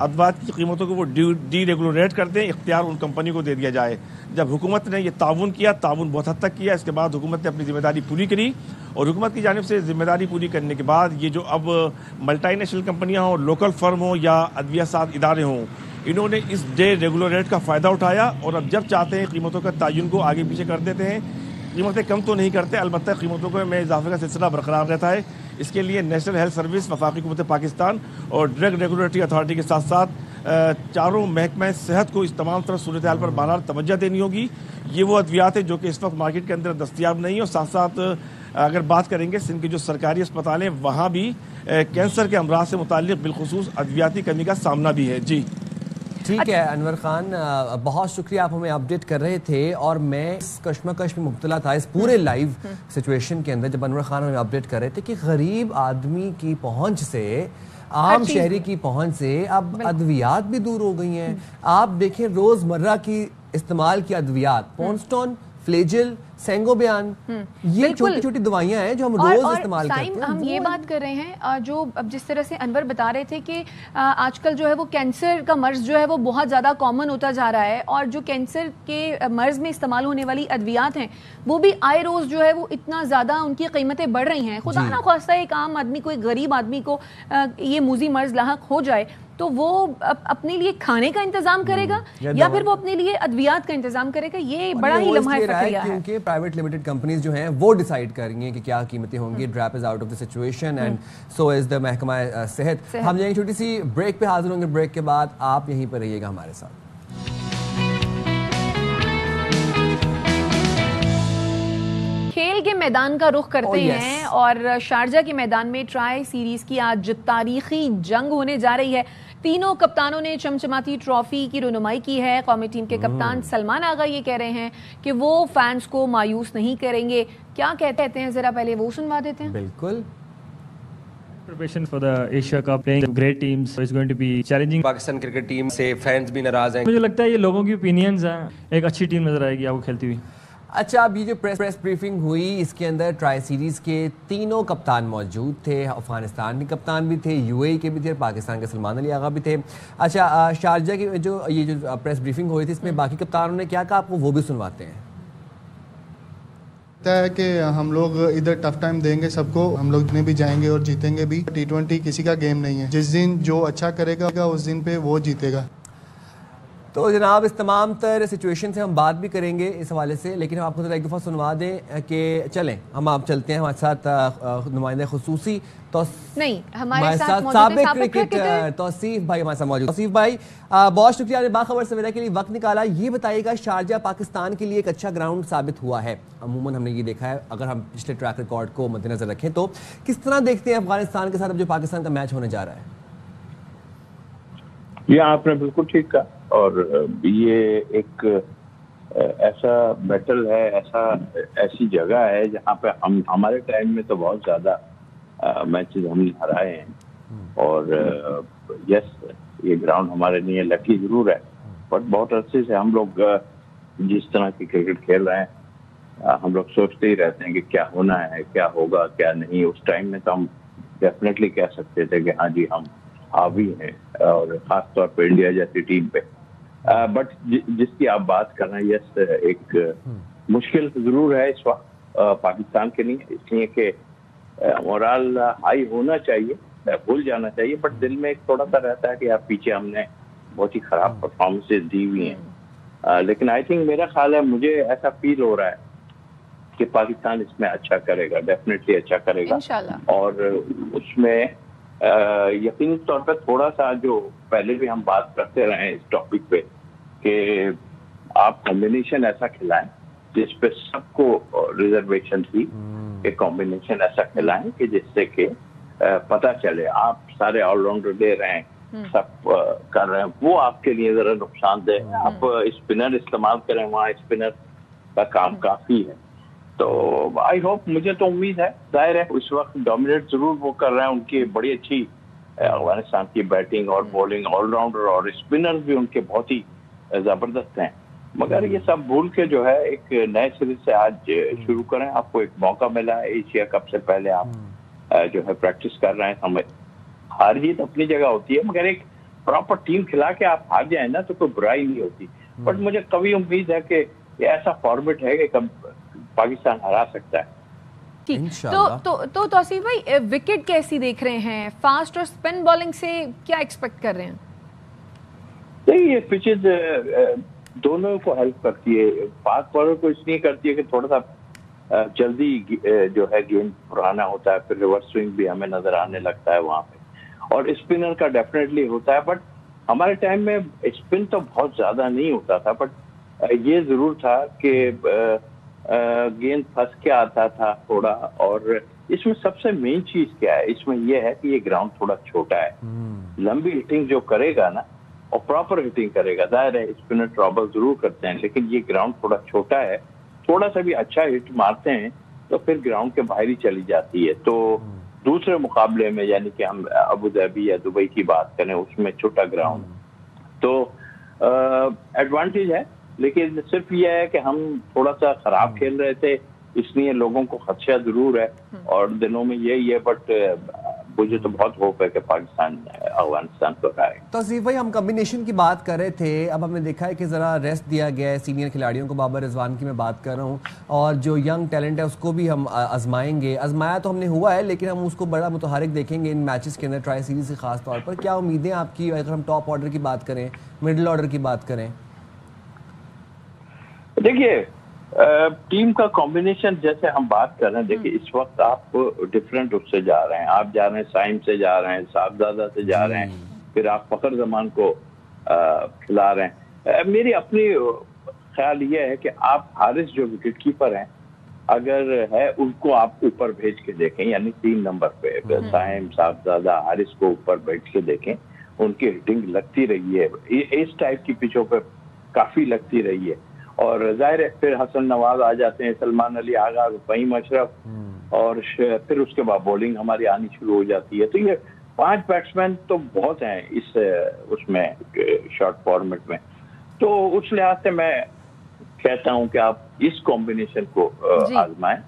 अदवात की कीमतों को वो डी रेगुलेट कर दें, इख्तियार उन कंपनी को दे दिया जाए। जब हुकूमत ने ये ताउन किया, ताउन बहुत हद तक किया, इसके बाद हुकूमत ने अपनी जिम्मेदारी पूरी करी और हुकूमत की जानिब से जिम्मेदारी पूरी करने के बाद ये जो अब मल्टी नेशनल कंपनियाँ हों, लोकल फर्म हों या अदविया साथ इदारे हों, इन्होंने इस डे रेगुलेट का फ़ायदा उठाया और अब जब चाहते हैं कीमतों का तयन को आगे पीछे कर देते हैं। कीमतें कम तो नहीं करते, अलबत्ता कीमतों में इजाफे का सिलसिला बरकरार रहता है। इसके लिए नेशनल हेल्थ सर्विस, वफाकी हुकूमत पाकिस्तान और डायरेक्ट रेगुलेटरी अथॉरिटी के साथ साथ चारों महकमा सेहत को इस तमाम तरह सूरत हाल पर बहरहाल तवज्जो देनी होगी। ये वो अद्वियात है जो कि इस वक्त मार्केट के अंदर दस्तियाब नहीं है और साथ साथ अगर बात करेंगे सिंध के जो सरकारी अस्पताल हैं वहाँ भी कैंसर के अमराज से मुताल्लिक़ बिलखुसूस अद्वियाती कमी का सामना भी है। जी ठीक है अनवर खान, बहुत शुक्रिया, आप हमें अपडेट कर रहे थे और मैं इस कश्मकश में मुब्तला था इस पूरे लाइव सिचुएशन के अंदर जब अनवर खान हमें अपडेट कर रहे थे कि गरीब आदमी की पहुंच से, आम शहरी की पहुंच से अब अद्वियात भी दूर हो गई हैं। आप देखें रोजमर्रा की इस्तेमाल की अद्वियात, पॉन्स्टॉन, फ्लेजिल, सेंगोबियान, ये छोटी छोटी दवाइयां हैं जो हम रोज इस्तेमाल करते हैं। हम ये बात कर रहे हैं जो अब जिस तरह से अनवर बता रहे थे कि आजकल जो है वो कैंसर का मर्ज जो है वो बहुत ज़्यादा कॉमन होता जा रहा है और जो कैंसर के मर्ज में इस्तेमाल होने वाली अद्वियात हैं वो भी आए रोज़ जो है वो इतना ज़्यादा उनकी कीमतें बढ़ रही हैं। खुदा ना ख्वास्ता एक आम आदमी को, एक गरीब आदमी को ये मूजी मर्ज लाहक हो जाए तो वो अपने लिए खाने का इंतजाम करेगा या फिर वो अपने लिए अद्वियात का इंतजाम करेगा। ये बड़ा ही लम्हा फकरिया है क्योंकि प्राइवेट लिमिटेड कंपनीज जो हैं वो डिसाइड कर रही हैं कि क्या कीमतें होंगी। DRAP is out of the situation and so is the महकमा सेहत। हम जाएंगे छोटी सी ब्रेक पे, हाजिर होंगे ब्रेक के बाद। आप यहीं पर रहिएगा हमारे साथ। खेल के मैदान का रुख करते हैं और शारजा के मैदान में ट्राई सीरीज की आज तारीखी जंग होने जा रही है। तीनों कप्तानों ने चमचमाती ट्रॉफी की रुनुमाई की है। कौमी टीम के कप्तान सलमान आगा ये कह रहे हैं कि वो फैंस को मायूस नहीं करेंगे। क्या कहते हैं जरा पहले वो सुनवा देते हैं। बिल्कुल। Preparation for the Asia Cup, playing great teams, so it's going to be challenging. Pakistan cricket team से फैंस भी नाराज हैं। मुझे लगता है ये लोगों की ओपिनियंस हैं, एक अच्छी टीम नजर आएगी आपको खेलती हुई। अच्छा, अब ये जो प्रेस ब्रीफिंग हुई इसके अंदर ट्राई सीरीज के तीनों कप्तान मौजूद थे। अफगानिस्तान के कप्तान भी थे, यूएई के भी थे, पाकिस्तान के सलमान अली आगा भी थे। अच्छा, शारजा की जो प्रेस ब्रीफिंग हुई थी इसमें बाकी कप्तानों ने क्या कहा, आपको वो भी सुनवाते हैं। है कि हम लोग इधर टफ टाइम देंगे सबको, हम लोग जितने भी जाएंगे और जीतेंगे भी। T20 किसी का गेम नहीं है, जिस दिन जो अच्छा करेगा उस दिन पे वो जीतेगा। तो जनाब इस तमाम तर सिचुएशन से हम बात भी करेंगे इस हवाले से, लेकिन हम आपको एक दफ़ा सुनवा दें कि चलें हम आप चलते हैं हमारे साथ नुमाइंदे खुसूसी तो नहीं हमारे साथ साबिक क्रिकेटर तौसीफ भाई हमारे साथ मौजूद। तौसीफ भाई बहुत शुक्रिया, आपने बाखबर सवेरा के लिए वक्त निकाला। ये बताइएगा शारजा पाकिस्तान के लिए एक अच्छा ग्राउंड साबित हुआ है। अमूमन हमने ये देखा है, अगर हम पिछले ट्रैक रिकॉर्ड को मद्देनजर रखें तो किस तरह देखते हैं अफगानिस्तान के साथ अब जो पाकिस्तान का मैच होने जा रहा है। ये आपने बिल्कुल ठीक कहा और ये एक ऐसा बैटल है, ऐसी जगह है जहाँ पे हम हमारे टाइम में तो बहुत ज़्यादा मैचेस हमने हराए हैं और यस ये ग्राउंड हमारे लिए लकी ज़रूर है बट बहुत अरसे से हम लोग जिस तरह की क्रिकेट खेल रहे हैं हम लोग सोचते ही रहते हैं कि क्या होना है, क्या होगा, क्या नहीं। उस टाइम में तो हम डेफिनेटली कह सकते थे कि हाँ जी हम हावी हैं, और खास तौर पे इंडिया जैसी टीम पे। बट जिसकी आप बात कर रहे हैं, यस, एक मुश्किल जरूर है इस वक्त पाकिस्तान के लिए, इसलिए कि मोरल हाई होना चाहिए, भूल जाना चाहिए, बट दिल में एक थोड़ा सा रहता है कि यार पीछे हमने बहुत ही खराब परफॉर्मेंसेज दी हुई हैं। लेकिन आई थिंक मेरा ख्याल है, मुझे ऐसा फील हो रहा है कि पाकिस्तान इसमें अच्छा करेगा, डेफिनेटली अच्छा करेगा। और उसमें यकीनी तौर पर थोड़ा सा जो पहले भी हम बात करते रहे इस टॉपिक पे कि आप कॉम्बिनेशन ऐसा खिलाएं जिस पे सबको रिजर्वेशन थी, एक कॉम्बिनेशन ऐसा खिलाएं कि जिससे कि पता चले आप सारे ऑलराउंडर दे रहे हैं, सब कर रहे हैं, वो आपके लिए जरा नुकसानदेह। आप स्पिनर इस्तेमाल करें, वहाँ स्पिनर का काम काफी है। तो आई होप, मुझे तो उम्मीद है, जाहिर है उस वक्त डोमिनेट जरूर वो कर रहे हैं, उनकी बड़ी अच्छी अफगानिस्तान की बैटिंग और बॉलिंग, ऑलराउंडर और स्पिनर्स भी उनके बहुत ही जबरदस्त हैं। मगर ये सब भूल के जो है एक नए सिरे से आज शुरू करें। आपको एक मौका मिला है, एशिया कप से पहले आप जो है प्रैक्टिस कर रहे हैं। हमें हार जीत अपनी जगह होती है, मगर एक प्रॉपर टीम खिला के आप हार जाए ना तो कोई बुराई नहीं होती। बट मुझे कभी उम्मीद है कि ये ऐसा फॉर्मेट है कि कब पाकिस्तान हरा सकता है। तो तौसीफ भाई, विकेट कैसी देख रहे हैं? फास्ट और स्पिन बॉलिंग से क्या एक्सपेक्ट कर रहे हैं? देखिए, ये पिचेज दोनों को हेल्प करती है। फास्ट बॉलर को इसलिए करती है कि थोड़ा सा जल्दी जो है गेंद पुराना होता है, फिर रिवर्स स्विंग भी हमें नजर आने लगता है वहां पे, और स्पिनर का डेफिनेटली होता है। बट हमारे टाइम में स्पिन तो बहुत ज्यादा नहीं होता था, बट ये जरूर था कि गेंद फंस के आता था थोड़ा। और इसमें सबसे मेन चीज क्या है, इसमें यह है कि ये ग्राउंड थोड़ा छोटा है। लंबी हिटिंग जो करेगा ना, और प्रॉपर हिटिंग करेगा, जाहिर है स्पिनर ट्रबल जरूर करते हैं, लेकिन ये ग्राउंड थोड़ा छोटा है, थोड़ा सा भी अच्छा हिट मारते हैं तो फिर ग्राउंड के बाहर ही चली जाती है। तो दूसरे मुकाबले में, यानी कि हम अबू धाबी या दुबई की बात करें, उसमें छोटा ग्राउंड, तो एडवांटेज है। लेकिन सिर्फ ये है कि हम थोड़ा सा खराब खेल रहे थे, इसलिए लोगों को खदशा जरूर है, और दिनों में यही है। बट मुझे तो बहुत होप है कि पाकिस्तान अफगानिस्तान को हराए। तौसीफ भाई, हम कॉम्बिनेशन की बात कर रहे थे, अब हमने देखा है कि ज़रा रेस्ट दिया गया है सीनियर खिलाड़ियों को। बाबर रिजवान की मैं बात कर रहा हूँ, और जो यंग टैलेंट है उसको भी हम आजमाएंगे। आजमाया तो हमने हुआ है, लेकिन हम उसको बड़ा मुतहरिक देखेंगे इन मैचेस के अंदर, ट्राई सीरीज के खास तौर पर। क्या उम्मीदें आपकी, अगर हम टॉप ऑर्डर की बात करें, मिडिल ऑर्डर की बात करें? देखिए, टीम का कॉम्बिनेशन जैसे हम बात कर रहे हैं, देखिए इस वक्त आप डिफरेंट उससे जा रहे हैं। आप जा रहे हैं साइम से, जा रहे हैं साहबजादा से, जा रहे हैं, फिर आप फखर जमान को खिला रहे हैं। मेरी अपनी ख्याल ये है कि आप हारिस जो विकेट कीपर हैं, अगर है उनको आप ऊपर भेज के देखें, यानी 3 नंबर पे साइम, साहबजादा, हारिस को ऊपर बैठ के देखें। उनकी हिटिंग लगती रही है, इस टाइप की पिचों पर काफी लगती रही है। और जाहिर है फिर हसन नवाज आ जाते हैं, सलमान अली आगा, फहीम अशरफ, और फिर उसके बाद बॉलिंग हमारी आनी शुरू हो जाती है। तो ये 5 बैट्समैन तो बहुत हैं इस उसमें शॉर्ट फॉर्मेट में। तो उस लिहाज से मैं कहता हूं कि आप इस कॉम्बिनेशन को आजमाएं,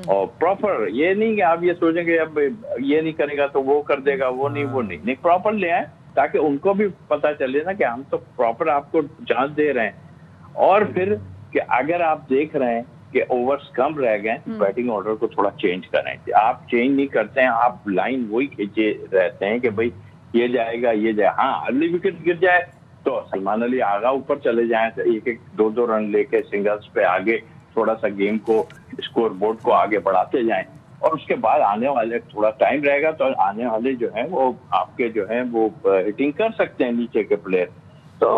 और प्रॉपर ये नहीं कि आप ये सोचेंगे अब ये नहीं करेगा तो वो कर देगा, वो नहीं, प्रॉपर ले आए, ताकि उनको भी पता चले ना कि हम तो प्रॉपर आपको चांस दे रहे हैं। और फिर कि अगर आप देख रहे हैं कि ओवर्स कम रह गए, बैटिंग ऑर्डर को थोड़ा चेंज करें। आप चेंज नहीं करते हैं, आप लाइन वही खींचे रहते हैं कि भाई ये जाएगा, ये जाए। हाँ, अर्ली विकेट गिर जाए तो सलमान अली आगा ऊपर चले जाएं, तो 1-1, 2-2 रन लेके सिंगल्स पे आगे थोड़ा सा गेम को, स्कोर बोर्ड को आगे बढ़ाते जाएं। और उसके बाद आने वाले थोड़ा टाइम रहेगा तो आने वाले जो है वो आपके जो है वो हिटिंग कर सकते हैं नीचे के प्लेयर। तो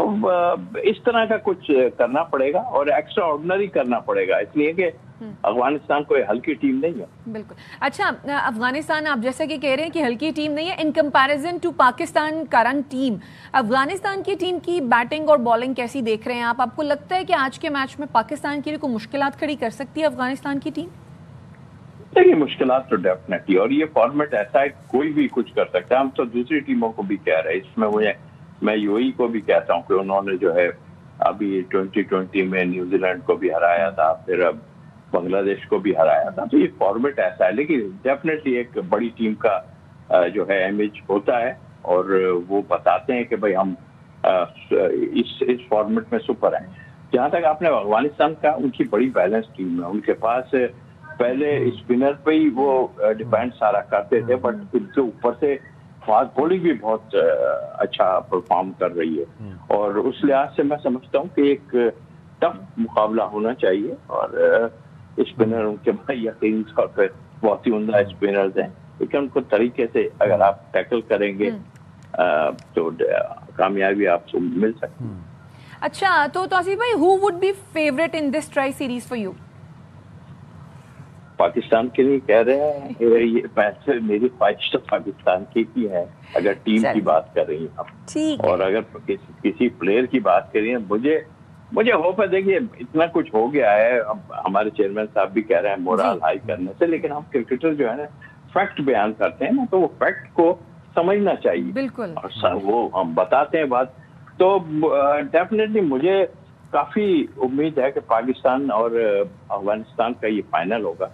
इस तरह का कुछ करना पड़ेगा, और एक्स्ट्रा ऑर्डिनरी करना पड़ेगा, इसलिए कि अफगानिस्तान कोई हल्की टीम नहीं है। बिल्कुल। अच्छा, अफगानिस्तान आप जैसा कि कह रहे हैं कि हल्की टीम नहीं है, in comparison to Pakistan current team, Afghanistan की टीम की बैटिंग और बॉलिंग कैसी देख रहे हैं आप? आपको लगता है कि आज के मैच में पाकिस्तान के लिए कोई मुश्किलात खड़ी कर सकती है अफगानिस्तान की टीम? देखिए, मुश्किलात तो डेफिनेटली, और ये फॉर्मेट ऐसा है कोई भी कुछ कर सकता है। हम तो दूसरी टीमों को भी कह रहे हैं, इसमें मैं यूएई को भी कहता हूँ कि उन्होंने जो है अभी 2020 में न्यूजीलैंड को भी हराया था, फिर अब बांग्लादेश को भी हराया था। तो ये फॉर्मेट ऐसा है, लेकिन डेफिनेटली एक बड़ी टीम का जो है इमेज होता है और वो बताते हैं कि भाई हम इस फॉर्मेट में सुपर हैं। जहाँ तक आपने अफगानिस्तान का, उनकी बड़ी बैलेंस टीम है, उनके पास पहले स्पिनर पे ही वो डिपेंड सारा करते थे, बट उनके ऊपर से फास्ट बॉलिंग भी बहुत अच्छा परफॉर्म कर रही है और उस लिहाज से मैं समझता हूँ कि एक टफ मुकाबला होना चाहिए और स्पिनर उनके भाई यकीन तौर पर बहुत ही उम्दा स्पिनर्स हैं, क्योंकि उनको तरीके से अगर आप टैकल करेंगे तो कामयाबी आपको मिल सकती है। अच्छा, तो तौसीफ भाई, who would be favourite in this tri series for you? Pakistan के लिए कह रहे हैं, ये वैसे मेरी ख्वाहिश तो पाकिस्तान की ही है अगर टीम की बात कर रही हैं आप, और अगर किसी प्लेयर की बात कर रही हैं, मुझे होप है। देखिए इतना कुछ हो गया है, अब हमारे चेयरमैन साहब भी कह रहे हैं मोरल हाई करने से, लेकिन हम क्रिकेटर जो है ना फैक्ट बयान करते हैं ना, तो वो फैक्ट को समझना चाहिए। बिल्कुल। और वो हम बताते हैं बात, तो डेफिनेटली मुझे काफी उम्मीद है कि पाकिस्तान और अफगानिस्तान का ये फाइनल होगा।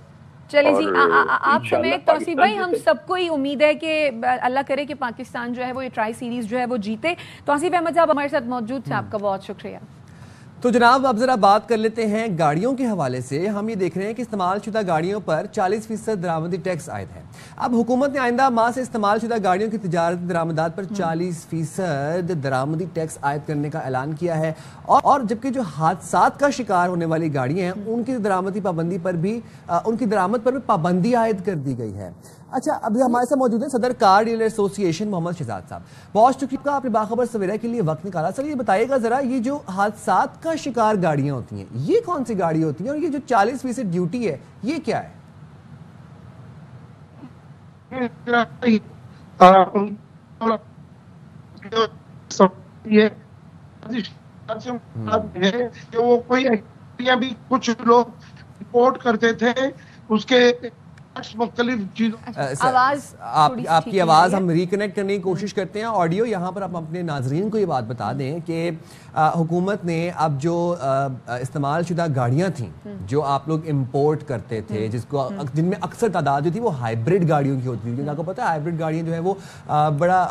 चलिए जी, आप समेत तौसीफ भाई, हम सबको ही उम्मीद है कि अल्लाह करे कि पाकिस्तान जो है वो ये ट्राई सीरीज जो है वो जीते। तौसीफ अहमद साहब हमारे साथ मौजूद थे, आपका बहुत शुक्रिया। तो जनाब, अब जरा बात कर लेते हैं गाड़ियों के हवाले से। हम ये देख रहे हैं कि इस्तेमाल शुदा गाड़ियों पर 40% दरामदी टैक्स आयद है। अब हुकूमत ने आइंदा माह से इस्तेमाल शुदा गाड़ियों की तिजारती दरामदात पर 40% दरामदी टैक्स आयद करने का ऐलान किया है, और जबकि जो हादसात का शिकार होने वाली गाड़ियां हैं उनकी दरामदी पाबंदी पर भी उनकी दरामद पर भी पाबंदी आयद कर दी गई है। अच्छा, अभी हमारे साथ मौजूद है सदर car dealer association Mohammad Shahzad sahab. बहुत शुक्रिया आपने बाखबर सवेरा के लिए वक्त निकाला। सर, ये बताइएगा जरा, ये जो हादसात का शिकार गाड़ियां होती हैं, ये कौन सी गाड़ी होती हैं, और ये जो 40% ड्यूटी है ये क्या है? कि वो कोई भी कुछ लोग रिपोर्ट करते थे, उसके मुख्तलिफ चीजों। आपकी आवाज हम रिकनेक्ट करने की कोशिश करते हैं ऑडियो। यहाँ पर आप अपने नाजरीन को ये बात बता दें कि हुकूमत ने अब जो इस्तेमाल शुदा गाड़ियाँ थी जो आप लोग इंपोर्ट करते थे, जिनमें अक्सर तादाद जो थी वो हाइब्रिड गाड़ियों की होती थी, क्योंकि आपको पता है हाइब्रिड गाड़ियाँ जो है वो बड़ा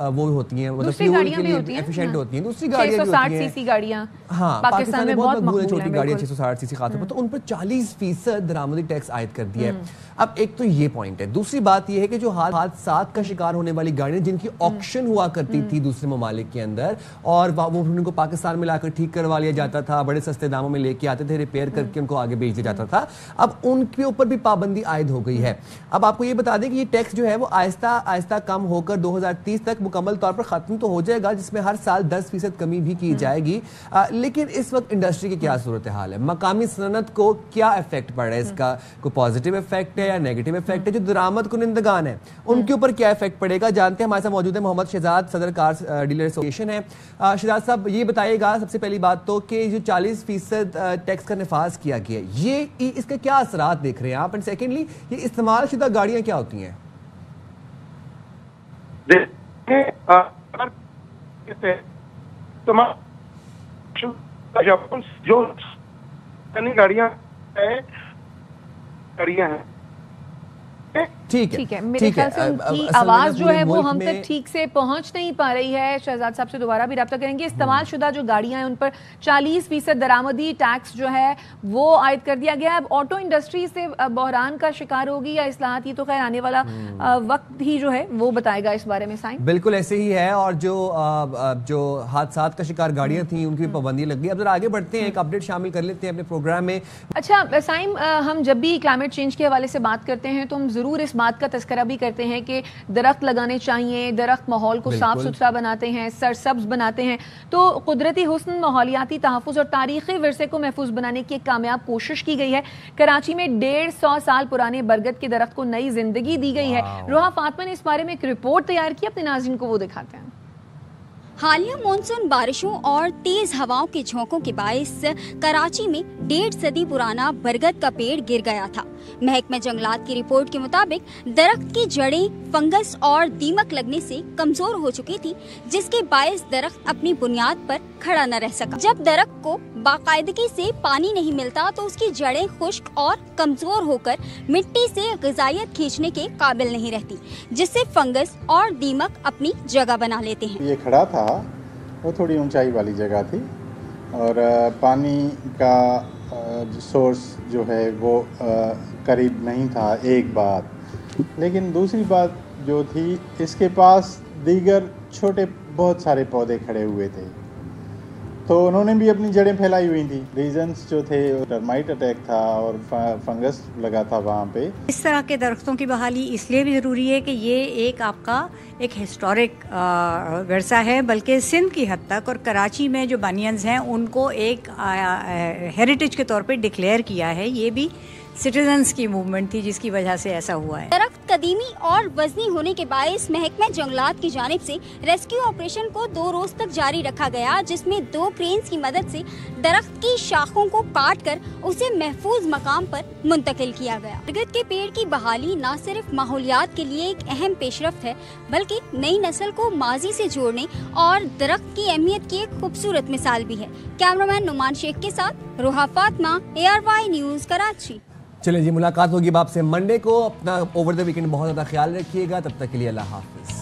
वो होती हैं, मतलब फ्यूल के लिए एफिशिएंट होती हैं। दूसरी गाड़ियाँ जो होती हैं, गाड़ियाँ, हाँ, पाकिस्तान में बहुत मकबूल है छोटी गाड़ियाँ 660 सीसी खासतौर पर, तो उन पर 40% दरामदी टैक्स आयद कर दिया है। अब एक तो ये पॉइंट है। दूसरी बात ये है कि जो हादसात का शिकार होने वाली गाड़ियां जिनकी ऑक्शन हुआ करती थी दूसरे ममालिक के अंदर, और वो उनको पाकिस्तान में लाकर ठीक करवा लिया जाता था, बड़े सस्ते दामों में लेके आते थे, रिपेयर करके उनको आगे बेच दिया जाता था, अब उनके ऊपर भी पाबंदी आयद हो गई है। अब आपको ये बता दें कि ये टैक्स जो है वो आहिस्ता आहिस्ता कम होकर 2030 तक मुकम्मल तौर पर खत्म तो हो जाएगा, जिसमें हर साल 10% कमी भी की जाएगी। लेकिन इस वक्त इंडस्ट्री की क्या सूरत हाल है, मकामी सनत को क्या इफेक्ट पड़ रहा है, इसका कोई पॉजिटिव इफेक्ट है या नेगेटिव इफेक्ट है, जो दरामद कुनिंदगान है उनके ऊपर क्या इफेक्ट पड़ेगा, जानते हैं। हमारे साथ मौजूद है मोहम्मद शहजाद, सदर कार डीलर एसोसिएशन है। शहजाद साहब, ये बताइएगा सबसे पहली बात तो कि जो 40% टैक्स का निफाज किया गया, ये इसके क्या असरात देख रहे हैं आप, एंड सेकेंडली ये इस्तेमाल शुदा गाड़ियां क्या होती हैं? जो गाड़ियां हैं, ठीक है, मेरे ख्याल से उनकी आवाज जो है वो हम तक ठीक से पहुंच नहीं पा रही है। शहजाद साहब से दोबारा भी रब्ता करेंगे। इस्तेमाल शुदा जो गाड़ियां हैं उन पर 40% दरामदी टैक्स जो है वो आयद कर दिया गया है। अब ऑटो इंडस्ट्री से बहरान का शिकार होगी या इस्लाहात, ये तो खैर आने वाला वक्त ही जो है वो बताएगा इस बारे में। साइम, बिल्कुल ऐसे ही है, और जो हादसात का शिकार गाड़ियां थी उनकी भी पाबंदी लग गई। अब जरा आगे बढ़ते हैं, एक अपडेट शामिल कर लेते हैं अपने प्रोग्राम में। अच्छा साइम, हम जब भी क्लाइमेट चेंज के हवाले से बात करते हैं तो हम जरूर इस बात का तस्करा भी करते हैं कि दरख्त लगाने चाहिए, दरख्त माहौल को साफ सुथरा बनाते हैं, सरसब्ज बनाते हैं। तो कुदरती हुस्न, माहौलियाती तहफ़्फ़ुज़ और तारीख़ी विरसे को महफूज बनाने की एक कामयाब कोशिश की गई है। कराची में 150 साल पुराने बरगद के दरख्त को नई जिंदगी दी गई है। रोहा फातमा ने इस बारे में एक रिपोर्ट तैयार की, अपने नाज़रीन को वो दिखाते हैं। حالیہ مانسون بارشوں اور تیز ہواؤں کے جھونکوں کے باعث کراچی میں 1.5 صدی پرانا برگد کا پیڑ گر گیا تھا۔ محکمہ جنگلات کی رپورٹ کے مطابق درخت کی جڑیں فنگس اور دیمک لگنے سے کمزور ہو چکی تھی، جس کے باعث درخت اپنی بنیاد پر کھڑا نہ رہ سکا۔ جب درخت کو باقاعدگی سے پانی نہیں ملتا تو اس کی جڑیں خشک اور کمزور ہو کر مٹی سے غذائیت کھینچنے کے قابل نہیں رہتی، جس سے فنگس اور دیمک اپنی جگہ بنا لیتے ہیں۔ یہ کھڑا تھا، وہ تھوڑی اونچائی والی جگہ تھی اور پانی کا سورس جو ہے وہ قریب نہیں تھا، ایک بات۔ لیکن دوسری بات جو تھی، اس کے پاس دیگر چھوٹے بہت سارے پودے کھڑے ہوئے تھے، تو انہوں نے بھی اپنی جڑیں پھیلائی ہوئی تھیں۔ ریزنز جو تھے، ٹرمائٹ اٹیک تھا اور فنگس لگا تھا وہاں پہ۔ اس طرح کے درختوں کی بحالی اس لیے بھی ضروری ہے کہ یہ ایک آپ کا ایک ہسٹورک ورثہ ہے، بلکہ سندھ کی حد تک اور کراچی میں جو بانینز ہیں ان کو ایک ہیریٹیج کے طور پہ ڈکلیئر کیا ہے۔ یہ بھی سٹیزنز کی موومنٹ تھی جس کی وجہ سے ایسا ہوا ہے۔ درخت قدیمی اور وزنی ہونے کے باعث محکمہ جنگلات کی جانب سے ریسکیو آپریشن کو 2 روز تک جاری رکھا گیا، جس میں 2 کرینز کی مدد سے درخت کی شاخوں کو کاٹ کر اسے محفوظ مقام پر منتقل کیا گیا۔ برگد کے پیڑ کی بحالی نہ صرف ماحولیات کے لیے ایک اہم پیش رفت ہے، بلکہ نئی نسل کو ماضی سے جوڑنے اور درخت کی اہمیت کی ایک خوبصورت مثال بھی ہے۔ کیمرامین نعمان شیخ کے ساتھ روحا فاطمہ، ARY نیوز کراچی۔ چلیں جی، ملاقات ہوگی آپ سے منڈے کو۔ اپنا اوور دا ویکنڈ بہت زیادہ خیال رکھیے گا، تب تک کے لیے اللہ حافظ۔